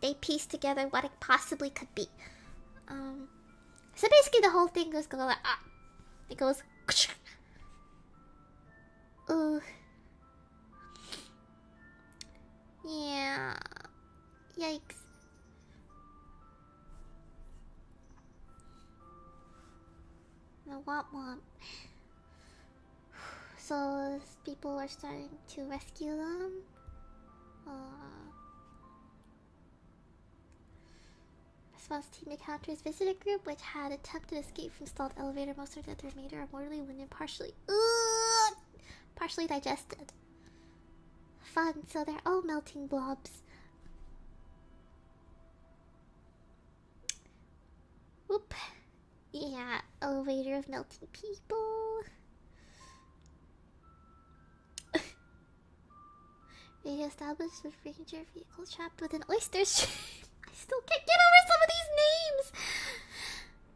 they piece together what it possibly could be. So basically the whole thing goes like it goes ooh. Yeah. Yikes. The womp womp. So people are starting to rescue them. Response team encounters visitor group which had attempted escape from stalled elevator. Most of the remainder are mortally wounded, partially digested. Fun, so they're all melting blobs. Whoop. Yeah, elevator of melting people. They established a ranger vehicle trapped within oyster ship. I still can't get over some of these names!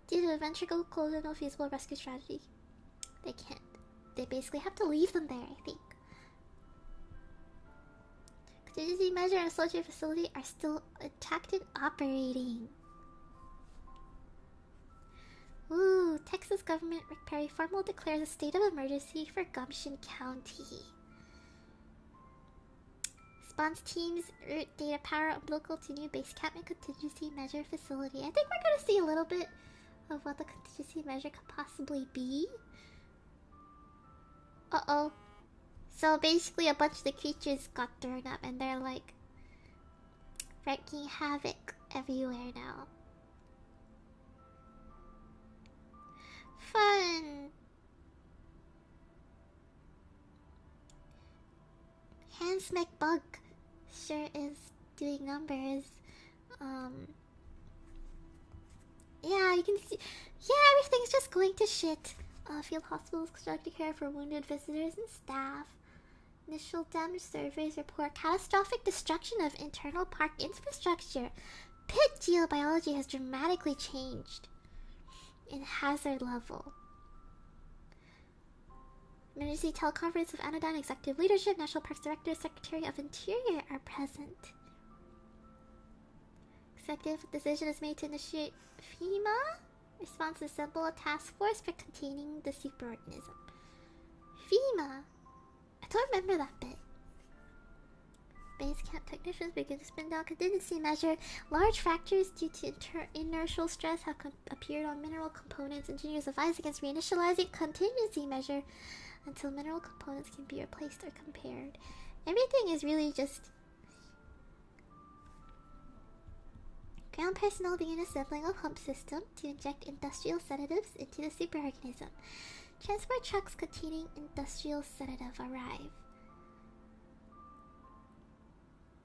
Due to adventure go cold and no feasible rescue strategy. They can't. They basically have to leave them there, I think. Contingency measure and soldier facility are still intact and operating. Ooh, Texas government Rick Perry formally declares a state of emergency for Gumption County. Spawns teams route data power umbilical to new base camp and contingency measure facility. I think we're gonna see a little bit of what the contingency measure could possibly be. Uh-oh. So basically a bunch of the creatures got thrown up and they're like wreaking havoc everywhere now. Fun! Hans McBug sure is doing numbers. Yeah, you can see. Yeah, everything's just going to shit. Field hospitals conducting care for wounded visitors and staff. Initial damage surveys report catastrophic destruction of internal park infrastructure. Pit geobiology has dramatically changed in hazard level. Emergency teleconference of Anodyne Executive Leadership, National Parks Director, Secretary of Interior are present. Executive decision is made to initiate FEMA. Response to assemble a task force for containing the superorganism. FEMA? I don't remember that bit. Base camp technicians begin to spin down contingency measure. Large fractures due to inertial stress have appeared on mineral components. Engineers advise against reinitializing contingency measure until mineral components can be replaced or compared. Everything is really just... Ground personnel begin assembling a pump system to inject industrial sedatives into the superorganism. Transport trucks containing industrial sedative arrive.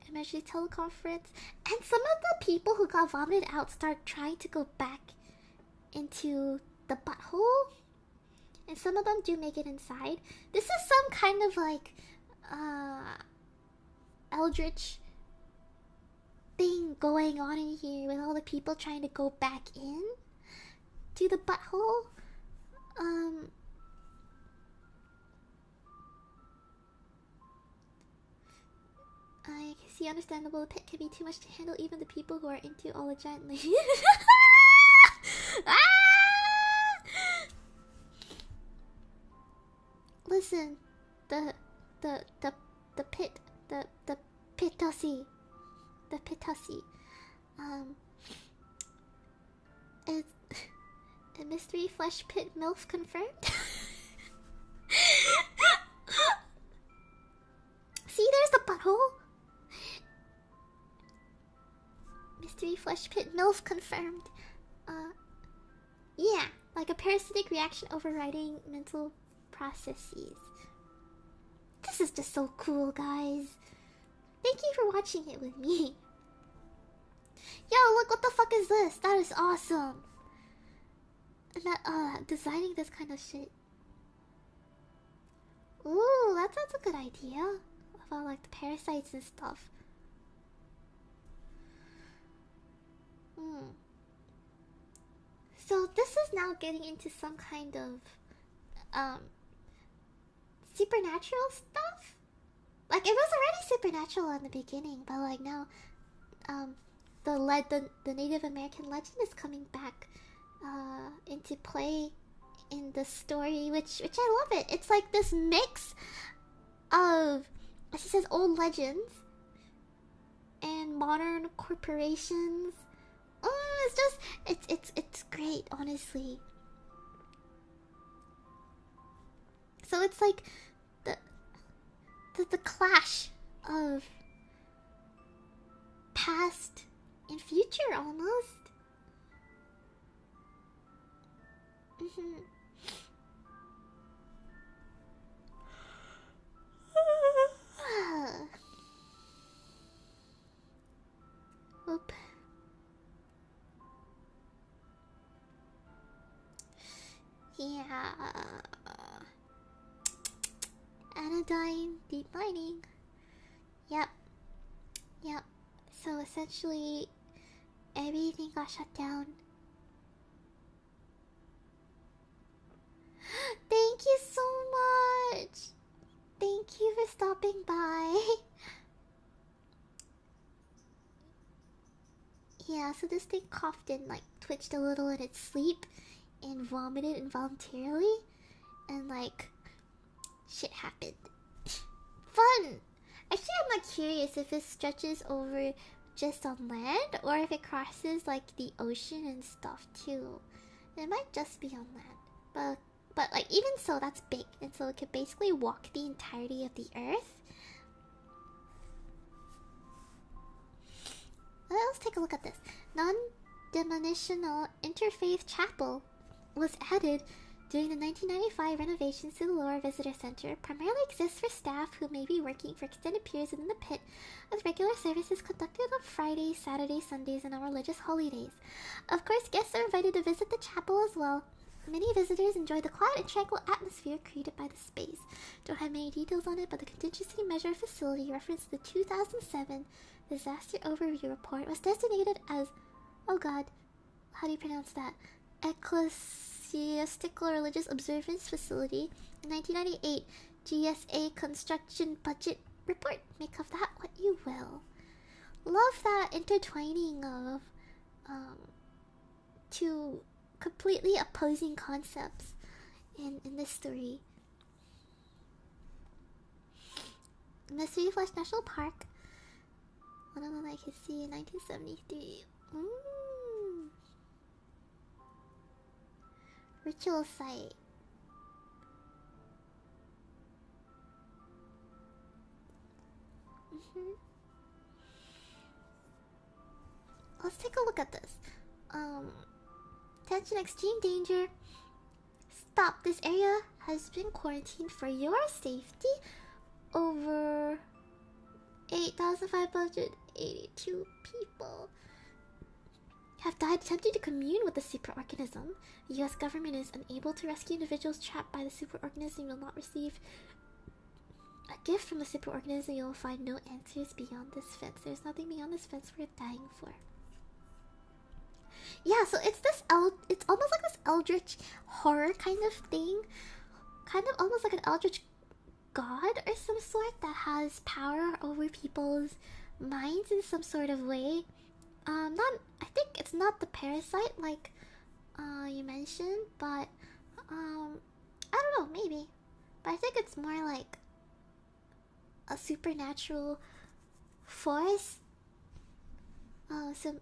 Emergency teleconference. And some of the people who got vomited out start trying to go back into the butthole. And some of them do make it inside. This is some kind of like eldritch thing going on in here with all the people trying to go back in to the butthole. I see understandable the pit can be too much to handle even the people who are into all the giant ladies. Ah! Listen, the pit, the pitosi. The Pitasi. Is a mystery flesh pit MILF confirmed? See, there's the butthole. Mystery flesh pit MILF confirmed. Yeah, like a parasitic reaction overriding mental processes. This is just so cool, guys. Thank you for watching it with me. Yo, look, what the fuck is this? That is awesome. Designing this kind of shit. Ooh, that's a good idea. About like the parasites and stuff. So this is now getting into some kind of supernatural stuff. Like, it was already supernatural in the beginning, but like now, the Native American legend is coming back into play in the story, which I love it. It's like this mix of, as he says, old legends and modern corporations. It's just it's great, honestly. So it's like the clash of past and future, almost. Oop. Yeah. Anodyne deep mining. Yep. Yep. So essentially, everything got shut down. Thank you so much. Thank you for stopping by. Yeah, so this thing coughed and like twitched a little in its sleep and vomited involuntarily, and like shit happened. Fun! Actually, I'm not curious if it stretches over just on land or if it crosses like the ocean and stuff too. It might just be on land, but like even so, that's big, and so it could basically walk the entirety of the earth. Let's take a look at this. Non-denominational interfaith chapel was added during the 1995 renovations to the lower visitor center. Primarily exists for staff who may be working for extended periods within the pit, with regular services conducted on Fridays, Saturdays, Sundays, and on religious holidays. Of course, guests are invited to visit the chapel as well. Many visitors enjoy the quiet and tranquil atmosphere created by the space. Don't have many details on it, but the contingency measure facility referenced the 2007 disaster overview report was designated as, oh god, how do you pronounce that? Ecclesiastical Religious Observance Facility. 1998 GSA Construction Budget Report. Make of that what you will. Love that intertwining of two completely opposing concepts in this story. Mystery Flash National Park. One of them I can see in 1973. Ritual site. Let's take a look at this. Attention, extreme danger. Stop. This area has been quarantined for your safety. Over 8,582 people have died attempting to commune with the superorganism. The US government is unable to rescue individuals trapped by the superorganism. You will not receive a gift from the superorganism. You will find no answers beyond this fence. There's nothing beyond this fence worth dying for. Yeah, so it's it's almost like this eldritch horror kind of thing. Kind of almost like an eldritch god or some sort that has power over people's minds in some sort of way. I think it's not the parasite like you mentioned, but I don't know, maybe. But I think it's more like a supernatural force so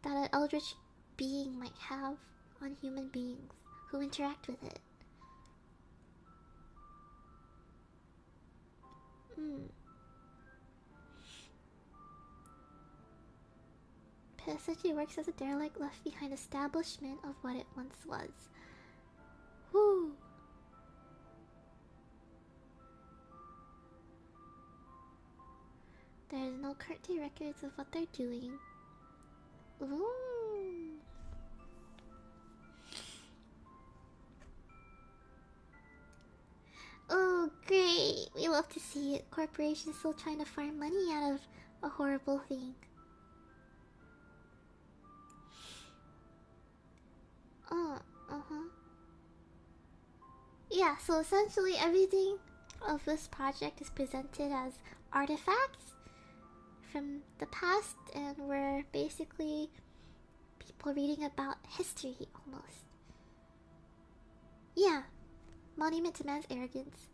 that an eldritch being might have on human beings who interact with it. It essentially works as a derelict left behind establishment of what it once was. Woo! There's no current day records of what they're doing. Ooh. Oh, great! We love to see it. Corporations still trying to farm money out of a horrible thing. Yeah, so essentially everything of this project is presented as artifacts from the past, and we're basically people reading about history almost. Yeah, monument to man's arrogance.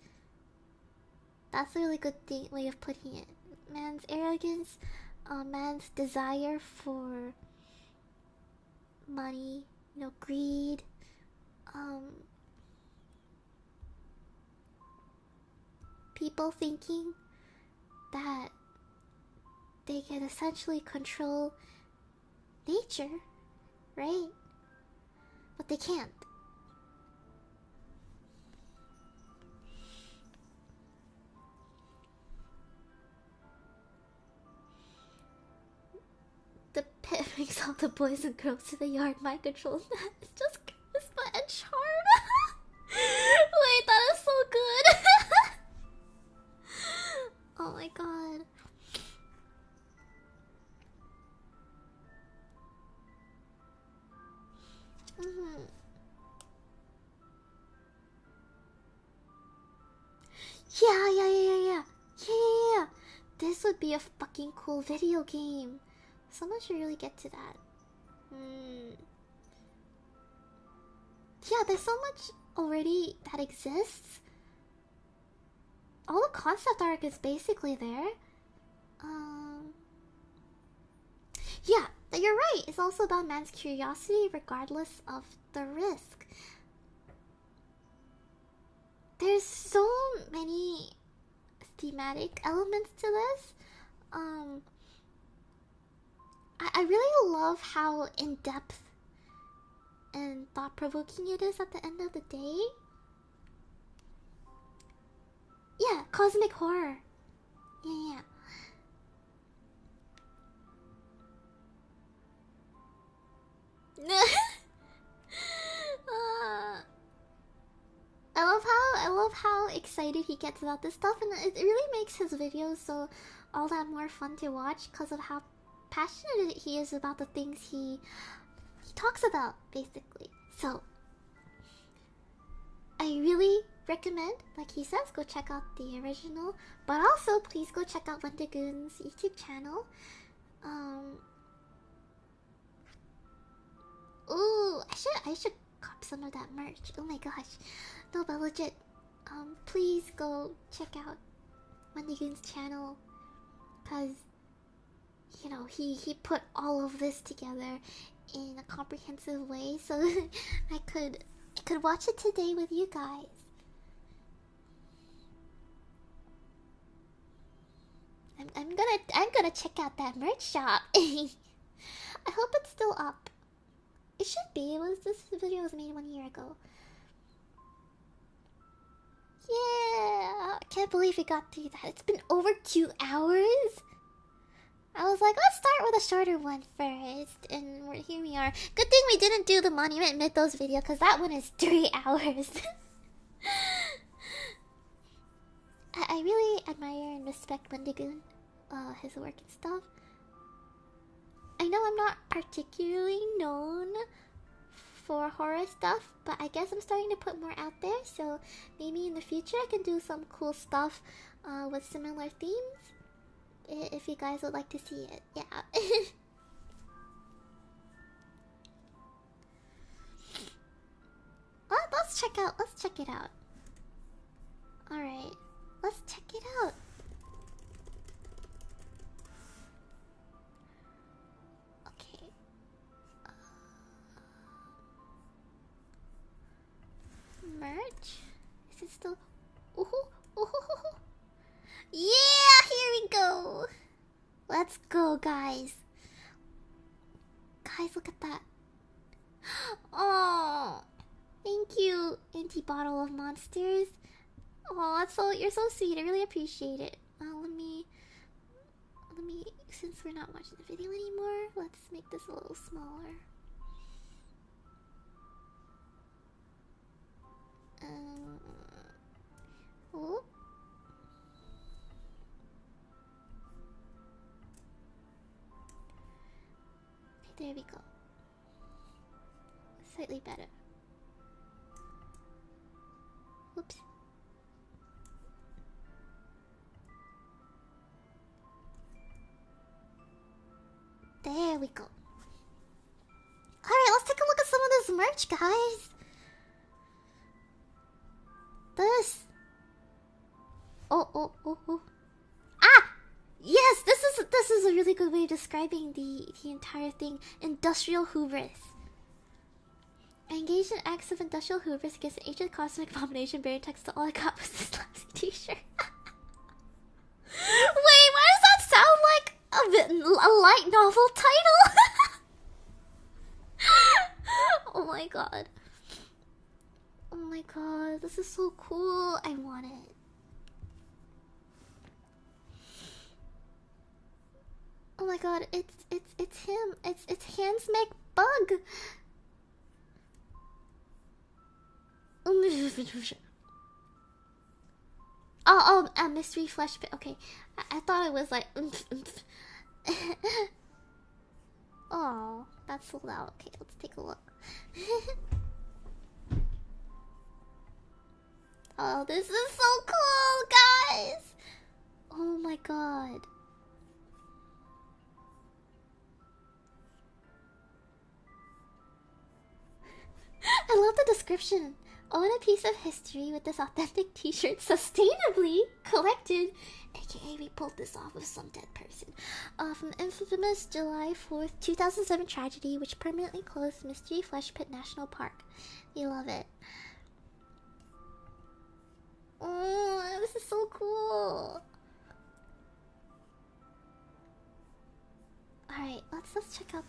That's a really good way of putting it. Man's arrogance, man's desire for money, greed, people thinking that they can essentially control nature, right? But they can't. The pit brings all the boys and girls to the yard. Mind control. It's just charisma and charm. Wait, that is so good. Oh my god. Yeah, yeah, yeah, yeah, yeah. Yeah, yeah, yeah. This would be a fucking cool video game. Someone should really get to that. Yeah, there's so much already that exists. All the concept art is basically there. Yeah, you're right. It's also about man's curiosity regardless of the risk. There's so many thematic elements to this. I really love how in-depth and thought-provoking it is at the end of the day. Yeah, cosmic horror. Yeah, yeah. I love how excited he gets about this stuff, and it really makes his videos so all that more fun to watch because of how passionate he is about the things he talks about, basically. So I really recommend, like he says, go check out the original, but also please go check out Wendigoon's YouTube channel. Ooh, I should cop some of that merch. Oh my gosh. No, but legit, please go check out Wendigoon's channel, cause you know he put all of this together in a comprehensive way, so I could watch it today with you guys. I'm gonna check out that merch shop. I hope it's still up. It should be. This video was made 1 year ago. Yeah, I can't believe we got through that. It's been over 2 hours. I was like, let's start with a shorter one first, and here we are. Good thing we didn't do the Monument Mythos video, because that one is 3 hours. I really admire and respect Wendigoon, his work and stuff. I know I'm not particularly known for horror stuff, but I guess I'm starting to put more out there, so maybe in the future I can do some cool stuff with similar themes, if you guys would like to see it. Yeah. Let's check it out. Alright, let's check it out. Okay. Merch? Is it still... Ooh, ooh, ooh. Yeah, here we go. Let's go, guys. Guys, look at that. Oh, thank you, empty bottle of monsters. Oh, you're so sweet. I really appreciate it. Let me. Since we're not watching the video anymore, let's make this a little smaller. Oh. There we go. Slightly better. Whoops. There we go. Alright, let's take a look at some of this merch, guys. This. Oh. Ah! Yes, this is a really good way of describing the entire thing. Industrial hubris. Engaged in acts of industrial hubris against an ancient cosmic abomination bearing text to all I got was this lousy t-shirt. Wait, why does that sound like a light novel title? Oh my god. Oh my god, this is so cool. I want it. Oh my god, it's him. It's Hans McBug. Oh, a mystery flesh pit. Okay, I thought it was like. Oh, that's so loud. Okay, let's take a look. Oh, this is so cool, guys. guys! Oh my god. I love the description. Own a piece of history with this authentic t-shirt sustainably collected, aka we pulled this off of some dead person, from the infamous July 4th, 2007 tragedy which permanently closed Mystery Flesh Pit National Park. We love it. Oh, this is so cool. Alright, let's check out.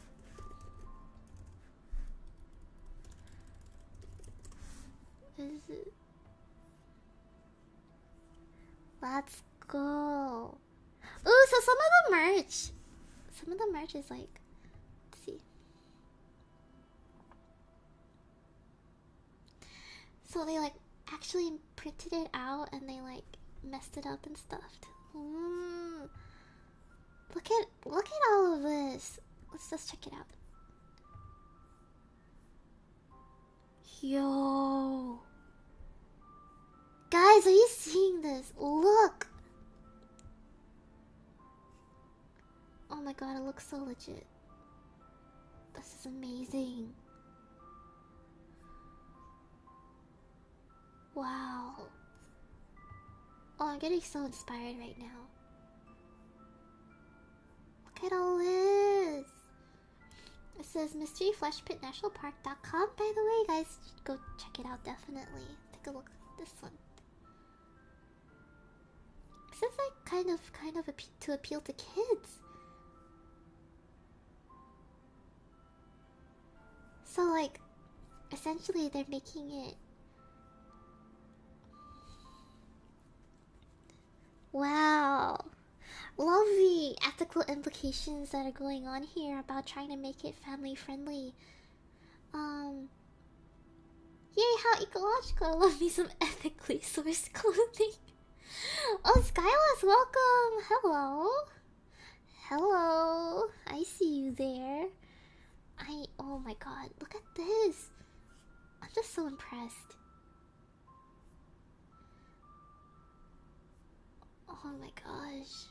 Is it? Let's go. Ooh, so some of the merch is like, let's see. So they like actually printed it out and they like messed it up and stuff. Look at all of this. Let's just check it out. Yo. Guys, are you seeing this? Look. Oh my god, it looks so legit. This is amazing. Wow. Oh, I'm getting so inspired right now. Look at all this. It says mysteryfleshpitnationalpark.com. By the way, guys, go check it out definitely. Take a look at this one. This is like kind of to appeal to kids. So like, essentially they're making it. Wow. Love the ethical implications that are going on here about trying to make it family friendly. Yay, how ecological. I love me some ethically sourced clothing. Oh, Skylas, welcome. Hello. Hello. I see you there. Oh my god, look at this. I'm just so impressed. Oh my gosh.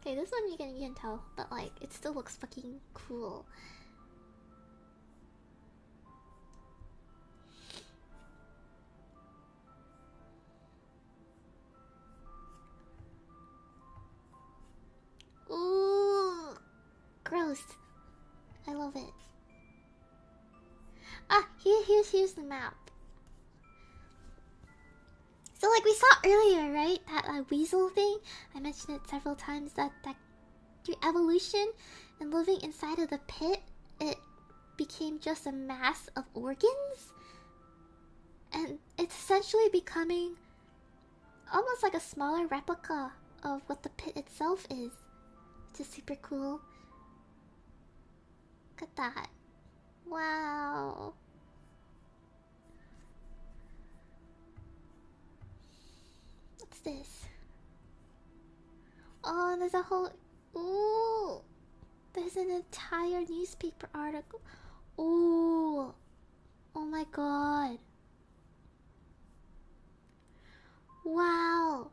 Okay, this one you can tell, but like, it still looks fucking cool. Ooh, gross. I love it. Ah, here's the map. So like we saw earlier, right? That weasel thing. I mentioned it several times that through evolution and living inside of the pit, it became just a mass of organs. And it's essentially becoming almost like a smaller replica of what the pit itself is. Which is super cool. Look at that. Wow. What's this? Oh, there's a whole... Ooh! There's an entire newspaper article. Ooh! Oh my god. Wow!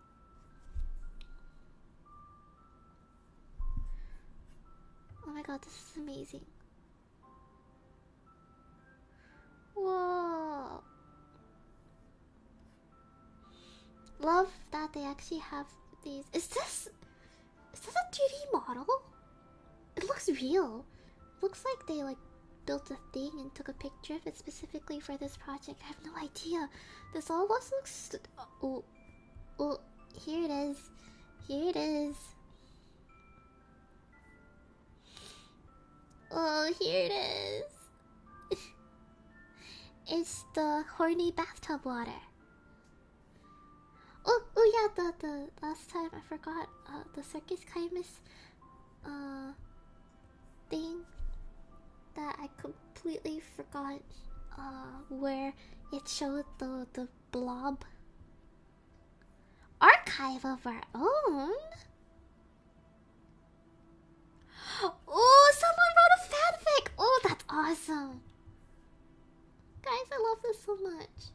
Oh my god, this is amazing. Whoa! Love that they actually have these. Is this a 3D model? It looks real. It looks like they like built a thing and took a picture of it specifically for this project. I have no idea. This almost looks. Oh, here it is. Here it is. Oh, here it is. It's the horny bathtub water. Oh yeah, the last time I forgot the Circus Chimus thing that I completely forgot where it showed the blob archive of our own. Oh, someone wrote a fanfic. Oh, that's awesome. Guys, I love this so much.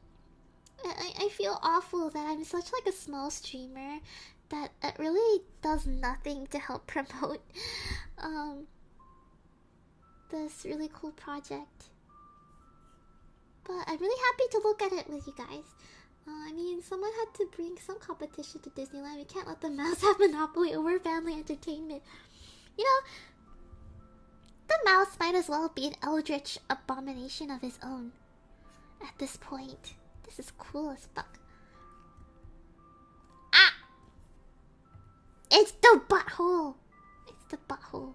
I feel awful that I'm such like a small streamer that it really does nothing to help promote this really cool project. But I'm really happy to look at it with you guys. I mean, someone had to bring some competition to Disneyland. We can't let the mouse have monopoly over family entertainment. You know, the mouse might as well be an eldritch abomination of his own. At this point, this is cool as fuck. Ah! It's the butthole! It's the butthole.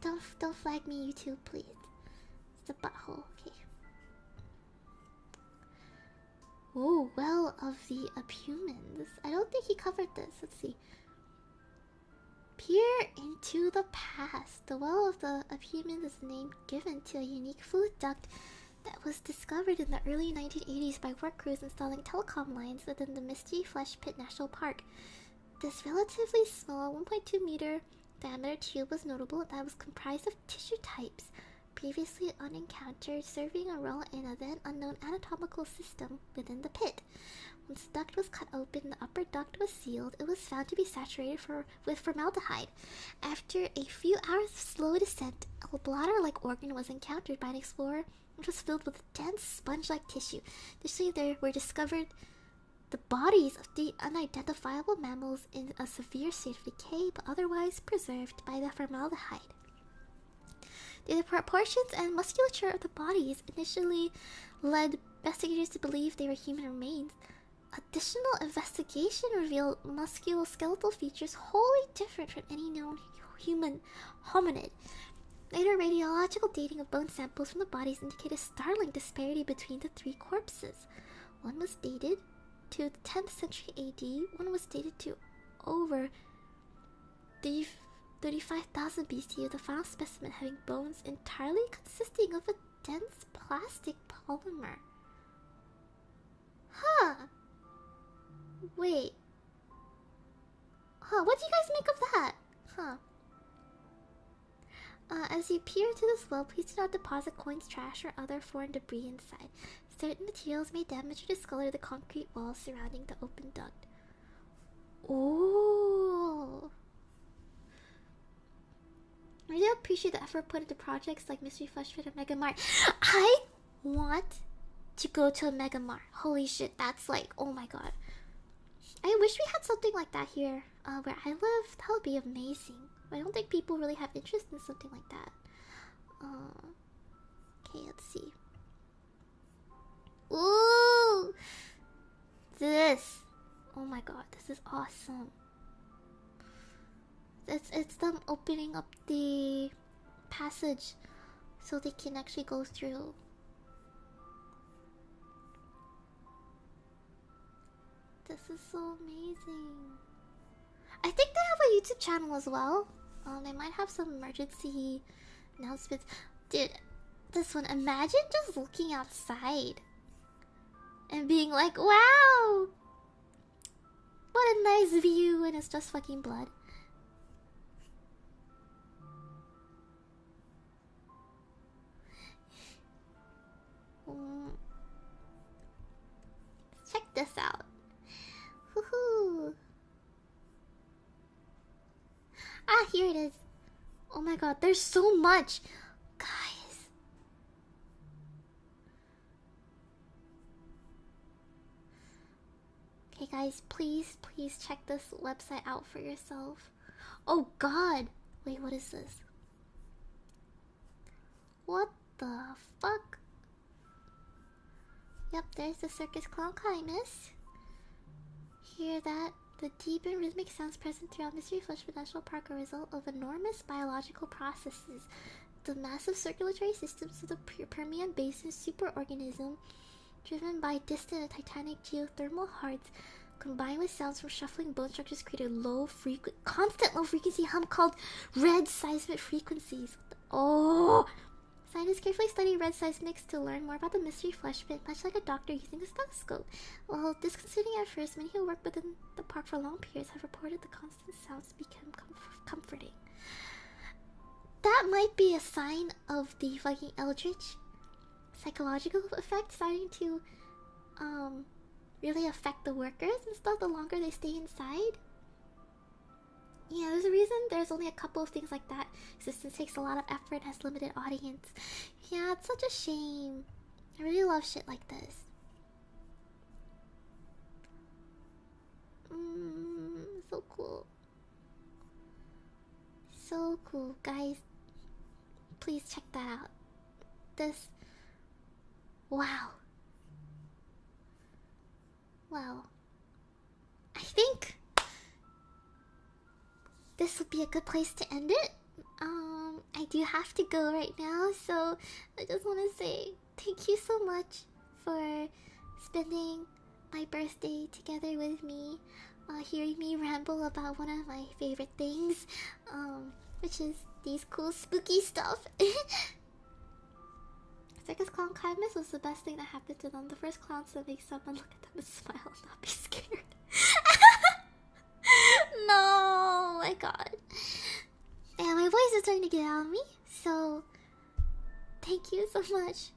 Don't flag me, YouTube, please. It's the butthole, okay. Oh, Well of the Apumens. I don't think he covered this. Let's see. Peer into the past. The Well of the Apumens is the name given to a unique fluid duct that was discovered in the early 1980s by work crews installing telecom lines within the Misty Flesh Pit National Park. This relatively small 1.2 meter diameter tube was notable that was comprised of tissue types previously unencountered, serving a role in a then unknown anatomical system within the pit. Once the duct was cut open, the upper duct was sealed. It was found to be saturated with formaldehyde. After a few hours of slow descent, a bladder-like organ was encountered by an explorer, which was filled with dense sponge-like tissue. Additionally, there were discovered the bodies of the unidentifiable mammals in a severe state of decay, but otherwise preserved by the formaldehyde. The proportions and musculature of the bodies initially led investigators to believe they were human remains. Additional investigation revealed musculoskeletal features wholly different from any known human hominid. Later radiological dating of bone samples from the bodies indicated a startling disparity between the three corpses. One was dated to the 10th century AD, one was dated to over 35,000 BC, with the final specimen having bones entirely consisting of a dense plastic polymer. Huh. Wait. Huh, what do you guys make of that? Huh. As you peer into this well, please do not deposit coins, trash, or other foreign debris inside. Certain materials may damage or discolor the concrete walls surrounding the open duct. Oh. I really appreciate the effort put into projects like Mystery Flesh Pit and Mega Mart. I want to go to a Mega Mart. Holy shit, that's like, oh my god. I wish we had something like that here where I live. That would be amazing. I don't think people really have interest in something like that. Okay, let's see. Ooh! This! Oh my god, this is awesome. It's them opening up the passage so they can actually go through. This is so amazing. I think they have a YouTube channel as well. They might have some emergency announcements. Dude, this one, imagine just looking outside and being like, wow! What a nice view, and it's just fucking blood. Check this out. Woohoo! Ah, here it is. Oh my god, there's so much! Guys. Okay guys, please check this website out for yourself. Oh god! Wait, what is this? What the fuck? Yep, there's the circus clown chimus. Hear that? The deep and rhythmic sounds present throughout Mystery Flesh Pit National Park are a result of enormous biological processes. The massive circulatory systems of the Permian Basin superorganism, driven by distant and titanic geothermal hearts, combined with sounds from shuffling bone structures, create a constant low frequency hum called red seismic frequencies. Oh! Scientists carefully study red seismics to learn more about the Mystery Flesh Pit, much like a doctor using a stethoscope. While disconcerting at first, many who work within the park for long periods have reported the constant sounds become comforting. That might be a sign of the fucking eldritch psychological effect starting to really affect the workers and stuff the longer they stay inside. Yeah, there's a reason there's only a couple of things like that. Existence takes a lot of effort and has limited audience. Yeah, it's such a shame. I really love shit like this. So cool. So cool, guys. Please check that out. This. Wow. Well, I think this would be a good place to end it. I do have to go right now, so I just want to say thank you so much for spending my birthday together with me, hearing me ramble about one of my favorite things, which is these cool spooky stuff. Circus Clown Kindness was the best thing that happened to them. The first clowns that make someone look at them and smile and not be scared. No, my god. Yeah, my voice is starting to get out of me, so thank you so much.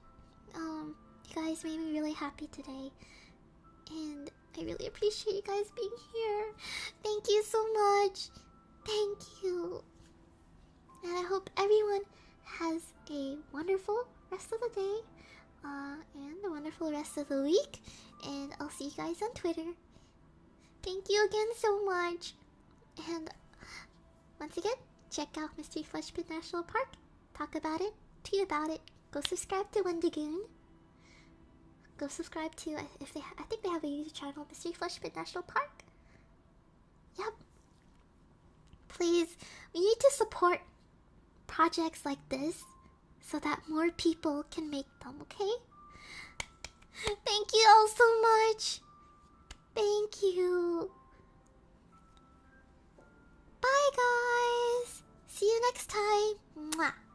You guys made me really happy today, and I really appreciate you guys being here. Thank you so much. Thank you. And I hope everyone has a wonderful rest of the day, and a wonderful rest of the week, and I'll see you guys on Twitter. Thank you again so much, and once again, check out Mystery Flesh Pit National Park, talk about it, tweet about it, go subscribe to Wendigoon, go subscribe to, I think they have a YouTube channel, Mystery Flesh Pit National Park. Yep. Please, we need to support projects like this so that more people can make them, okay? Thank you all so much. Thank you. Bye, guys. See you next time. Mwah.